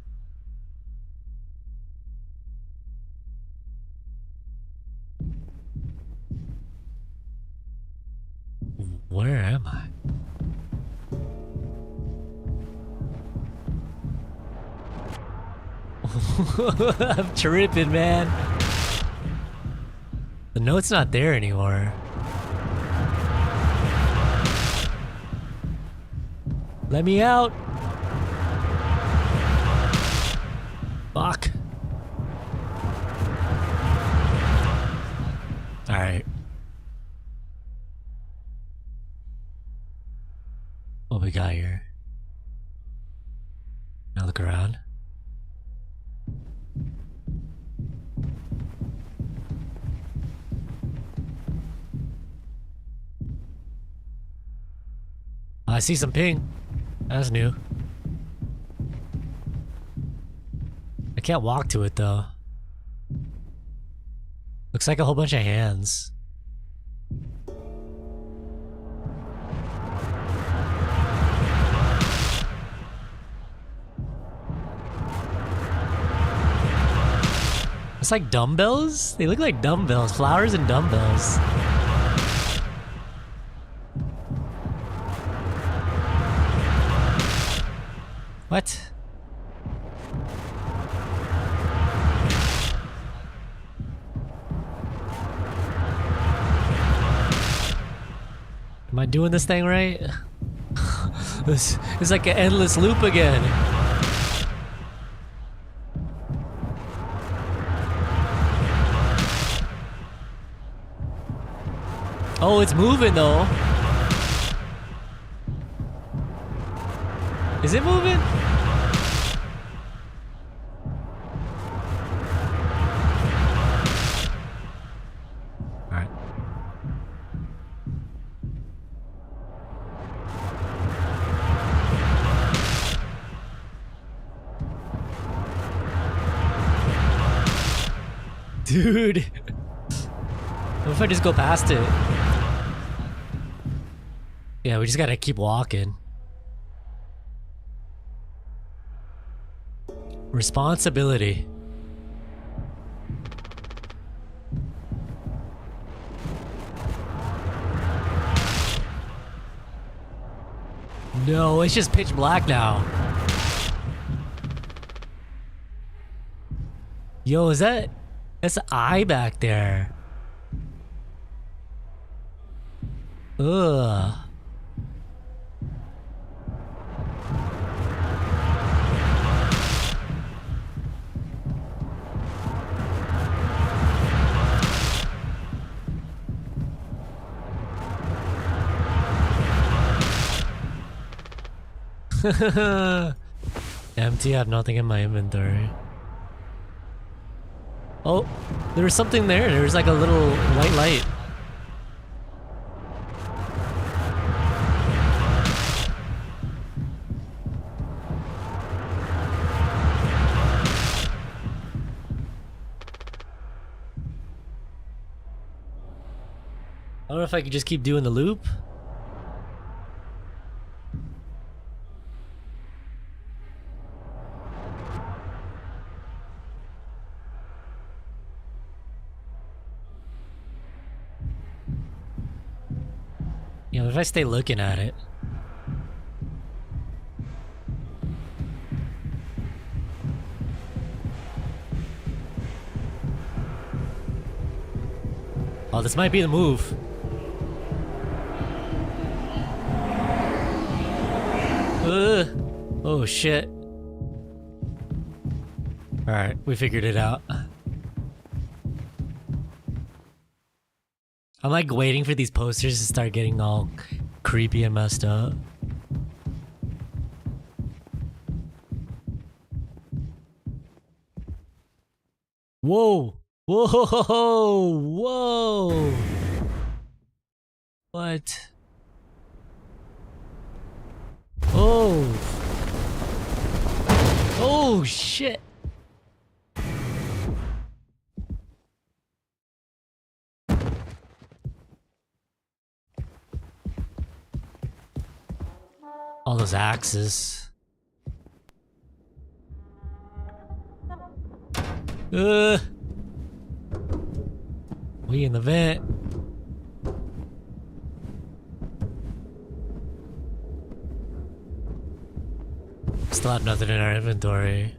Where am I? I'm tripping, man. The note's not there anymore. Let me out. Fuck. Alright. What we got here? Now look around. I see some ping. That's new. I can't walk to it though. Looks like a whole bunch of hands. It's like dumbbells? They look like dumbbells. Flowers and dumbbells. What? Am I doing this thing right? This is like an endless loop again. Oh, it's moving though. Is it moving? Alright. Dude. What if I just go past it? Yeah, we just gotta keep walking. Responsibility. No, it's just pitch black now. Yo, is that... That's an eye back there. Ugh. Empty, I have nothing in my inventory. Oh, there was something there. There was like a little white light. I don't know if I could just keep doing the loop. You know, if I stay looking at it. Oh, this might be the move. Oh shit. Alright, we figured it out. I'm like waiting for these posters to start getting all creepy and messed up. Whoa! Whoa! Whoa! What? Oh! Oh shit! All those axes. We in the vent. Still have nothing in our inventory.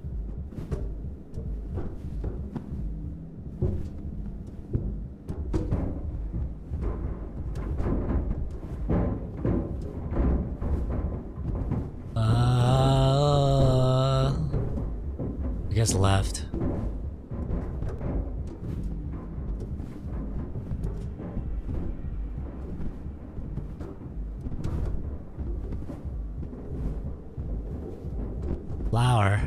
I guess left. Flower.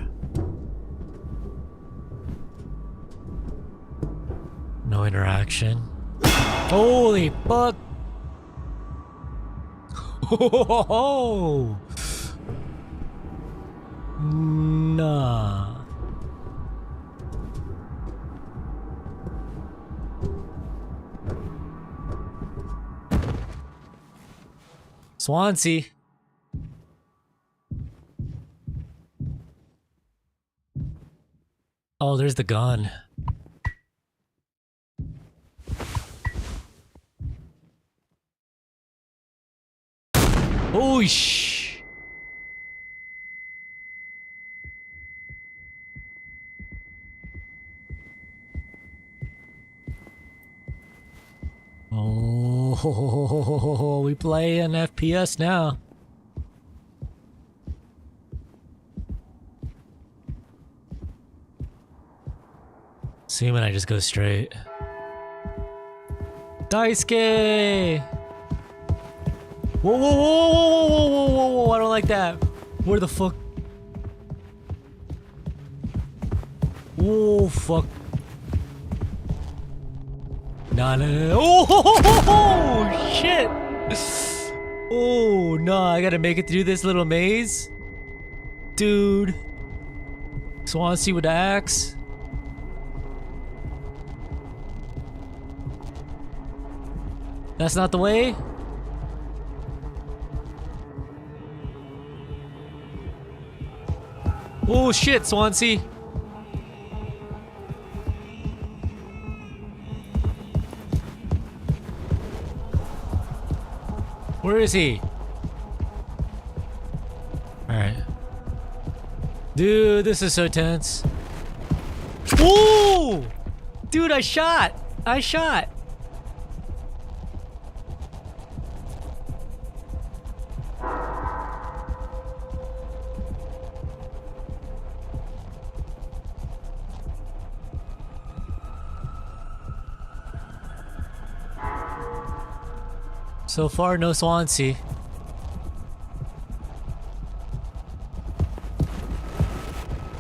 No interaction. Holy fuck! Oh! Nah. Swansea. Oh, there's the gun. Oh, shh. Oh, we play an FPS now. See when I just go straight. Daisuke! Whoa, whoa, whoa, whoa, whoa, whoa, whoa, whoa, I don't like that. Where the fuck? Oh, fuck. No, no, no. Oh, shit! Oh, no, I gotta make it through this little maze? Dude. Swansea with the axe? That's not the way? Oh shit, Swansea. Where is he? Alright. Dude, this is so tense. Ooh! Dude, I shot! I shot! So far, no Swansea.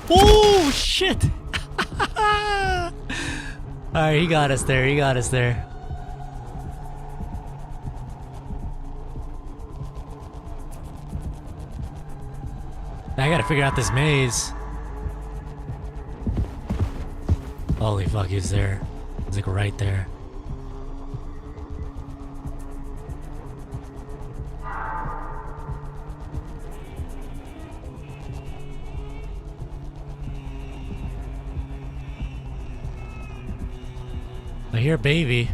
Oh shit! Alright, he got us there, he got us there. I gotta figure out this maze. Holy fuck, he's there. He's like right there. I hear baby.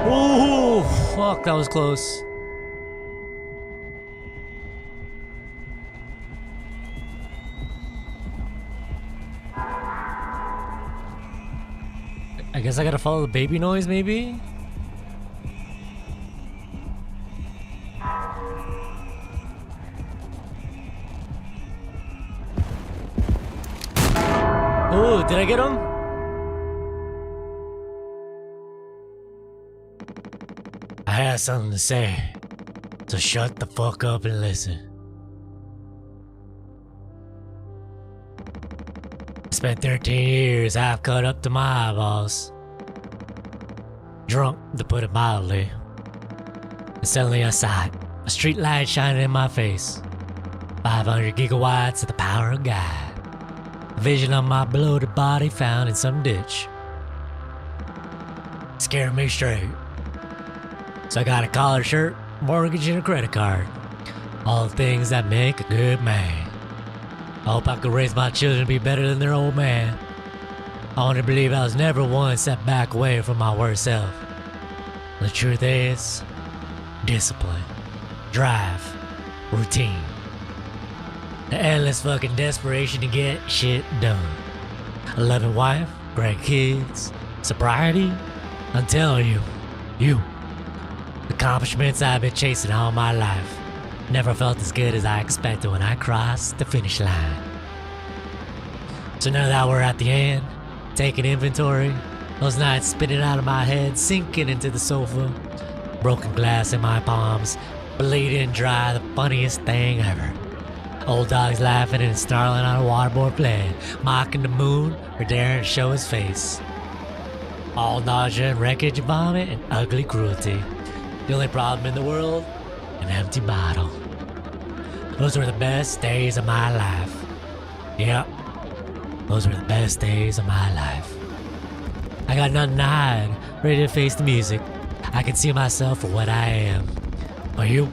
Oh, fuck, that was close. I guess I gotta follow the baby noise, maybe? Oh, did I get him? I had something to say, so shut the fuck up and listen. I spent 13 years half cut up to my eyeballs. Drunk, to put it mildly. And suddenly I saw it, a street light shining in my face. 500 gigawatts of the power of God. A vision of my bloated body found in some ditch. Scared me straight. So I got a collared shirt, mortgage, and a credit card. All the things that make a good man. I hope I could raise my children to be better than their old man. I want to believe I was never one step back away from my worst self. The truth is, discipline, drive, routine. The endless fucking desperation to get shit done. A loving wife, great kids, sobriety. I'm telling you, accomplishments I've been chasing all my life. Never felt as good as I expected when I crossed the finish line. So now that we're at the end, taking inventory, those nights spinning out of my head, sinking into the sofa, broken glass in my palms, bleeding dry, the funniest thing ever. Old dogs laughing and snarling on a waterboard playing, mocking the moon or daring to show his face. All nausea and wreckage, vomit, and ugly cruelty. The only problem in the world, an empty bottle. Those were the best days of my life. Yep, those were the best days of my life. I got nothing to hide, ready to face the music. I can see myself for what I am. But you,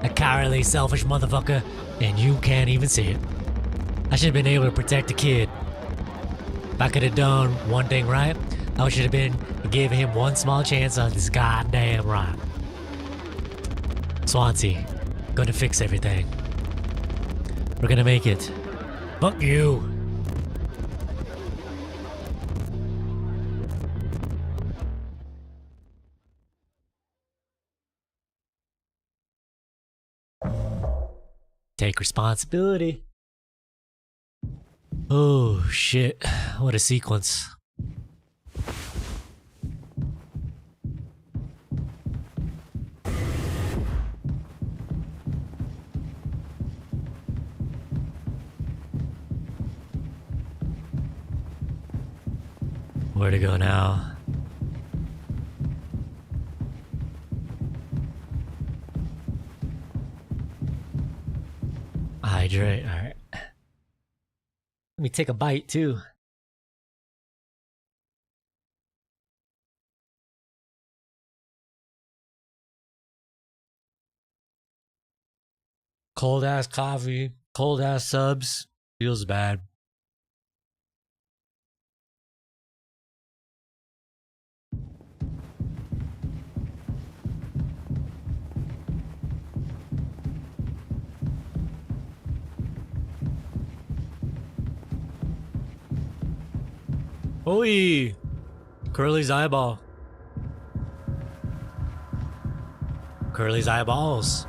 a cowardly, selfish motherfucker, and you can't even see it. I should have been able to protect the kid. If I could have done one thing right, I should have been giving him one small chance on this goddamn rock. Swansea, gonna fix everything. We're gonna make it. Fuck you. Take responsibility. Oh shit, what a sequence. Where to go now? Hydrate, alright. Let me take a bite too. Cold ass coffee, cold ass subs. Feels bad. Oi! Curly's eyeball. Curly's eyeballs.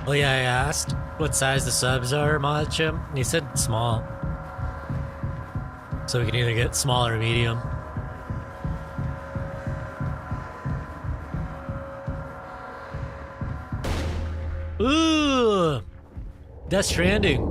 Oh yeah, I asked what size the subs are, Machim, and he said small. So we can either get small or medium. Ooh! Death Stranding.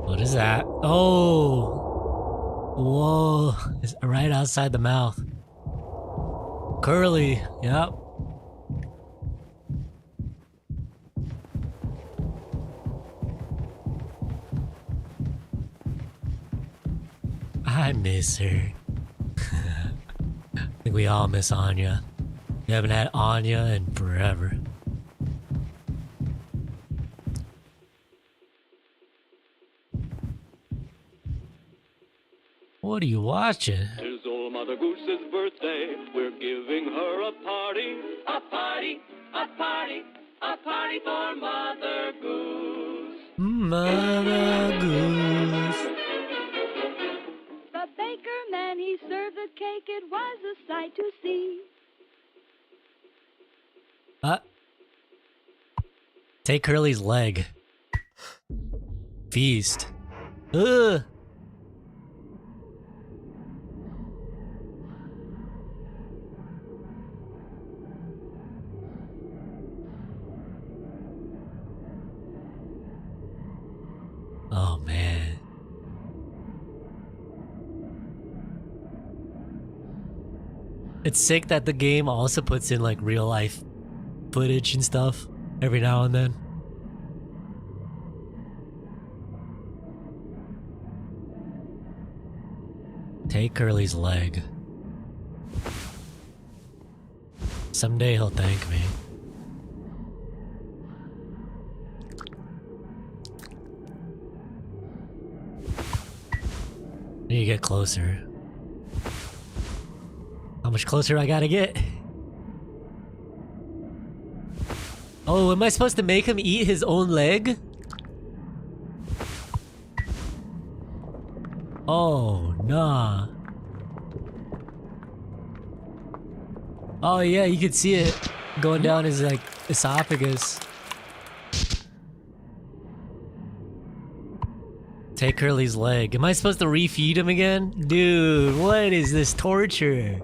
What is that? Oh! Whoa, it's right outside the mouth. Curly, yep. I miss her. I think we all miss Anya. We haven't had Anya in forever. What are you watching? It's old Mother Goose's birthday. We're giving her a party. A party, a party, a party for Mother Goose. Mother Goose. The baker man, he served the cake. It was a sight to see. Take Curly's leg. Feast. Ugh. Oh man. It's sick that the game also puts in like real life footage and stuff every now and then. Take Curly's leg. Someday he'll thank me. I need to get closer. How much closer I gotta get? Oh, am I supposed to make him eat his own leg? Oh, nah. Oh yeah, you can see it going down his like esophagus. Take Curly's leg. Am I supposed to refeed him again? Dude, what is this torture?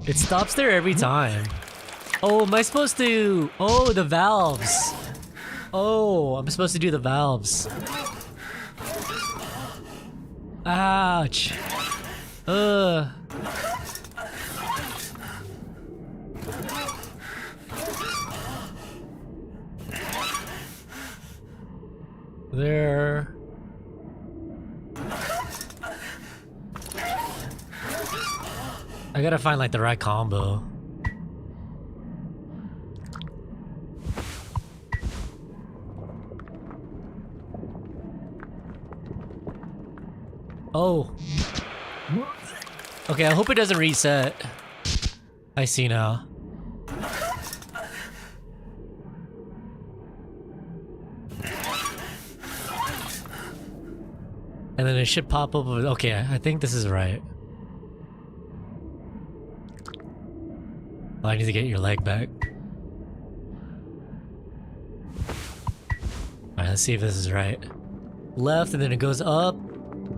It stops there every time. Oh, am I supposed to... Oh, the valves. Oh, I'm supposed to do the valves. Ouch. Ugh. There. I gotta find like the right combo. Oh. Okay, I hope it doesn't reset. I see now. And then it should pop up. Okay, I think this is right. Oh, I need to get your leg back. Alright, let's see if this is right. Left, and then it goes up,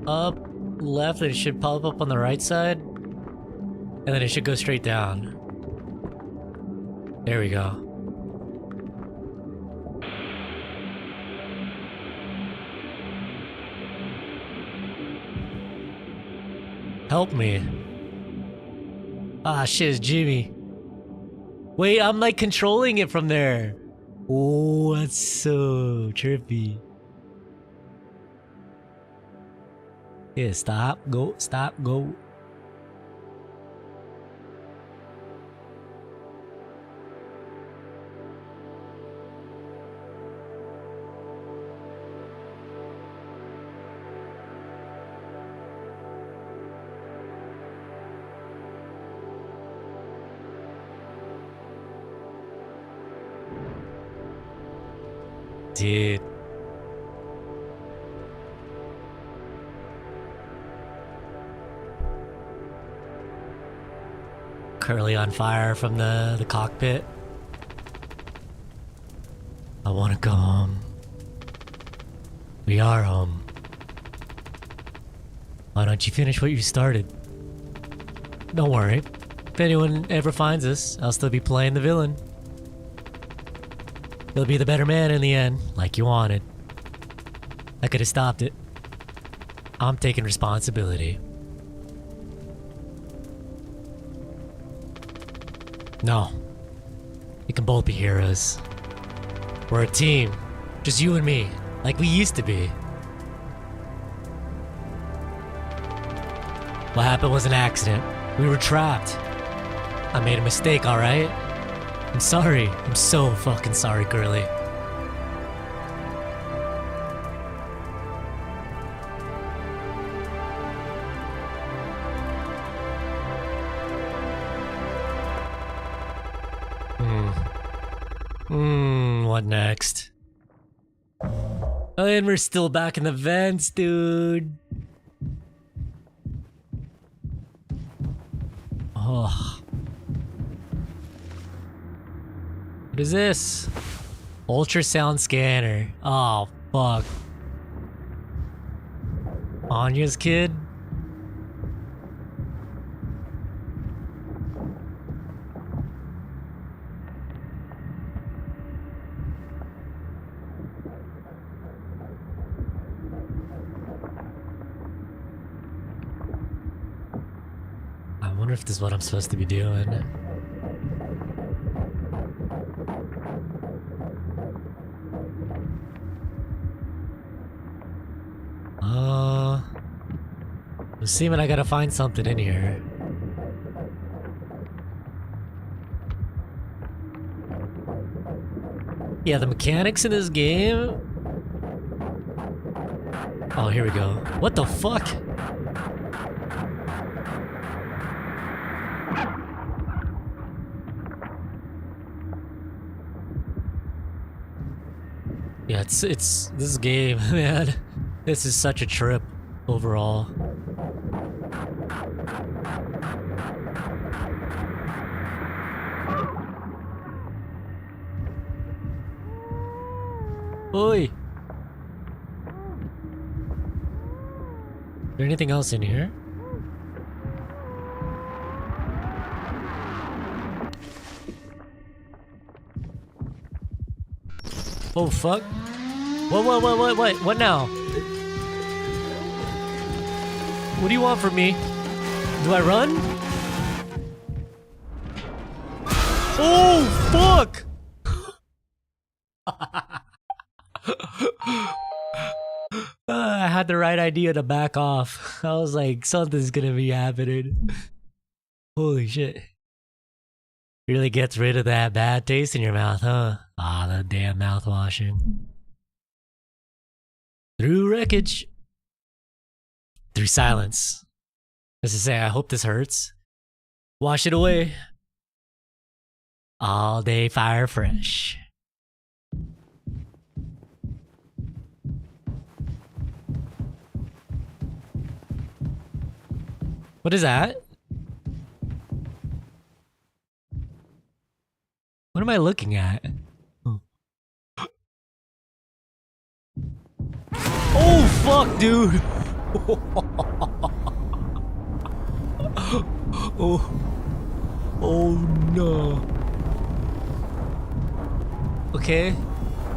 up, left, and it should pop up on the right side. And then it should go straight down. There we go. Help me. Ah, shit, it's Jimmy. Wait, I'm like controlling it from there. Oh, that's so trippy. Yeah, stop, go, stop, go. Dude. Curly on fire from the cockpit. I want to go home. We are home. Why don't you finish what you started? Don't worry. If anyone ever finds us, I'll still be playing the villain. You'll be the better man in the end, like you wanted. I could have stopped it. I'm taking responsibility. No. We can both be heroes. We're a team. Just you and me, like we used to be. What happened was an accident. We were trapped. I made a mistake, alright? I'm sorry. I'm so fucking sorry, girly. What next? Oh, and we're still back in the vents, dude. Oh. What is this? Ultrasound scanner. Oh, fuck. Anya's kid? I wonder if this is what I'm supposed to be doing. I'm assuming I gotta find something in here. Yeah, the mechanics in this game... Oh, here we go. What the fuck? Yeah, it's this game, man. This is such a trip overall. Oi! Is there anything else in here? Oh fuck! What now? What do you want from me? Do I run? Oh fuck! I had the right idea to back off. I was like, something's gonna be happening. Holy shit. Really gets rid of that bad taste in your mouth, huh? Ah, the damn mouthwashing. Through wreckage. Through silence. As I say, I hope this hurts. Wash it away. All day fire fresh. What is that? What am I looking at? Oh fuck, dude! Oh no. Okay.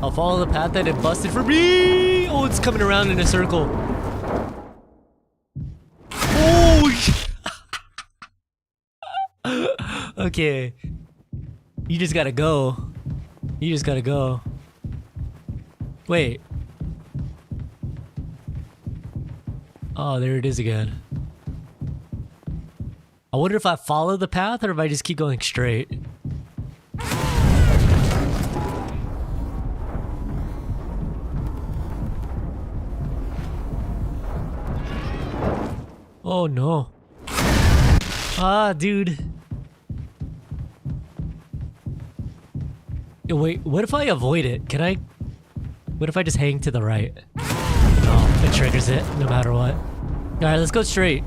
I'll follow the path that it busted for me! Oh, it's coming around in a circle. Oh okay. You just gotta go. You just gotta go. Wait. Oh, there it is again. I wonder if I follow the path or if I just keep going straight. Oh no. Ah, dude. Wait, what if I avoid it? Can I? What if I just hang to the right? Oh, it triggers it no matter what. Alright, let's go straight.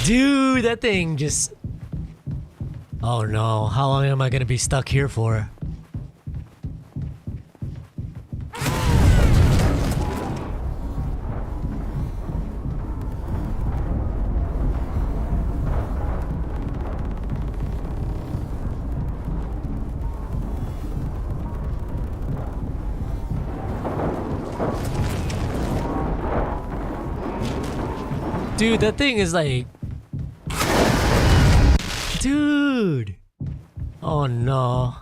Dude, that thing just... Oh no, how long am I gonna be stuck here for? Dude, that thing is like... Dude! Oh no.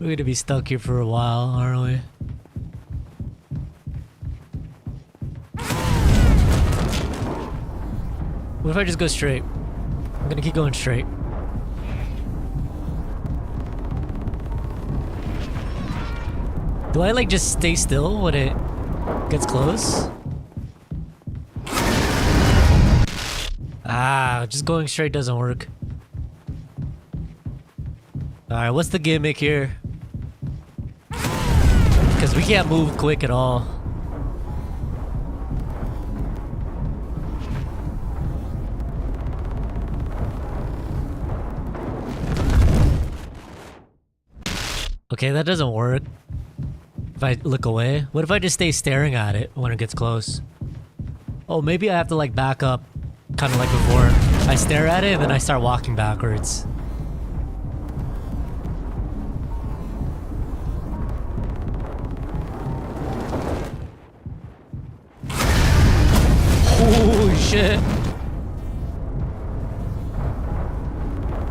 We're gonna be stuck here for a while, aren't we? What if I just go straight? I'm gonna keep going straight. Do I like just stay still when it gets close? Ah, just going straight doesn't work. Alright, what's the gimmick here? Because we can't move quick at all. Okay, that doesn't work. If I look away. What if I just stay staring at it when it gets close? Oh, maybe I have to like back up. Kind of like before. I stare at it and then I start walking backwards. Holy shit.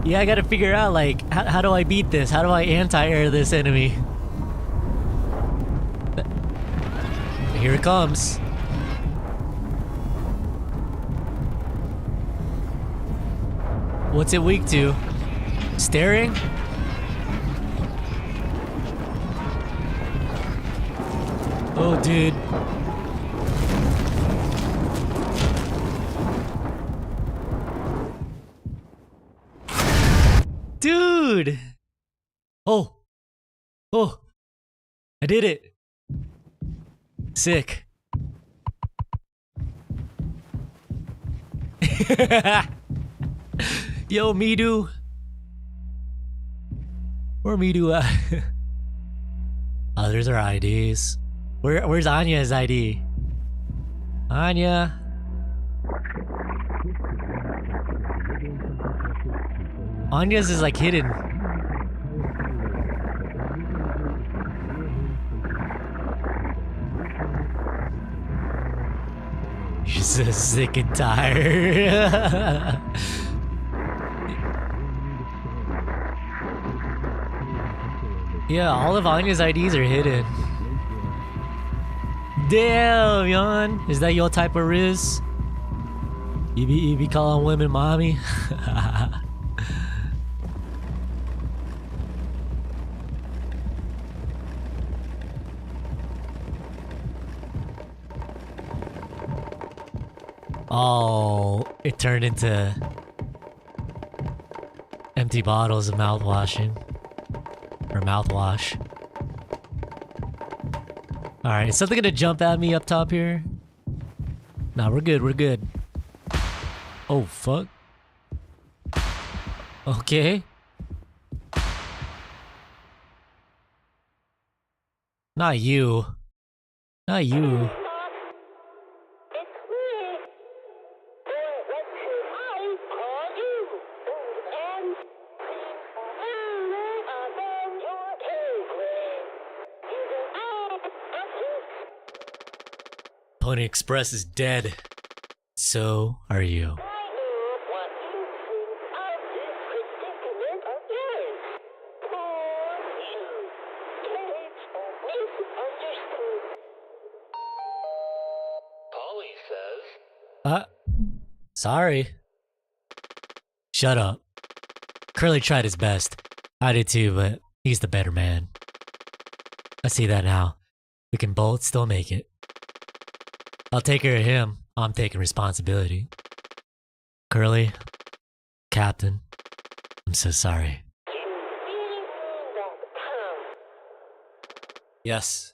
Yeah, I gotta figure out like, how do I beat this? How do I anti-air this enemy? Here it comes. What's it weak to? Staring? Oh, dude. Dude! Oh! Oh! I did it! Sick. Yo, Midu. Where Midu at? Oh, there's our IDs. Where's Anya's ID? Anya. Anya's is like hidden. She's So sick and tired. Yeah, all of Anya's IDs are hidden. Damn, Yon. Is that your type of riz? You be calling women mommy? Oh, it turned into empty bottles of mouthwashing. Or mouthwash. Alright, is something gonna jump at me up top here? Nah, we're good, we're good. Oh, fuck. Okay. Not you. Not you. Pony Express is dead. So are you. Sorry. Shut up. Curly tried his best. I did too, but he's the better man. I see that now. We can both still make it. I'll take care of him. I'm taking responsibility. Curly, Captain, I'm so sorry. Yes.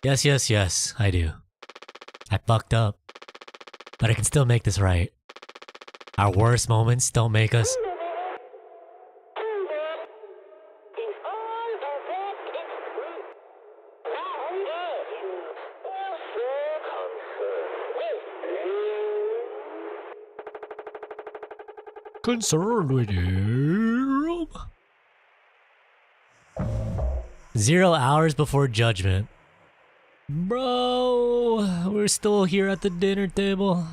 Yes, I do. I fucked up. But I can still make this right. Our worst moments don't make us... concerned with you. 0 hours before judgment. Bro, we're still here at the dinner table.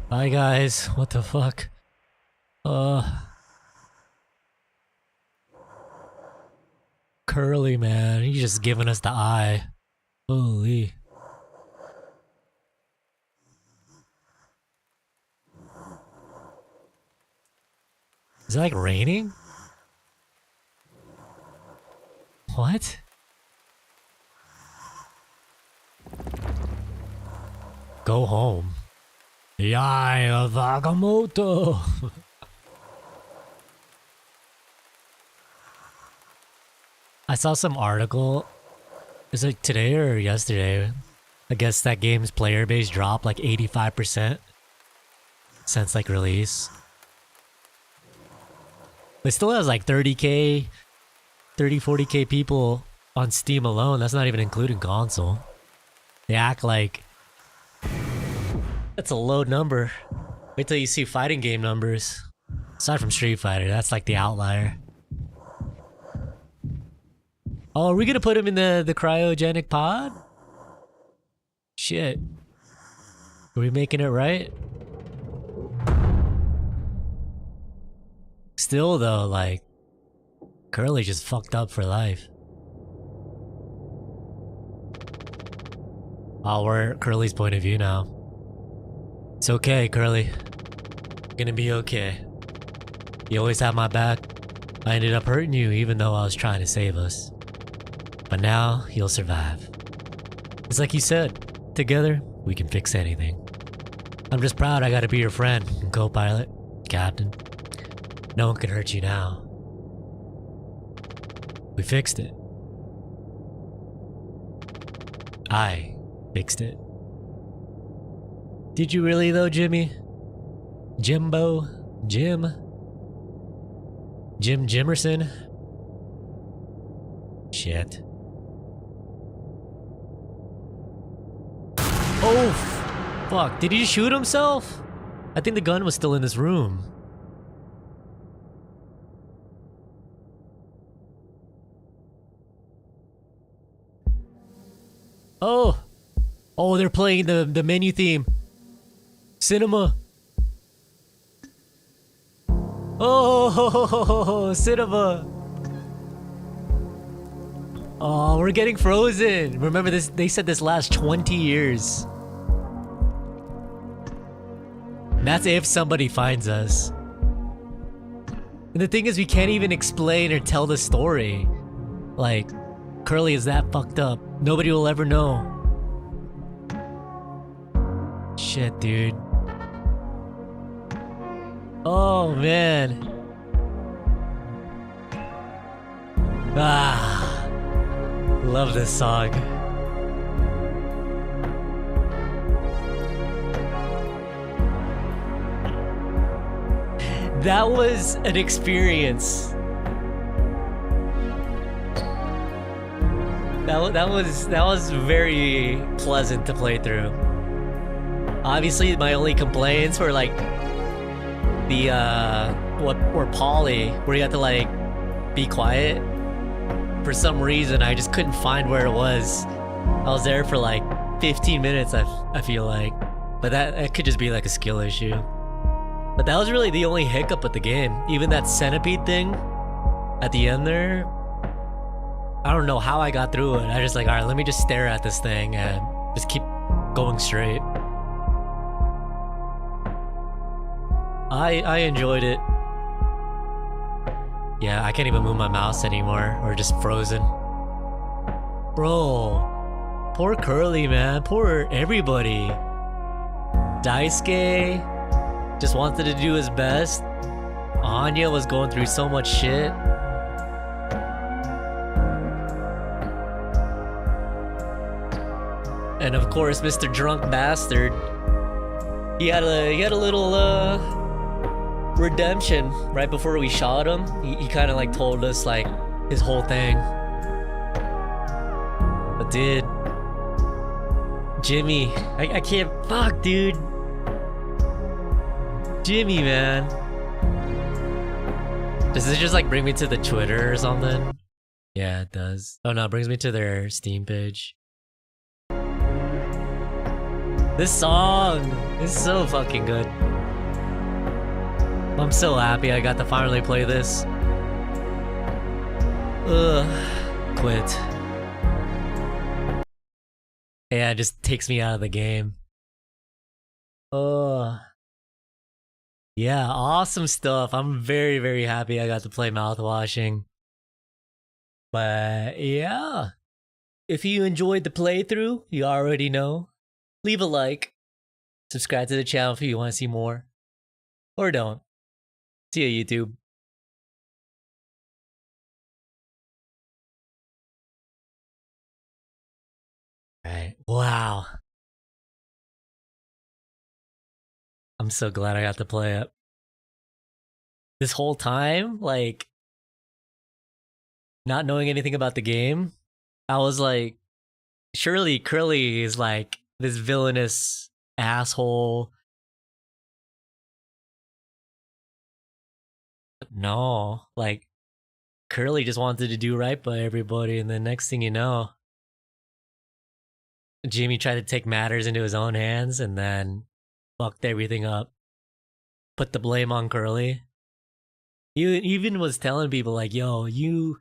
Bye guys, what the fuck? Curly man, he's just giving us the eye. Holy. Is it like raining? What? Go home. The Eye of Agamotto. I saw some article. Is it today or yesterday? I guess that game's player base dropped like 85% since like release. It still has like 30k, 40k people on Steam alone. That's not even including console. They act like that's a low number. Wait till you see fighting game numbers. Aside from Street Fighter, that's like the outlier. Oh, are we gonna put him in the cryogenic pod? Shit. Are we making it right? Still though, like, Curly just fucked up for life. Oh, we're Curly's point of view now. It's okay, Curly. Gonna be okay. You always have my back. I ended up hurting you even though I was trying to save us. But now, you'll survive. It's like you said, together, we can fix anything. I'm just proud I gotta be your friend and co-pilot, Captain. No one can hurt you now. We fixed it. I fixed it. Did you really though, Jimmy? Jimbo? Jim Jimerson? Shit. Oof! Fuck, did he shoot himself? I think the gun was still in this room. Oh! Oh, they're playing the menu theme. Cinema. Oh, cinema. Oh, we're getting frozen. Remember this, they said this lasts 20 years. And that's if somebody finds us. And the thing is, we can't even explain or tell the story. Like, Curly is that fucked up. Nobody will ever know. Shit, dude. Oh, man. Ah. Love this song. That was an experience. That was very pleasant to play through. Obviously, my only complaints were like the Polly, where you have to like be quiet. For some reason, I just couldn't find where it was. I was there for like 15 minutes. I feel like, but that could just be like a skill issue. But that was really the only hiccup with the game. Even that centipede thing at the end there, I don't know how I got through it. I just like, all right, let me just stare at this thing and just keep going straight. I enjoyed it. Yeah, I can't even move my mouse anymore. Or just frozen. Bro, poor Curly, man. Poor everybody. Daisuke just wanted to do his best. Anya was going through so much shit. And of course, Mr. Drunk Bastard, he had a little redemption right before we shot him. He kind of like told us like his whole thing. But dude, Jimmy, I can't, fuck, dude. Jimmy, man. Does this just like bring me to the Twitter or something? Yeah, it does. Oh no, it brings me to their Steam page. This song is so fucking good. I'm so happy I got to finally play this. Ugh, quit. Yeah, it just takes me out of the game. Ugh. Yeah, awesome stuff. I'm very, very happy I got to play Mouthwashing. But yeah, if you enjoyed the playthrough, you already know. Leave a like. Subscribe to the channel if you want to see more. Or don't. See you, YouTube. Alright, wow. I'm so glad I got to play it. This whole time, like, not knowing anything about the game, I was like, surely Curly is like this villainous asshole. No, like, Curly just wanted to do right by everybody, and the next thing you know, Jimmy tried to take matters into his own hands and then fucked everything up. Put the blame on Curly. He even was telling people like, yo, you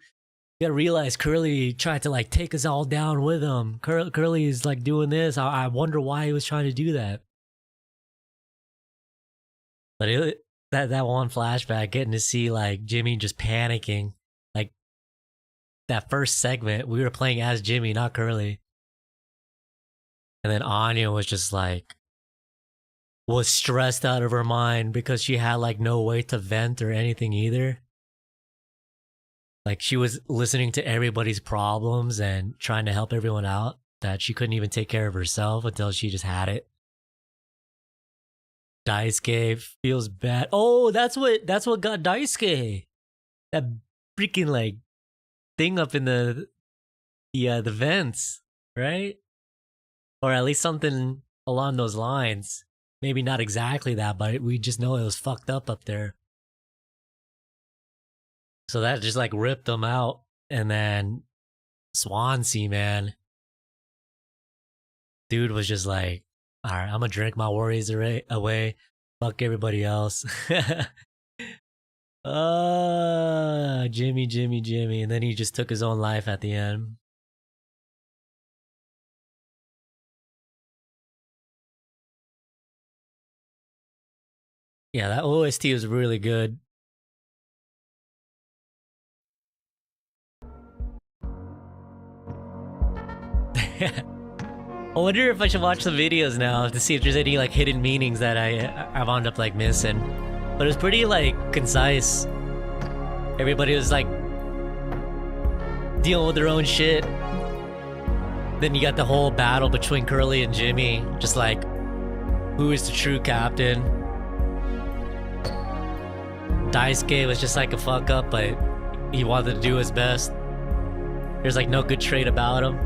gotta realize Curly tried to like take us all down with him. Curly is like doing this. I wonder why he was trying to do that. But that one flashback, getting to see like Jimmy just panicking. Like that first segment, we were playing as Jimmy, not Curly. And then Anya was just like, was stressed out of her mind because she had like no way to vent or anything either. Like she was listening to everybody's problems and trying to help everyone out, that she couldn't even take care of herself until she just had it. Daisuke feels bad. Oh, that's what got Daisuke. That freaking like thing up in the vents, right? Or at least something along those lines. Maybe not exactly that, but we just know it was fucked up there. So that just like ripped them out. And then Swansea, man. Dude was just like, all right, I'm gonna drink my worries away. Fuck everybody else. Jimmy. And then he just took his own life at the end. Yeah, that OST was really good. I wonder if I should watch the videos now to see if there's any like hidden meanings that I wound up like missing. But it was pretty like concise. Everybody was like dealing with their own shit. Then you got the whole battle between Curly and Jimmy, just like who is the true captain. Daisuke was just like a fuck up, but he wanted to do his best. There's like no good trait about him,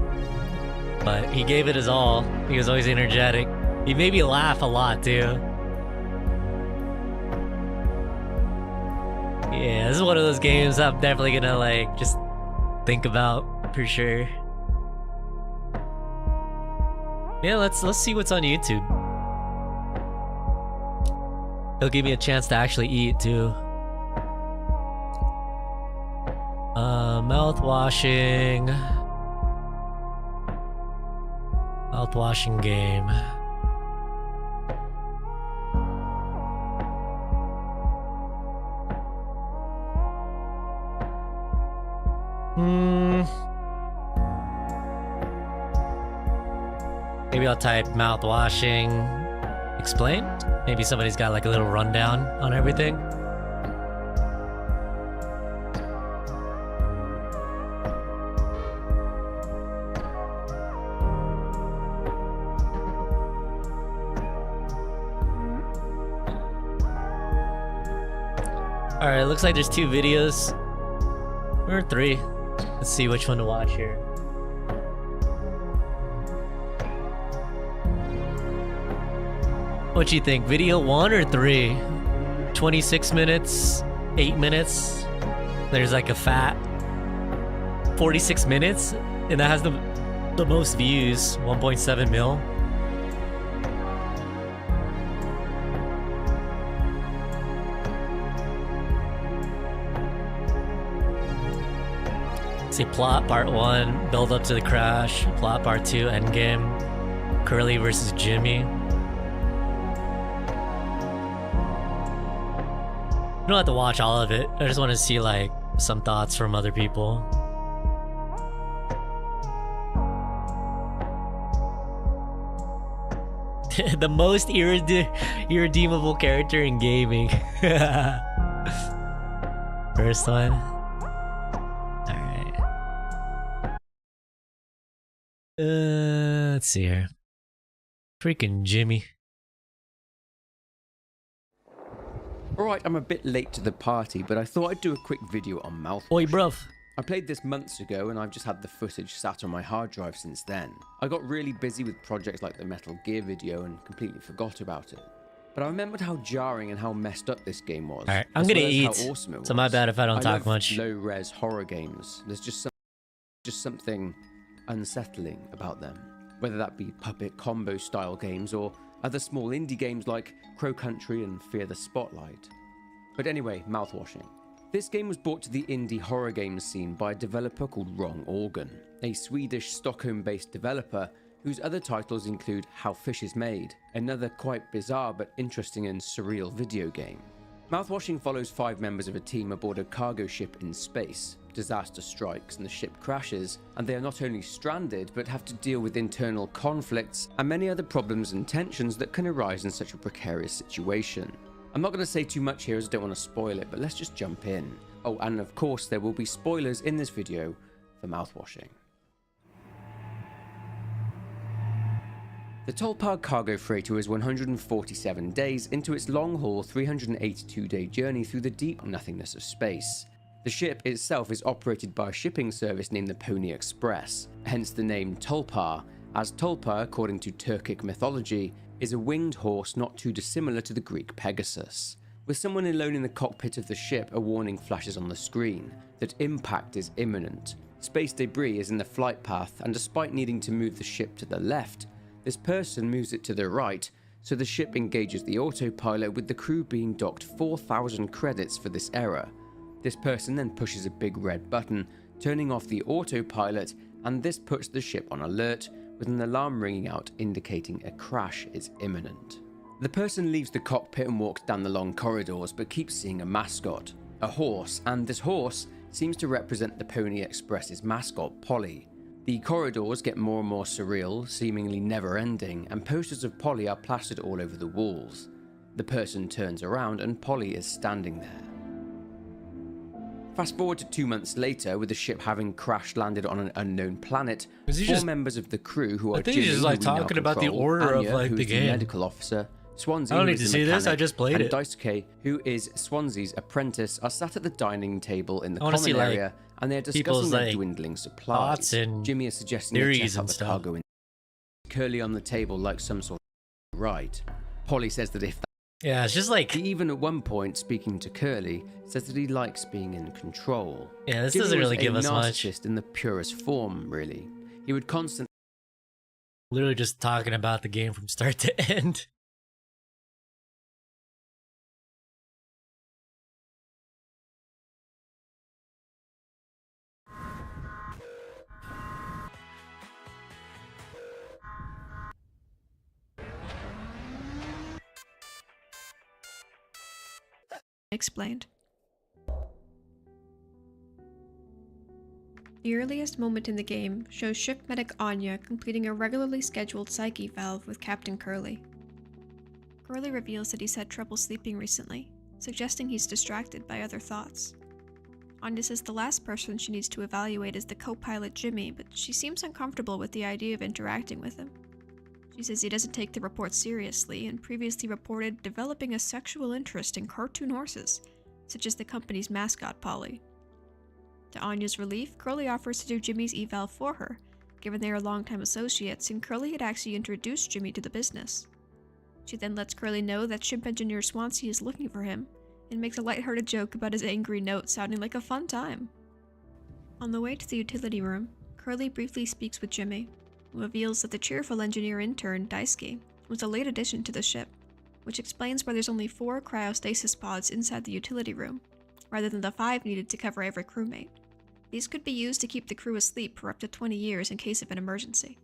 but he gave it his all. He was always energetic. He made me laugh a lot too. Yeah, this is one of those games I'm definitely gonna like just think about for sure. Yeah, let's see what's on YouTube. It'll give me a chance to actually eat too. Mouthwashing game. Maybe I'll type mouthwashing explained. Maybe somebody's got like a little rundown on everything. Alright, looks like there's 2 videos. Or 3. Let's see which one to watch here. What do you think? Video 1 or 3? 26 minutes? 8 minutes? There's like a fat 46 minutes? And that has the most views. 1.7 mil. See, plot part 1, build up to the crash. Plot part 2, endgame. Curly versus Jimmy. You don't have to watch all of it. I just want to see like some thoughts from other people. The most irredeemable character in gaming. First one. Let's see here. Freaking Jimmy. Alright, I'm a bit late to the party, but I thought I'd do a quick video on mouthwashing. Oi, bruv. I played this months ago and I've just had the footage sat on my hard drive since then. I got really busy with projects like the Metal Gear video and completely forgot about it. But I remembered how jarring and how messed up this game was. Alright, I'm gonna eat, awesome it was. So my bad if I don't talk love much. low-res horror games. There's just something unsettling about them. Whether that be puppet combo style games or other small indie games like Crow Country and Fear the Spotlight. But anyway, mouthwashing. This game was brought to the indie horror games scene by a developer called Wrong Organ, a Swedish Stockholm-based developer whose other titles include How Fish is Made, another quite bizarre but interesting and surreal video game. Mouthwashing follows 5 members of a team aboard a cargo ship in space. Disaster strikes and the ship crashes, and they are not only stranded but have to deal with internal conflicts and many other problems and tensions that can arise in such a precarious situation. I'm not going to say too much here as I don't want to spoil it, but let's just jump in. Oh, and of course there will be spoilers in this video for mouthwashing. The Tolpa cargo freighter is 147 days into its long-haul 382-day journey through the deep nothingness of space. The ship itself is operated by a shipping service named the Pony Express, hence the name Tolpa, as Tulpa, according to Turkic mythology, is a winged horse not too dissimilar to the Greek Pegasus. With someone alone in the cockpit of the ship, a warning flashes on the screen that impact is imminent. Space debris is in the flight path, and despite needing to move the ship to the left, this person moves it to the right, so the ship engages the autopilot, with the crew being docked 4,000 credits for this error. This person then pushes a big red button, turning off the autopilot, and this puts the ship on alert, with an alarm ringing out indicating a crash is imminent. The person leaves the cockpit and walks down the long corridors, but keeps seeing a mascot, a horse, and this horse seems to represent the Pony Express's mascot, Polly. The corridors get more and more surreal, seemingly never ending, and posters of Polly are plastered all over the walls. The person turns around and Polly is standing there. Fast forward to 2 months later, with the ship having crash landed on an unknown planet, four members of the crew who are Jimmy, just like talking about the order Anya, of like who the is game. medical officer, Swansea, I don't who need is to the see this, I mechanic, just played and it. Daisuke, who is Swansea's apprentice, are sat at the dining table in the I wanna common see, like, area, and they are discussing people's, their like, dwindling thoughts supplies. and Jimmy is suggesting they check theories out and the stuff. cargo in Curly on the table like some sort of right. Polly says that if Yeah, it's just like, he even at one point, speaking to Curly, says that he likes being in control. yeah, this Jimmy doesn't was really give a us much. narcissist in the purest form, really. He would constantly Literally just talking about the game from start to end. Explained. The earliest moment in the game shows ship medic Anya completing a regularly scheduled psyche valve with Captain Curly. Curly reveals that he's had trouble sleeping recently, suggesting he's distracted by other thoughts. Anya says the last person she needs to evaluate is the co-pilot Jimmy, but she seems uncomfortable with the idea of interacting with him. She says he doesn't take the report seriously and previously reported developing a sexual interest in cartoon horses, such as the company's mascot Polly. To Anya's relief, Curly offers to do Jimmy's eval for her, given they are longtime associates and Curly had actually introduced Jimmy to the business. She then lets Curly know that ship engineer Swansea is looking for him, and makes a lighthearted joke about his angry note sounding like a fun time. On the way to the utility room, Curly briefly speaks with Jimmy, who reveals that the cheerful engineer intern, Daisuke, was a late addition to the ship, which explains why there's only 4 cryostasis pods inside the utility room, rather than the 5 needed to cover every crewmate. These could be used to keep the crew asleep for up to 20 years in case of an emergency.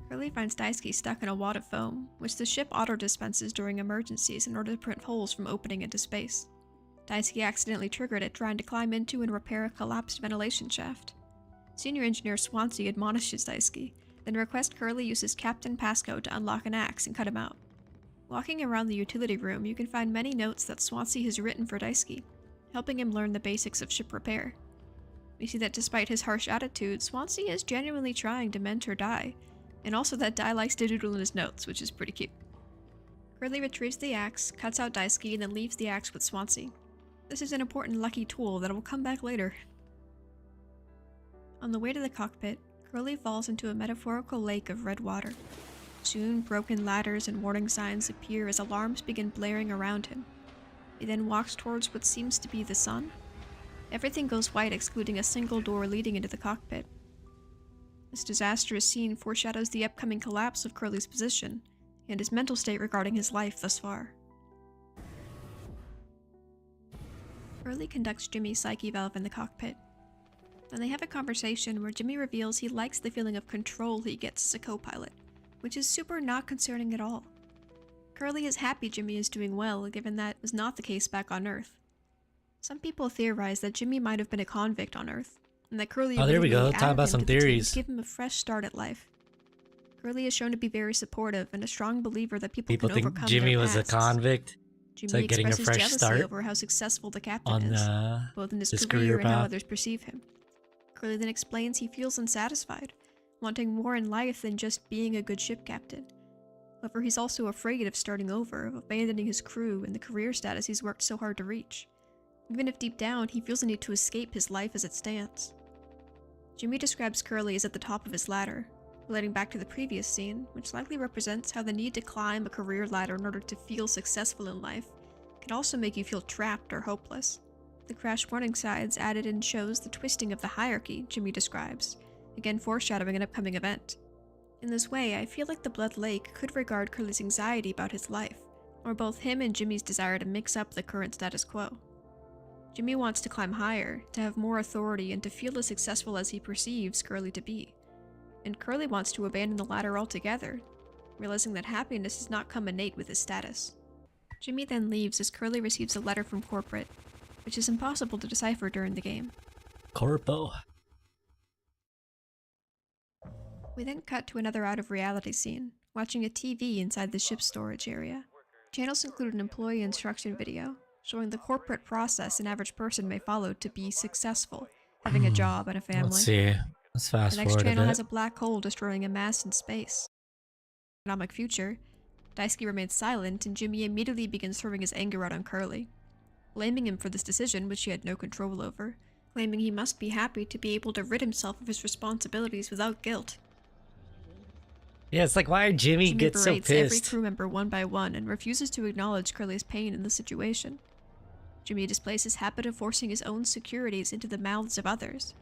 Curly finds Daisuke stuck in a wad of foam, which the ship auto-dispenses during emergencies in order to prevent holes from opening into space. Daisuke accidentally triggered it trying to climb into and repair a collapsed ventilation shaft. Senior Engineer Swansea admonishes Daisuke, then requests Curly use his Captain Passcode to unlock an axe and cut him out. Walking around the utility room, you can find many notes that Swansea has written for Daisuke, helping him learn the basics of ship repair. We see that despite his harsh attitude, Swansea is genuinely trying to mentor Dai, and also that Dai likes to doodle in his notes, which is pretty cute. Curly retrieves the axe, cuts out Daisuke, and then leaves the axe with Swansea. This is an important lucky tool that will come back later. On the way to the cockpit, Curly falls into a metaphorical lake of red water. Soon, broken ladders and warning signs appear as alarms begin blaring around him. He then walks towards what seems to be the sun. Everything goes white, excluding a single door leading into the cockpit. This disastrous scene foreshadows the upcoming collapse of Curly's position, and his mental state regarding his life thus far. Curly conducts Jimmy's psyche valve in the cockpit. Then they have a conversation where Jimmy reveals he likes the feeling of control he gets as a co-pilot, which is super not concerning at all. Curly is happy Jimmy is doing well, given that was not the case back on Earth. Some people theorize that Jimmy might have been a convict on Earth, and that Curly Oh, there we go. really Talk added about him some to the team theories. to give him a fresh start at life. Curly is shown to be very supportive and a strong believer that people can think overcome Jimmy their was a pasts. convict. Jimmy like getting a expresses fresh jealousy start over how successful the captain on is, both in his his career and how path. others perceive him. Curly then explains he feels unsatisfied, wanting more in life than just being a good ship captain. However, he's also afraid of starting over, of abandoning his crew and the career status he's worked so hard to reach. Even if deep down he feels a need to escape his life as it stands. Jimmy describes Curly as at the top of his ladder, Relating back to the previous scene, which likely represents how the need to climb a career ladder in order to feel successful in life can also make you feel trapped or hopeless. The crash warning signs added in shows the twisting of the hierarchy Jimmy describes, again foreshadowing an upcoming event. In this way, I feel like the Blood Lake could regard Curly's anxiety about his life, or both him and Jimmy's desire to mix up the current status quo. Jimmy wants to climb higher, to have more authority, and to feel as successful as he perceives Curly to be. And Curly wants to abandon the ladder altogether, realizing that happiness does not come innate with his status. Jimmy then leaves as Curly receives a letter from corporate, which is impossible to decipher during the game. Corpo. We then cut to another out-of-reality scene, watching a TV inside the ship's storage area. Channels include an employee instruction video, showing the corporate process an average person may follow to be successful, having a job and a family. Let's see. Let's fast The next forward a channel bit. has a black hole destroying a mass in space. Economic future, Daisuke remains silent and Jimmy immediately begins throwing his anger out on Curly, blaming him for this decision which he had no control over, claiming he must be happy to be able to rid himself of his responsibilities without guilt. Yeah, it's like, why did Jimmy get so berates every pissed? crew member one by one and refuses to acknowledge Curly's pain in the situation. Jimmy displays his habit of forcing his own securities into the mouths of others,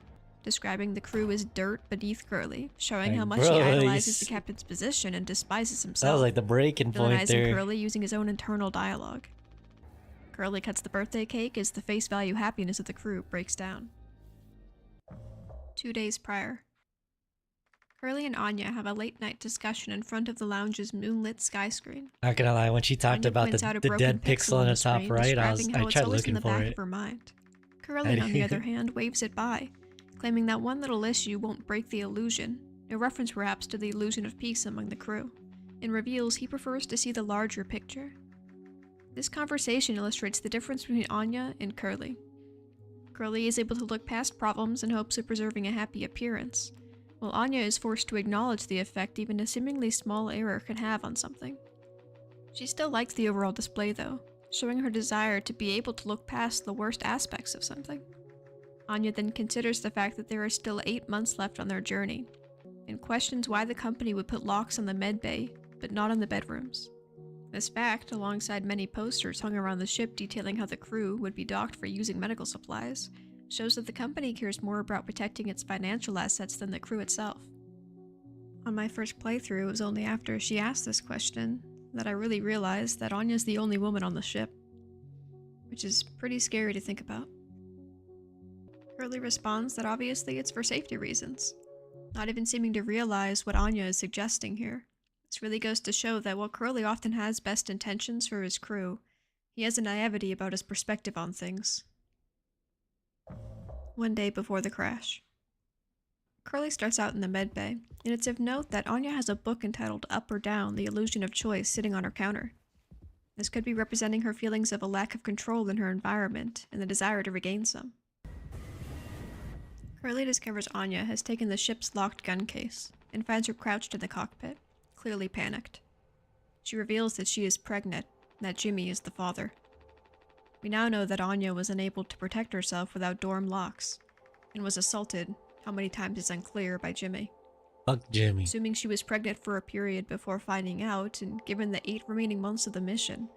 describing the crew as dirt beneath Curly, showing Like, how much bro, he idolizes the he's- captain's position and despises That himself, was like the breaking point villainizing there. Curly using his own internal dialogue. Curly cuts the birthday cake as the face value happiness of the crew breaks down. 2 days prior. Curly and Anya have a late-night discussion in front of the lounge's moonlit sky screen. Not gonna lie, when she talked Anya about points out a the broken dead pixel in the top screen, right, I describing how it's tried always looking in the for back it. of her mind. Curly, on the other hand, waves it by, claiming that one little issue won't break the illusion, a reference perhaps to the illusion of peace among the crew, and reveals he prefers to see the larger picture. This conversation illustrates the difference between Anya and Curly. Curly is able to look past problems in hopes of preserving a happy appearance, while Anya is forced to acknowledge the effect even a seemingly small error can have on something. She still likes the overall display though, showing her desire to be able to look past the worst aspects of something. Anya then considers the fact that there are still 8 months left on their journey, and questions why the company would put locks on the med bay, but not on the bedrooms. This fact, alongside many posters hung around the ship detailing how the crew would be docked for using medical supplies, shows that the company cares more about protecting its financial assets than the crew itself. On my first playthrough, it was only after she asked this question that I really realized that Anya's the only woman on the ship, which is pretty scary to think about. Curly responds that obviously it's for safety reasons, not even seeming to realize what Anya is suggesting here. This really goes to show that while Curly often has best intentions for his crew, he has a naivety about his perspective on things. One day before the crash. Curly starts out in the med bay, and it's of note that Anya has a book entitled Up or Down, The Illusion of Choice sitting on her counter. This could be representing her feelings of a lack of control in her environment and the desire to regain some. Curly discovers Anya has taken the ship's locked gun case and finds her crouched in the cockpit, clearly panicked. She reveals that she is pregnant and that Jimmy is the father. We now know that Anya was unable to protect herself without dorm locks and was assaulted, how many times is unclear, by Jimmy. Fuck Jimmy. Assuming she was pregnant for a period before finding out, and given the 8 remaining months of the mission,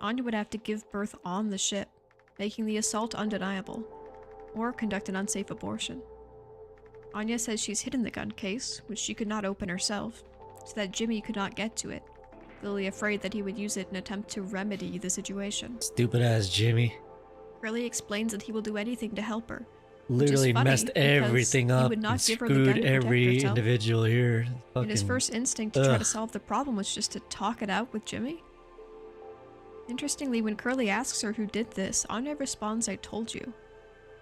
Anya would have to give birth on the ship, making the assault undeniable, or conduct an unsafe abortion. Anya says she's hidden the gun case, which she could not open herself, so that Jimmy could not get to it, clearly afraid that he would use it in an attempt to remedy the situation. Stupid ass Jimmy. Curly explains that he will do anything to help her. Literally funny messed because everything he up would not and give her the gun to screwed protect every herself. individual here. And his Fucking- first instinct to try to ugh. solve the problem was just to talk it out with Jimmy. Interestingly, when Curly asks her who did this, Anya responds, "I told you,"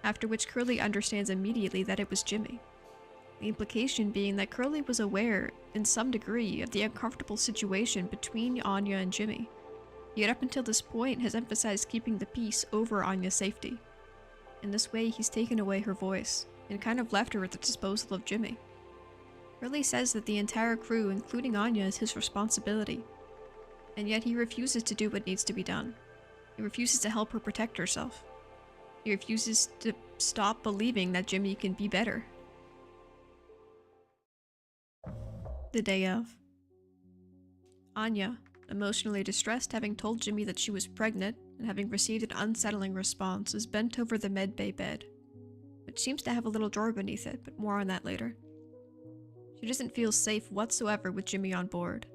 after which Curly understands immediately that it was Jimmy. The implication being that Curly was aware, in some degree, of the uncomfortable situation between Anya and Jimmy, yet up until this point has emphasized keeping the peace over Anya's safety. In this way, he's taken away her voice, and kind of left her at the disposal of Jimmy. Curly says that the entire crew, including Anya, is his responsibility, and yet he refuses to do what needs to be done. He refuses to help her protect herself. He refuses to stop believing that Jimmy can be better. The day of. Anya, emotionally distressed having told Jimmy that she was pregnant and having received an unsettling response, is bent over the medbay bed, which seems to have a little drawer beneath it, but more on that later. She doesn't feel safe whatsoever with Jimmy on board,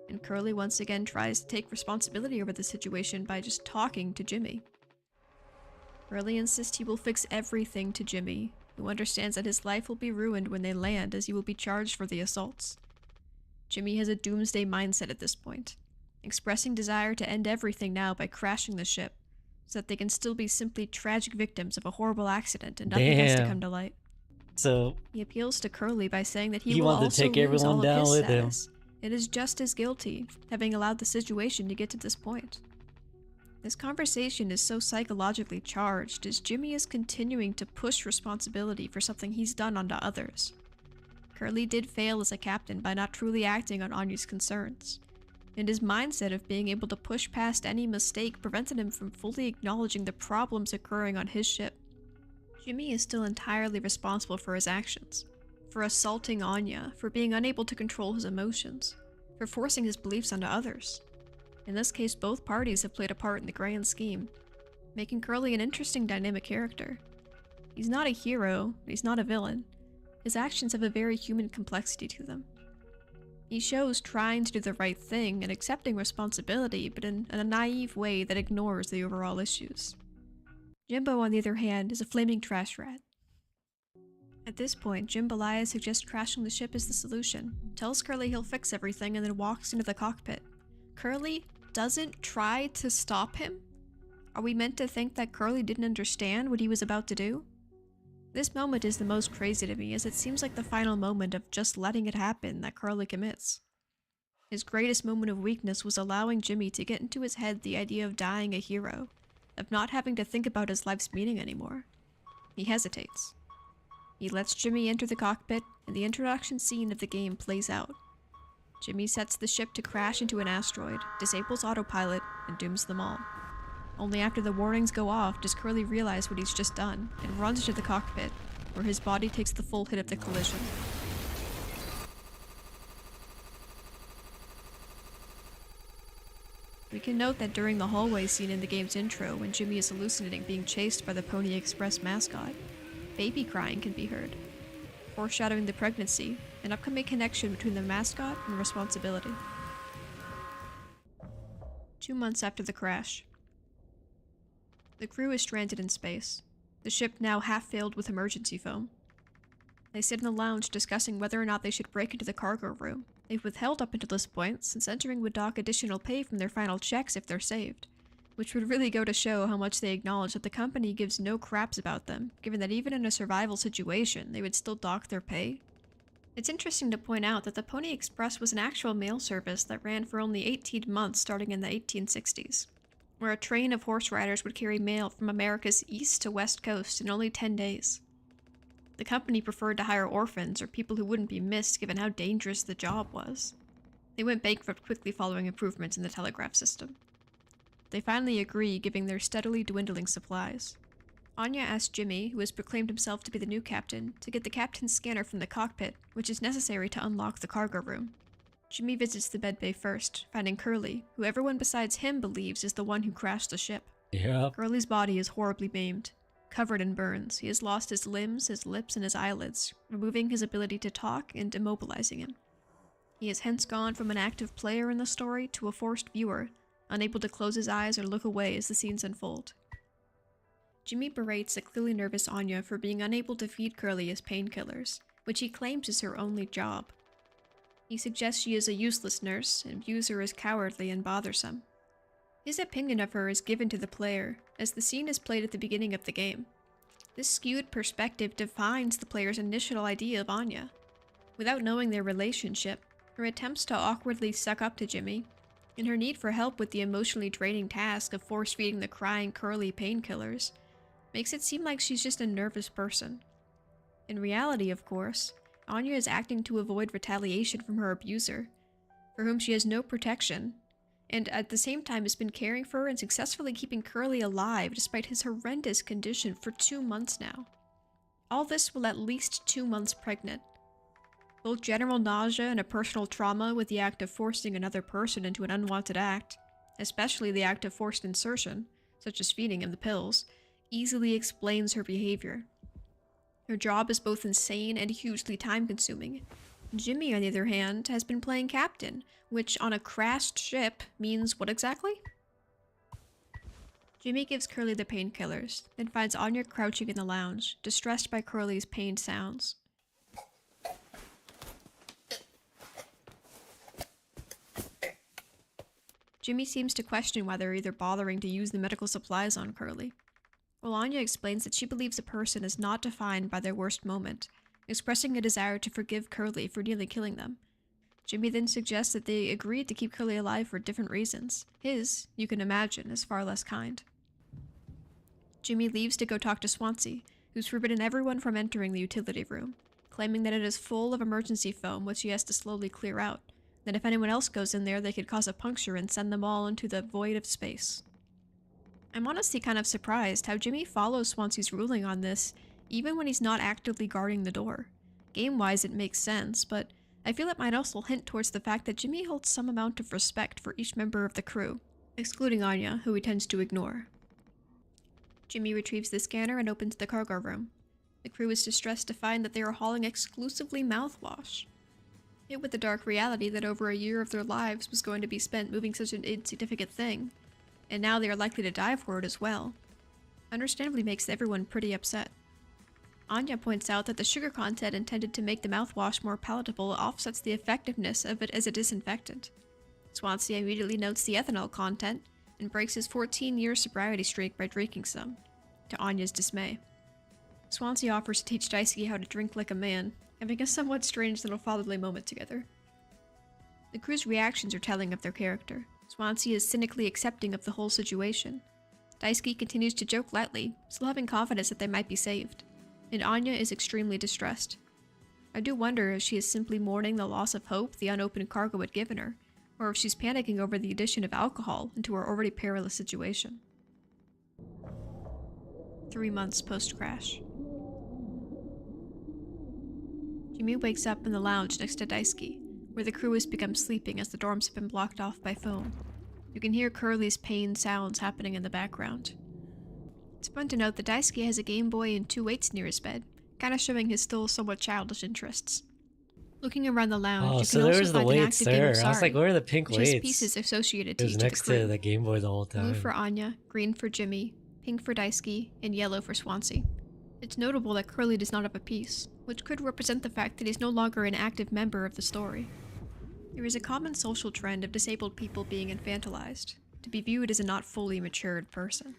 and Curly once again tries to take responsibility over the situation by just talking to Jimmy. Curly insists he will fix everything to Jimmy, who understands that his life will be ruined when they land as he will be charged for the assaults. Jimmy has a doomsday mindset at this point, expressing desire to end everything now by crashing the ship, so that they can still be simply tragic victims of a horrible accident and nothing has to Damn. come to light. So He appeals to Curly by saying that he He will wanted to also take lose everyone all of down his with him. status. It is just as guilty, having allowed the situation to get to this point. This conversation is so psychologically charged as Jimmy is continuing to push responsibility for something he's done onto others. Curly did fail as a captain by not truly acting on Anya's concerns, and his mindset of being able to push past any mistake prevented him from fully acknowledging the problems occurring on his ship. Jimmy is still entirely responsible for his actions, for assaulting Anya, for being unable to control his emotions, for forcing his beliefs onto others. In this case, both parties have played a part in the grand scheme, making Curly an interesting dynamic character. He's not a hero, he's not a villain. His actions have a very human complexity to them. He shows trying to do the right thing and accepting responsibility, but in a naive way that ignores the overall issues. Jimbo, on the other hand, is a flaming trash rat. At this point, Jambalaya suggests crashing the ship is the solution, tells Curly he'll fix everything, and then walks into the cockpit. Curly doesn't try to stop him? Are we meant to think that Curly didn't understand what he was about to do? This moment is the most crazy to me, as it seems like the final moment of just letting it happen that Curly commits. His greatest moment of weakness was allowing Jimmy to get into his head the idea of dying a hero, of not having to think about his life's meaning anymore. He hesitates. He lets Jimmy enter the cockpit, and the introduction scene of the game plays out. Jimmy sets the ship to crash into an asteroid, disables autopilot, and dooms them all. Only after the warnings go off does Curly realize what he's just done, and runs to the cockpit, where his body takes the full hit of the collision. We can note that during the hallway scene in the game's intro, when Jimmy is hallucinating being chased by the Pony Express mascot, baby crying can be heard, foreshadowing the pregnancy, an upcoming connection between the mascot and responsibility. 2 months after the crash. The crew is stranded in space, the ship now half filled with emergency foam. They sit in the lounge discussing whether or not they should break into the cargo room. They've withheld up until this point, since entering would dock additional pay from their final checks if they're saved, which would really go to show how much they acknowledge that the company gives no craps about them, given that even in a survival situation, they would still dock their pay. It's interesting to point out that the Pony Express was an actual mail service that ran for only 18 months starting in the 1860s, where a train of horse riders would carry mail from America's east to west coast in only 10 days. The company preferred to hire orphans or people who wouldn't be missed given how dangerous the job was. They went bankrupt quickly following improvements in the telegraph system. They finally agree, giving their steadily dwindling supplies. Anya asks Jimmy, who has proclaimed himself to be the new captain, to get the captain's scanner from the cockpit, which is necessary to unlock the cargo room. Jimmy visits the medbay first, finding Curly, who everyone besides him believes is the one who crashed the ship. Yep. Curly's body is horribly maimed. Covered in burns, he has lost his limbs, his lips, and his eyelids, removing his ability to talk and immobilizing him. He has hence gone from an active player in the story to a forced viewer, unable to close his eyes or look away as the scenes unfold. Jimmy berates the clearly nervous Anya for being unable to feed Curly his painkillers, which he claims is her only job. He suggests she is a useless nurse and views her as cowardly and bothersome. His opinion of her is given to the player, as the scene is played at the beginning of the game. This skewed perspective defines the player's initial idea of Anya. Without knowing their relationship, her attempts to awkwardly suck up to Jimmy, and her need for help with the emotionally draining task of force-feeding the crying Curly painkillers, makes it seem like she's just a nervous person. In reality, of course, Anya is acting to avoid retaliation from her abuser, for whom she has no protection, and at the same time has been caring for and successfully keeping Curly alive despite his horrendous condition for 2 months now. All this while at least 2 months pregnant. Both general nausea and a personal trauma with the act of forcing another person into an unwanted act, especially the act of forced insertion, such as feeding him the pills, easily explains her behavior. Her job is both insane and hugely time-consuming. Jimmy, on the other hand, has been playing captain, which on a crashed ship means what exactly? Jimmy gives Curly the painkillers, then finds Anya crouching in the lounge, distressed by Curly's pained sounds. Jimmy seems to question why they're either bothering to use the medical supplies on Curly. Well, Anya explains that she believes a person is not defined by their worst moment, expressing a desire to forgive Curly for nearly killing them. Jimmy then suggests that they agreed to keep Curly alive for different reasons. His, you can imagine, is far less kind. Jimmy leaves to go talk to Swansea, who's forbidden everyone from entering the utility room, claiming that it is full of emergency foam which he has to slowly clear out, that if anyone else goes in there they could cause a puncture and send them all into the void of space. I'm honestly kind of surprised how Jimmy follows Swansea's ruling on this, even when he's not actively guarding the door. Game-wise it makes sense, but I feel it might also hint towards the fact that Jimmy holds some amount of respect for each member of the crew, excluding Anya, who he tends to ignore. Jimmy retrieves the scanner and opens the cargo room. The crew is distressed to find that they are hauling exclusively mouthwash. Hit with the dark reality that over a year of their lives was going to be spent moving such an insignificant thing, and now they are likely to die for it as well, understandably makes everyone pretty upset. Anya points out that the sugar content intended to make the mouthwash more palatable offsets the effectiveness of it as a disinfectant. Swansea immediately notes the ethanol content and breaks his 14-year sobriety streak by drinking some, to Anya's dismay. Swansea offers to teach Daisuke how to drink like a man, having a somewhat strange little fatherly moment together. The crew's reactions are telling of their character. Swansea is cynically accepting of the whole situation. Daisuke continues to joke lightly, still having confidence that they might be saved, and Anya is extremely distressed. I do wonder if she is simply mourning the loss of hope the unopened cargo had given her, or if she's panicking over the addition of alcohol into her already perilous situation. 3 months post-crash. Jimmy wakes up in the lounge next to Daisuke, where the crew has become sleeping as the dorms have been blocked off by foam. You can hear Curly's pained sounds happening in the background. It's fun to note that Daisuke has a Game Boy and 2 weights near his bed, kinda showing his still somewhat childish interests. Looking around the lounge, you so can also there's the find an weights active game there. of I was like, Sorry, where are the pink which has weights? pieces associated It to was each of the next crew. to the Game Boy the whole time. Blue for Anya, green for Jimmy, pink for Daisuke, and yellow for Swansea. It's notable that Curly does not have a piece, which could represent the fact that he's no longer an active member of the story. There is a common social trend of disabled people being infantilized, to be viewed as a not fully matured person.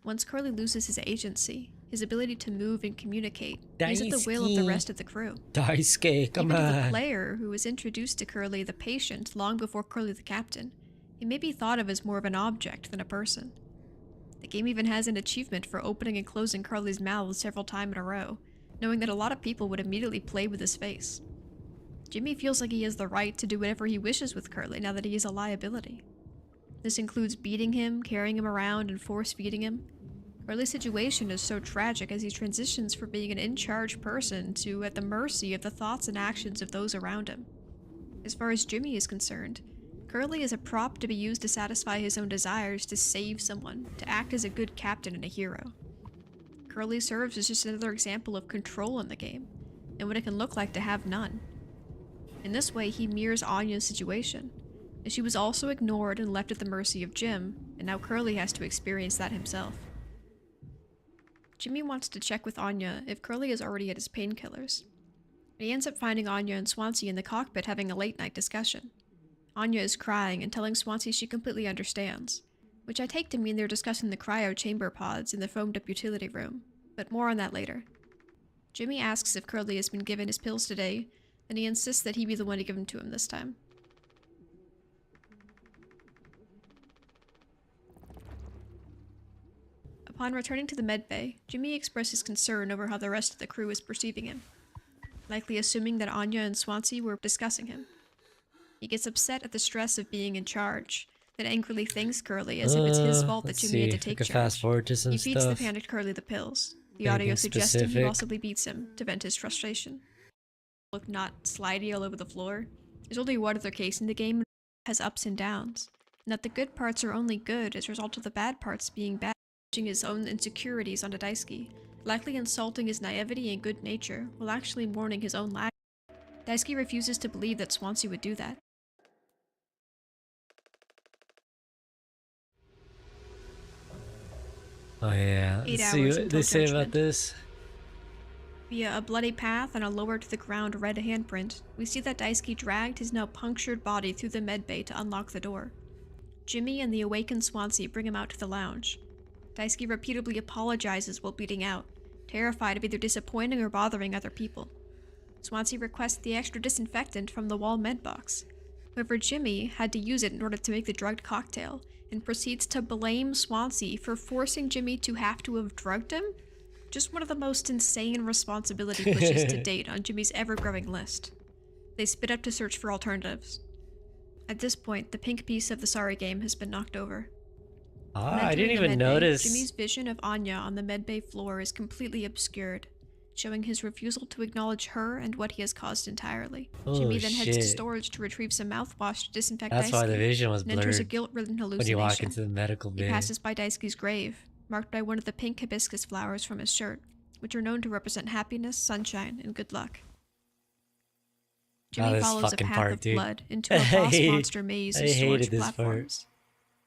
Once Curly loses his agency, his ability to move and communicate, he's at the will of the rest of the crew. Daisuke, come Even to on. the player who was introduced to Curly the patient long before Curly the captain, he may be thought of as more of an object than a person. The game even has an achievement for opening and closing Curly's mouth several times in a row, knowing that a lot of people would immediately play with his face. Jimmy feels like he has the right to do whatever he wishes with Curly now that he is a liability. This includes beating him, carrying him around, and force-feeding him. Curly's situation is so tragic as he transitions from being an in-charge person to at the mercy of the thoughts and actions of those around him. As far as Jimmy is concerned, Curly is a prop to be used to satisfy his own desires to save someone, to act as a good captain and a hero. Curly serves as just another example of control in the game, and what it can look like to have none. In this way, he mirrors Anya's situation, as she was also ignored and left at the mercy of Jim, and now Curly has to experience that himself. Jimmy wants to check with Anya if Curly is already at his painkillers. He ends up finding Anya and Swansea in the cockpit having a late-night discussion. Anya is crying and telling Swansea she completely understands, which I take to mean they're discussing the cryo chamber pods in the foamed-up utility room, but more on that later. Jimmy asks if Curly has been given his pills today, and he insists that he be the one to give them to him this time. Upon returning to the medbay, Jimmy expresses concern over how the rest of the crew is perceiving him, likely assuming that Anya and Swansea were discussing him. He gets upset at the stress of being in charge, then angrily thanks Curly as if it's his fault that Jimmy had to take charge. Fast forward to some He feeds the stuff. panicked Curly the pills, the Anything audio suggesting he specific? possibly beats him to vent his frustration. look not slidey all over the floor. There's only one other case in the game that has ups and downs, and that the good parts are only good as a result of the bad parts being bad, pushing his own insecurities onto Daisuke, likely insulting his naivety and good nature, while actually mourning his own lack. Daisuke refuses to believe that Swansea would do that. Oh yeah, 8 let's see hours what until they say about judgment. this. Via a bloody path and a lower to the ground red handprint, we see that Daisuke dragged his now punctured body through the medbay to unlock the door. Jimmy and the awakened Swansea bring him out to the lounge. Daisuke repeatedly apologizes while bleeding out, terrified of either disappointing or bothering other people. Swansea requests the extra disinfectant from the wall med box. However, Jimmy had to use it in order to make the drugged cocktail, and proceeds to blame Swansea for forcing Jimmy to have to have drugged him. Just one of the most insane responsibility pushes to date on Jimmy's ever-growing list. They split up to search for alternatives. At this point, the pink piece of the Sorry game has been knocked over. Ah, When I didn't entering the even medbay, notice. Jimmy's vision of Anya on the medbay floor is completely obscured, showing his refusal to acknowledge her and what he has caused entirely. Oh, Jimmy then heads to shit. storage to retrieve some mouthwash to disinfect That's why the Daisuke, vision was and enters a blurred guilt-ridden when you walk hallucination. into the medical He bay. passes by Daisuke's grave, marked by one of the pink hibiscus flowers from his shirt, which are known to represent happiness, sunshine, and good luck. Jimmy this follows a fucking path part, of dude. blood into a boss monster maze I of hated storage this part. platforms.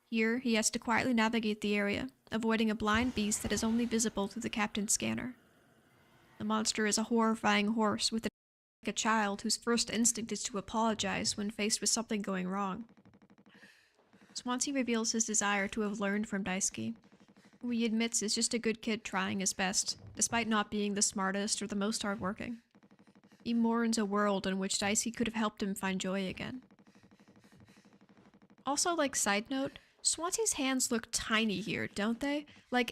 Here, he has to quietly navigate the area, avoiding a blind beast that is only visible through the captain's scanner. The monster is a horrifying horse with like a child whose first instinct is to apologize when faced with something going wrong. Swansea reveals his desire to have learned from Daisuke, who he admits is just a good kid trying his best, despite not being the smartest or the most hardworking. He mourns a world in which Daisuke could have helped him find joy again. Also, side note, Swansea's hands look tiny here, don't they?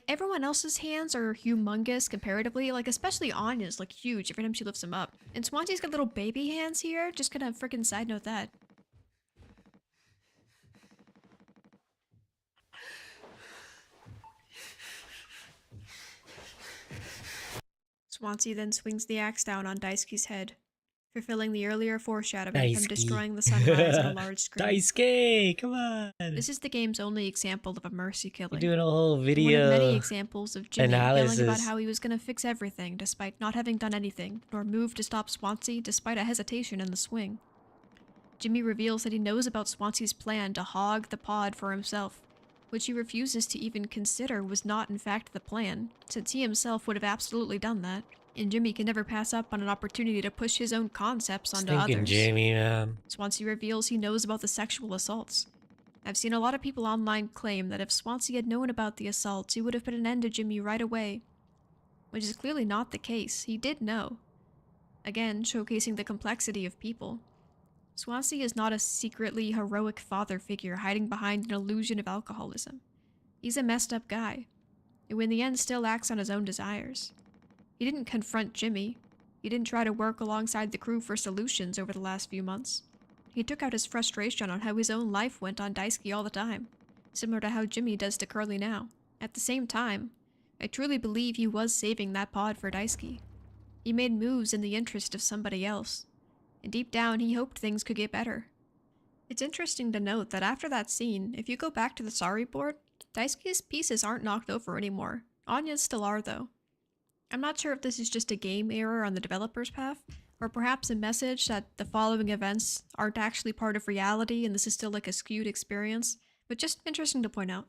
Everyone else's hands are humongous comparatively, especially Anya's look huge every time she lifts them up. And Swansea's got little baby hands here, just gonna freaking side note that. Swansea then swings the axe down on Daisuke's head, fulfilling the earlier foreshadowing from Daisuke. destroying the sunrise on a large screen. Daisuke, come on. This is the game's only example of a mercy killing. You're doing a whole One video. of many examples of Jimmy yelling about analysis. how he was going to fix everything despite not having done anything, nor moved to stop Swansea despite a hesitation in the swing. Jimmy reveals that he knows about Swansea's plan to hog the pod for himself, which he refuses to even consider was not in fact the plan, since he himself would have absolutely done that, and Jimmy can never pass up on an opportunity to push his own concepts onto Stinking others. Jamie, man. Swansea reveals he knows about the sexual assaults. I've seen a lot of people online claim that if Swansea had known about the assaults, he would have put an end to Jimmy right away, which is clearly not the case. He did know. Again, showcasing the complexity of people. Swansea is not a secretly heroic father figure hiding behind an illusion of alcoholism. He's a messed up guy, who in the end still acts on his own desires. He didn't confront Jimmy. He didn't try to work alongside the crew for solutions over the last few months. He took out his frustration on how his own life went on Daisuke all the time, similar to how Jimmy does to Curly now. At the same time, I truly believe he was saving that pod for Daisuke. He made moves in the interest of somebody else, and deep down he hoped things could get better. It's interesting to note that after that scene, if you go back to the sorry board, Daisuke's pieces aren't knocked over anymore. Anya's still are though. I'm not sure if this is just a game error on the developer's path, or perhaps a message that the following events aren't actually part of reality and this is still a skewed experience, but just interesting to point out.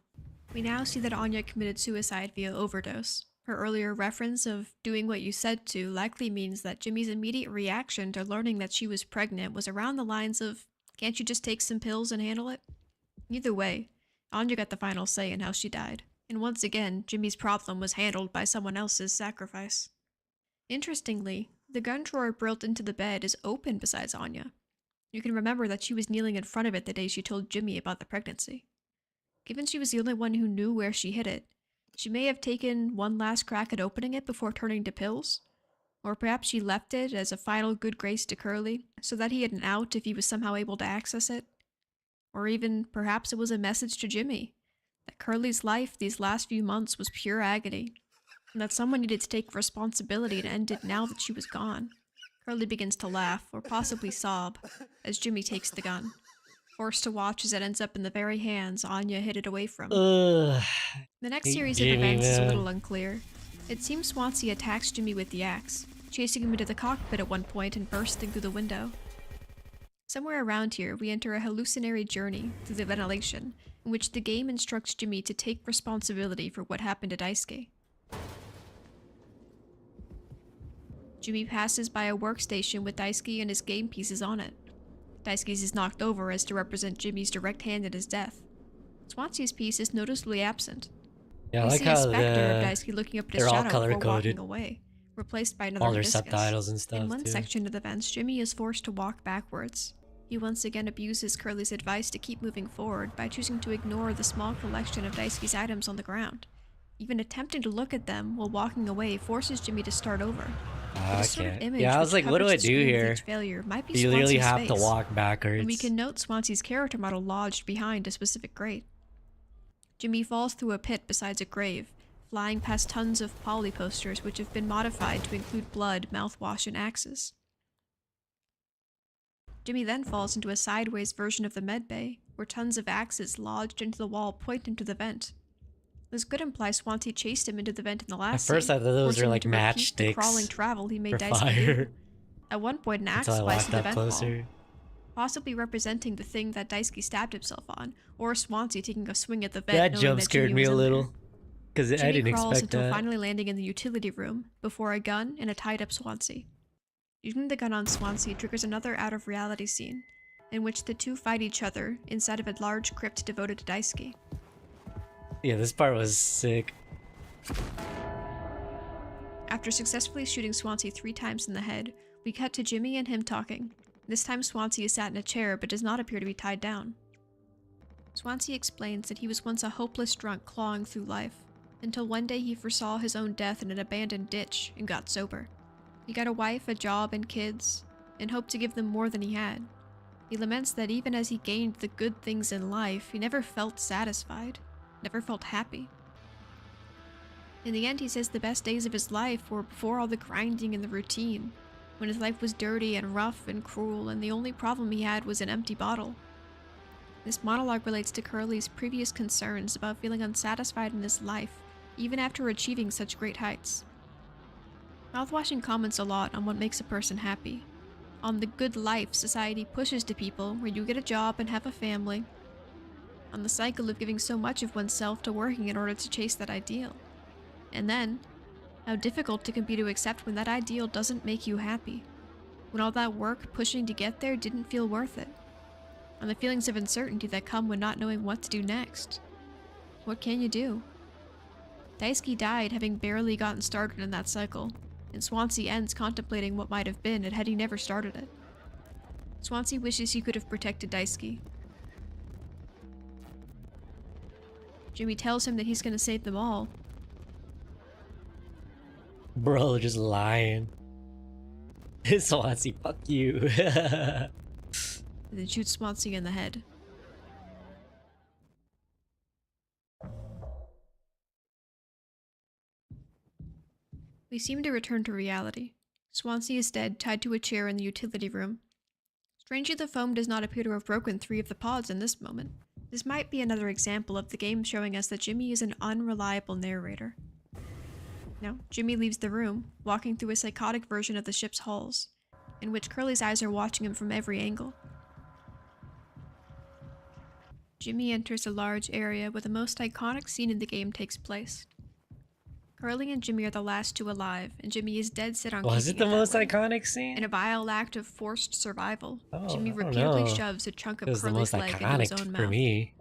We now see that Anya committed suicide via overdose. Her earlier reference of doing what you said to likely means that Jimmy's immediate reaction to learning that she was pregnant was around the lines of, "Can't you just take some pills and handle it?" Either way, Anya got the final say in how she died. And once again, Jimmy's problem was handled by someone else's sacrifice. Interestingly, the gun drawer built into the bed is open besides Anya. You can remember that she was kneeling in front of it the day she told Jimmy about the pregnancy. Given she was the only one who knew where she hid it, she may have taken one last crack at opening it before turning to pills. Or perhaps she left it as a final good grace to Curly, so that he had an out if he was somehow able to access it. Or even, perhaps it was a message to Jimmy, that Curly's life these last few months was pure agony, and that someone needed to take responsibility to end it now that she was gone. Curly begins to laugh, or possibly sob, as Jimmy takes the gun, forced to watch as it ends up in the very hands Anya hid it away from. Ugh. The next Hate series Jimmy, of events is a man. little unclear. It seems Swansea attacks Jimmy with the axe, chasing him into the cockpit at one point and bursting through the window. Somewhere around here, we enter a hallucinatory journey through the ventilation, in which the game instructs Jimmy to take responsibility for what happened at Daisuke. Jimmy passes by a workstation with Daisuke and his game pieces on it. Daisuke's is knocked over as to represent Jimmy's direct hand in his death. Swansea's piece is noticeably absent. Yeah, I We like see a how specter of Daisuke looking up at his they're all shadow before color-coded. walking away, replaced by another all their hibiscus. subtitles and stuff In one too. section of the vents, Jimmy is forced to walk backwards. He once again abuses Curly's advice to keep moving forward by choosing to ignore the small collection of Daisuke's items on the ground. Even attempting to look at them while walking away forces Jimmy to start over. I This sort of can't. image Yeah, I was which like, what do covers I the do screen with here? each failure might be You literally Swansea's have to face. walk backwards. And we can note Swansea's character model lodged behind a specific grate. Jimmy falls through a pit beside a grave, flying past tons of poly posters which have been modified to include blood, mouthwash, and axes. Jimmy then falls into a sideways version of the medbay, where tons of axes lodged into the wall point into the vent. This could imply Swansea chased him into the vent in the last At first, scene, I thought those forcing were him like to repeat the matchsticks crawling travel he made for Daisuke fire. do. At one point, an axe Until I sliced walked through the up vent wall, closer. possibly representing the thing that Daisuke stabbed himself on, or Swansea taking a swing at the vent That knowing jump that scared Jimmy me was a in there. little. Because I Jimmy didn't crawls expect until that. finally landing in the utility room before a gun and a tied-up Swansea. Using the gun on Swansea triggers another out-of-reality scene, in which the two fight each other inside of a large crypt devoted to Daisuke. Yeah, this part was sick. After successfully shooting Swansea 3 times in the head, we cut to Jimmy and him talking. This time Swansea is sat in a chair but does not appear to be tied down. Swansea explains that he was once a hopeless drunk clawing through life, until one day he foresaw his own death in an abandoned ditch and got sober. He got a wife, a job, and kids, and hoped to give them more than he had. He laments that even as he gained the good things in life, he never felt satisfied, never felt happy. In the end, he says the best days of his life were before all the grinding and the routine, when his life was dirty and rough and cruel, and the only problem he had was an empty bottle. This monologue relates to Curly's previous concerns about feeling unsatisfied in his life, even after achieving such great heights. Mouthwashing comments a lot on what makes a person happy, on the good life society pushes to people where you get a job and have a family, on the cycle of giving so much of oneself to working in order to chase that ideal, and then how difficult it can be to accept when that ideal doesn't make you happy, when all that work pushing to get there didn't feel worth it, and the feelings of uncertainty that come when not knowing what to do next. What can you do? Daisuke died having barely gotten started in that cycle, and Swansea ends contemplating what might have been had he never started it. Swansea wishes he could have protected Daisuke. Jimmy tells him that he's gonna save them all. Bro, just lying. Swansea, fuck you. And then shoots Swansea in the head. We seem to return to reality. Swansea is dead, tied to a chair in the utility room. Strangely, the foam does not appear to have broken 3 of the pods in this moment. This might be another example of the game showing us that Jimmy is an unreliable narrator. Now, Jimmy leaves the room, walking through a psychotic version of the ship's halls, in which Curly's eyes are watching him from every angle. Jimmy enters a large area where the most iconic scene in the game takes place. Curly and Jimmy are the last 2 alive, and Jimmy is dead set on Was it keeping the that most way. iconic scene? In a vile act of forced survival, Oh, Jimmy I don't repeatedly know. shoves a chunk It of was the Curly's most leg into his iconic own for mouth. me.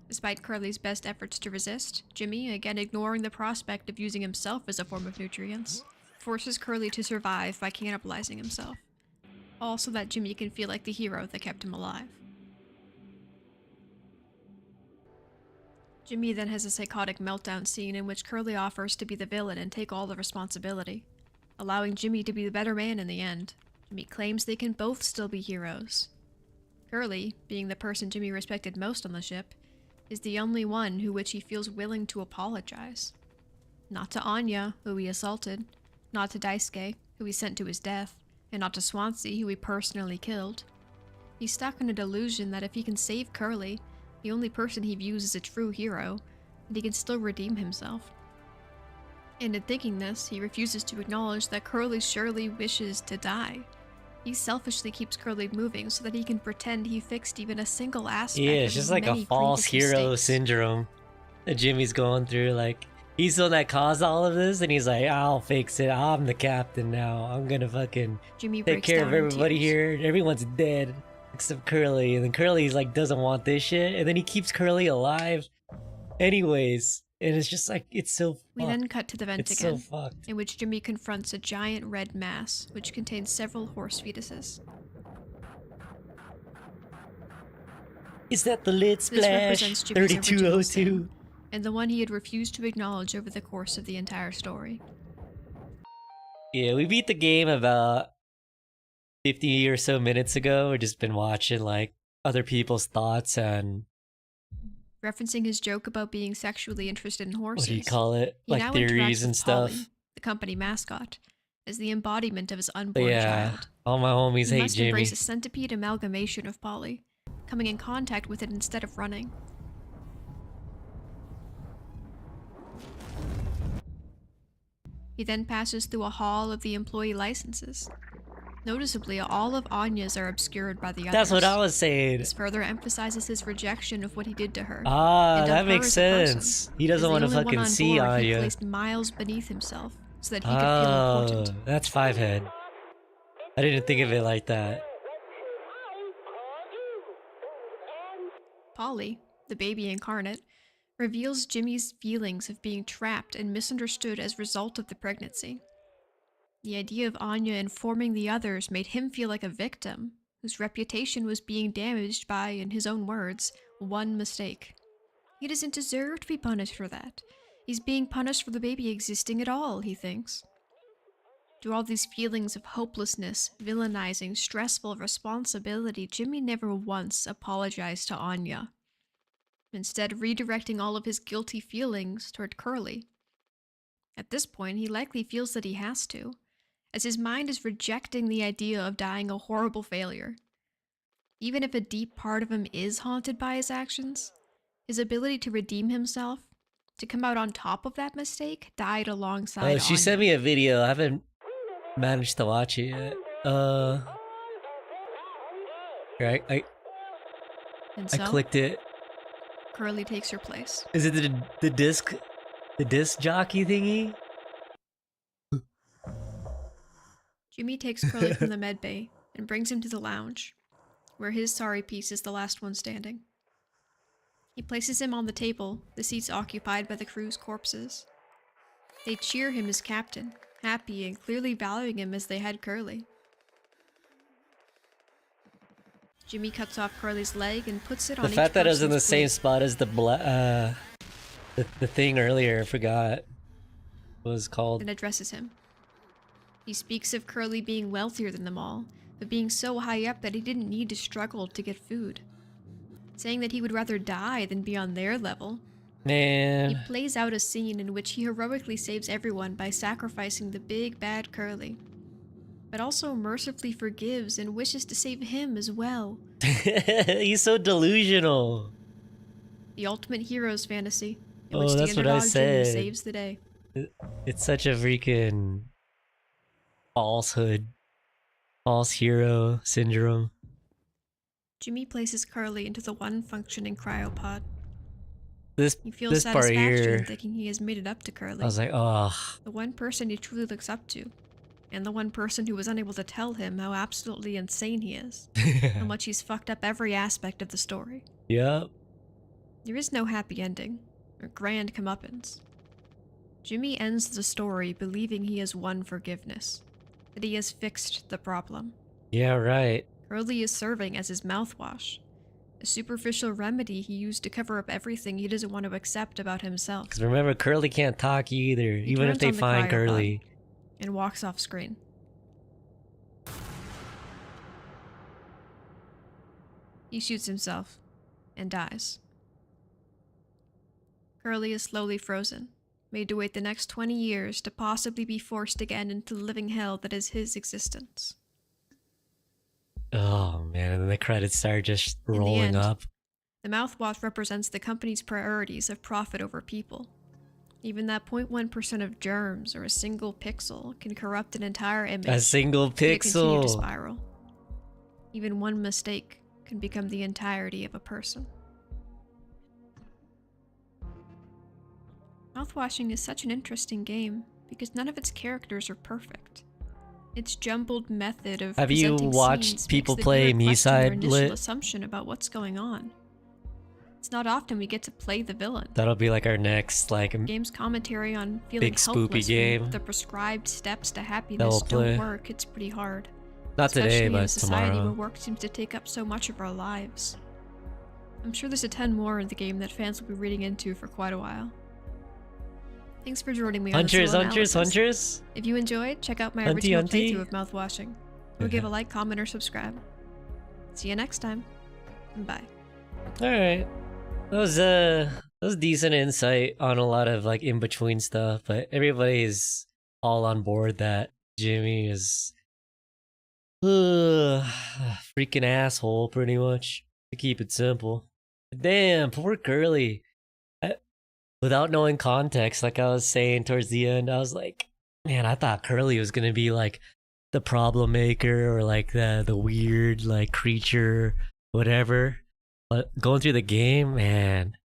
Despite Curly's best efforts to resist, Jimmy, again ignoring the prospect of using himself as a form of nutrients, forces Curly to survive by cannibalizing himself. All so that Jimmy can feel like the hero that kept him alive. Jimmy then has a psychotic meltdown scene in which Curly offers to be the villain and take all the responsibility, allowing Jimmy to be the better man in the end. Jimmy claims they can both still be heroes. Curly, being the person Jimmy respected most on the ship, is the only one who which he feels willing to apologize. Not to Anya, who he assaulted, not to Daisuke, who he sent to his death, and not to Swansea, who he personally killed. He's stuck in a delusion that if he can save Curly, the only person he views as a true hero, that he can still redeem himself. And in thinking this, he refuses to acknowledge that Curly surely wishes to die. He selfishly keeps Curly moving so that he can pretend he fixed even a single aspect Yeah, of it's his just like a many false previous hero mistakes. syndrome that Jimmy's going through. Like, he's the one that caused all of this, and he's like, I'll fix it. I'm the captain now. I'm gonna fucking Jimmy take breaks care down of in everybody tears. here. Everyone's dead except Curly. And then Curly's like, doesn't want this shit. And then he keeps Curly alive anyways. And it's just like, it's so We fucked. then cut to the vent It's so again, fucked. in which Jimmy confronts a giant red mass, which contains several horse fetuses. Is that the lid This splash? represents Jimmy's original 3202. sin, and the one he had refused to acknowledge over the course of the entire story. Yeah, we beat the game about 50 or so minutes ago. We've just been watching like other people's thoughts and Referencing his joke about being sexually interested in horses, what do you call it? he Like now theories interacts and with stuff. Polly, the company mascot, as the embodiment of his But unborn yeah, child. all my homies He hate must Jimmy. embrace a centipede amalgamation of Polly, coming in contact with it instead of running. He then passes through a hall of the employee licenses. Noticeably, all of Anya's are obscured by the others. That's what I was saying. This further emphasizes his rejection of what he did to her. Ah, and of that her makes as a person. sense. He As doesn't the want to only one fucking on see board, he Anya. placed miles beneath himself so that he could feel Oh, important. that's Fivehead. I didn't think of it like that. Polly, the baby incarnate, reveals Jimmy's feelings of being trapped and misunderstood as a result of the pregnancy. The idea of Anya informing the others made him feel like a victim, whose reputation was being damaged by, in his own words, one mistake. He doesn't deserve to be punished for that. He's being punished for the baby existing at all, he thinks. Through all these feelings of hopelessness, villainizing, stressful responsibility, Jimmy never once apologized to Anya, instead redirecting all of his guilty feelings toward Curly. At this point, he likely feels that he has to, as his mind is rejecting the idea of dying a horrible failure. Even if a deep part of him is haunted by his actions, his ability to redeem himself, to come out on top of that mistake, died alongside Oh, she Anya. sent me a video. I haven't managed to watch it yet. Right, And I so, clicked it. Curly takes her place. Is it the disc jockey thingy? Jimmy takes Curly from the med bay and brings him to the lounge, where his sorry piece is the last one standing. He places him on the table, the seats occupied by the crew's corpses. They cheer him as captain, happy and clearly valuing him as they had Curly. Jimmy cuts off Curly's leg and puts it on The each fact that it was in the person's same blade. spot as the thing earlier, I forgot what it was called. And addresses him. He speaks of Curly being wealthier than them all, but being so high up that he didn't need to struggle to get food. Saying that he would rather die than be on their level. He Man, plays out a scene in which he heroically saves everyone by sacrificing the big bad Curly, but also mercifully forgives and wishes to save him as well. he's so delusional. The ultimate hero's fantasy, in Oh, which the that's what I underdog Jimmy said. saves the day. It's such a freaking falsehood, false hero syndrome. Jimmy places Curly into the one functioning cryopod. This He feels this part satisfaction here, in thinking he has made it up to Curly. I was like, oh, The one person he truly looks up to, and the one person who was unable to tell him how absolutely insane he is, how much he's fucked up every aspect of the story. yep. There is no happy ending, or grand comeuppance. Jimmy ends the story believing he has won forgiveness, that he has fixed the problem. Yeah, right. Curly is serving as his mouthwash, a superficial remedy he used to cover up everything he doesn't want to accept about himself, Because remember, Curly can't talk either, even if turns they on the find cryopod. Curly. and walks off screen. He shoots himself and dies. Curly is slowly frozen, made to wait the next 20 years to possibly be forced again into the living hell that is his existence. Oh man, and then the credits start just In the rolling end, up. the mouthwash represents the company's priorities of profit over people. Even that 0.1% of germs or a single pixel can corrupt an entire image. A single and it continue to pixel. spiral. Even one mistake can become the entirety of a person. Mouthwashing is such an interesting game because none of its characters are perfect. Its jumbled method of Have you presenting watched scenes people makes the play viewer question their Meeside initial Lit? assumption about what's going on. It's not often we get to play the villain. That'll be like our next like Game's commentary on feeling big spoopy helpless game when the prescribed steps to that happiness we'll play. don't work. It's pretty hard. Not today, Especially in a but society where tomorrow. work seems to take up so much of our lives. I'm sure there's a ton more in the game that fans will be reading into for quite a while. Thanks for joining me on this Hunters, little hunters, analysis. hunters. If you enjoyed, check out my Hunty, original hunty. playthrough of Mouthwashing. Or give a like, comment, or subscribe. See you next time. Bye. All right, that was decent insight on a lot of like in between stuff, but everybody's all on board that Jimmy is freaking asshole, pretty much, to keep it simple. Damn, poor Curly. Without knowing context, like I was saying towards the end, I was like, man, I thought Curly was gonna be like the problem maker or like the weird like creature, whatever. But going through the game, man,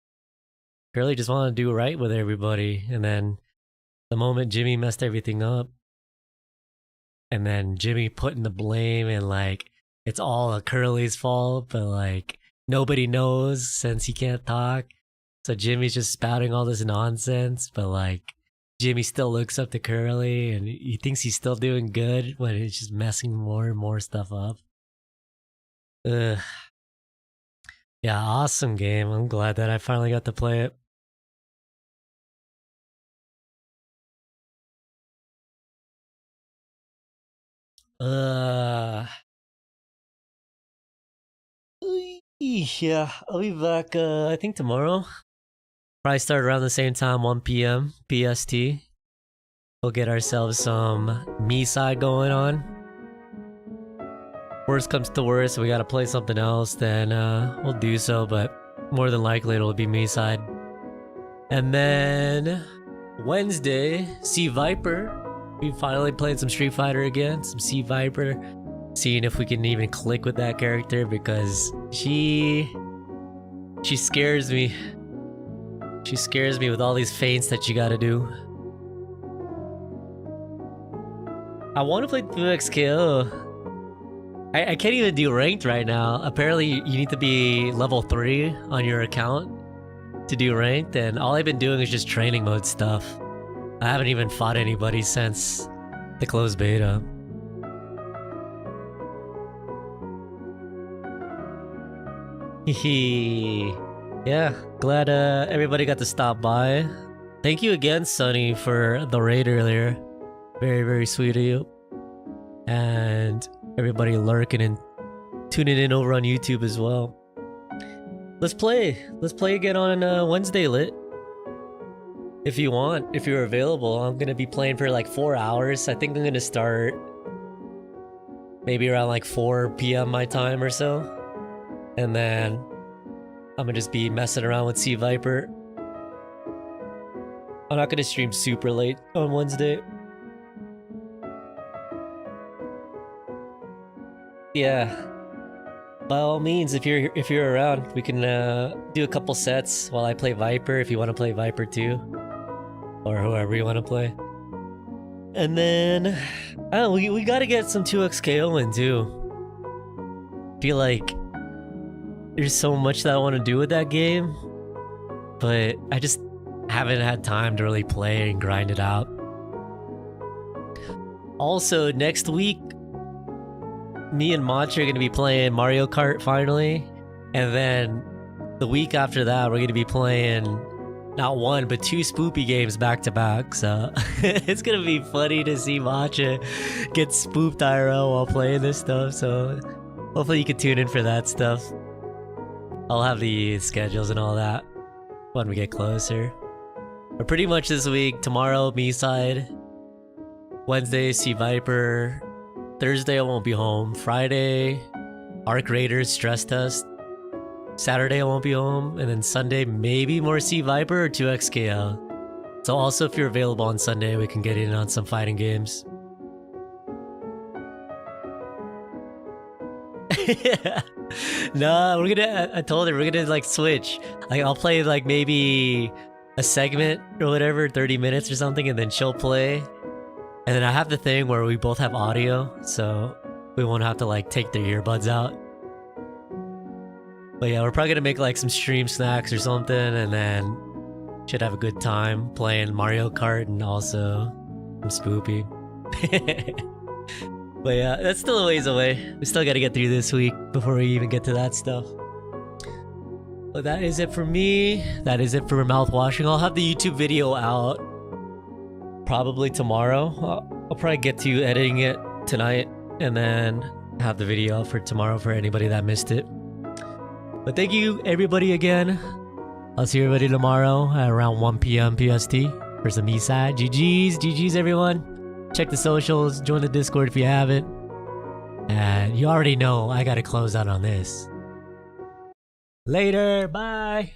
Curly just wanted to do right with everybody, and then the moment Jimmy messed everything up, and then Jimmy putting the blame and like it's all Curly's fault, but like nobody knows since he can't talk. So Jimmy's just spouting all this nonsense, but like Jimmy still looks up to Curly and he thinks he's still doing good when it's just messing more and more stuff up. Ugh. Yeah, awesome game. I'm glad that I finally got to play it. Yeah, I'll be back I think tomorrow. Probably start around the same time, 1 p.m. PST. We'll get ourselves some me-side going on. Worst comes to worst, we gotta play something else, then we'll do so, but more than likely it'll be me-side. And then Wednesday, Sea Viper. We finally played some Street Fighter again, some Sea Viper. Seeing if we can even click with that character because she scares me. She scares me with all these feints that you gotta do. I want to play 2XKO. I can't even do ranked right now. Apparently you need to be level 3 on your account to do ranked, and all I've been doing is just training mode stuff. I haven't even fought anybody since the closed beta. Yeah, glad everybody got to stop by. Thank you again, Sonny, for the raid earlier. Very, very sweet of you. And everybody lurking and tuning in over on YouTube as well. Let's play. Let's play again on Wednesday, Lit. If you want, if you're available. I'm gonna be playing for like 4 hours. I think I'm gonna start maybe around like 4 p.m. my time or so. And then I'm gonna just be messing around with Sea Viper. I'm not gonna stream super late on Wednesday. Yeah. By all means, if you're around, we can do a couple sets while I play Viper if you want to play Viper too. Or whoever you want to play. And then we gotta get some 2XKO in too. Feel like there's so much that I want to do with that game, but I just haven't had time to really play and grind it out. Also, next week, me and Mantra are going to be playing Mario Kart finally, and then the week after that, we're going to be playing not one, but 2 spoopy games back to back, so it's going to be funny to see Mantra get spooped IRL while playing this stuff, so hopefully you can tune in for that stuff. I'll have the schedules and all that when we get closer. But pretty much this week, tomorrow, me-side. Wednesday, Sea Viper. Thursday, I won't be home. Friday, Arc Raiders stress test. Saturday I won't be home, and then Sunday maybe more Sea Viper or 2XKL. So also if you're available on Sunday, we can get in on some fighting games. No, we're gonna. I told her we're gonna like switch. Like I'll play like maybe a segment or whatever, 30 minutes or something, and then she'll play. And then I have the thing where we both have audio, so we won't have to like take the earbuds out. But yeah, we're probably gonna make like some stream snacks or something, and then should have a good time playing Mario Kart and also some Spoopy. But yeah, that's still a ways away. We still gotta get through this week before we even get to that stuff. But that is it for me. That is it for Mouthwashing. I'll have the YouTube video out probably tomorrow. I'll probably get to editing it tonight and then have the video out for tomorrow for anybody that missed it. But thank you everybody again. I'll see everybody tomorrow at around 1 p.m. PST for some Eastside. GG's. GG's everyone. Check the socials. Join the Discord if you haven't. And you already know I gotta close out on this. Later. Bye.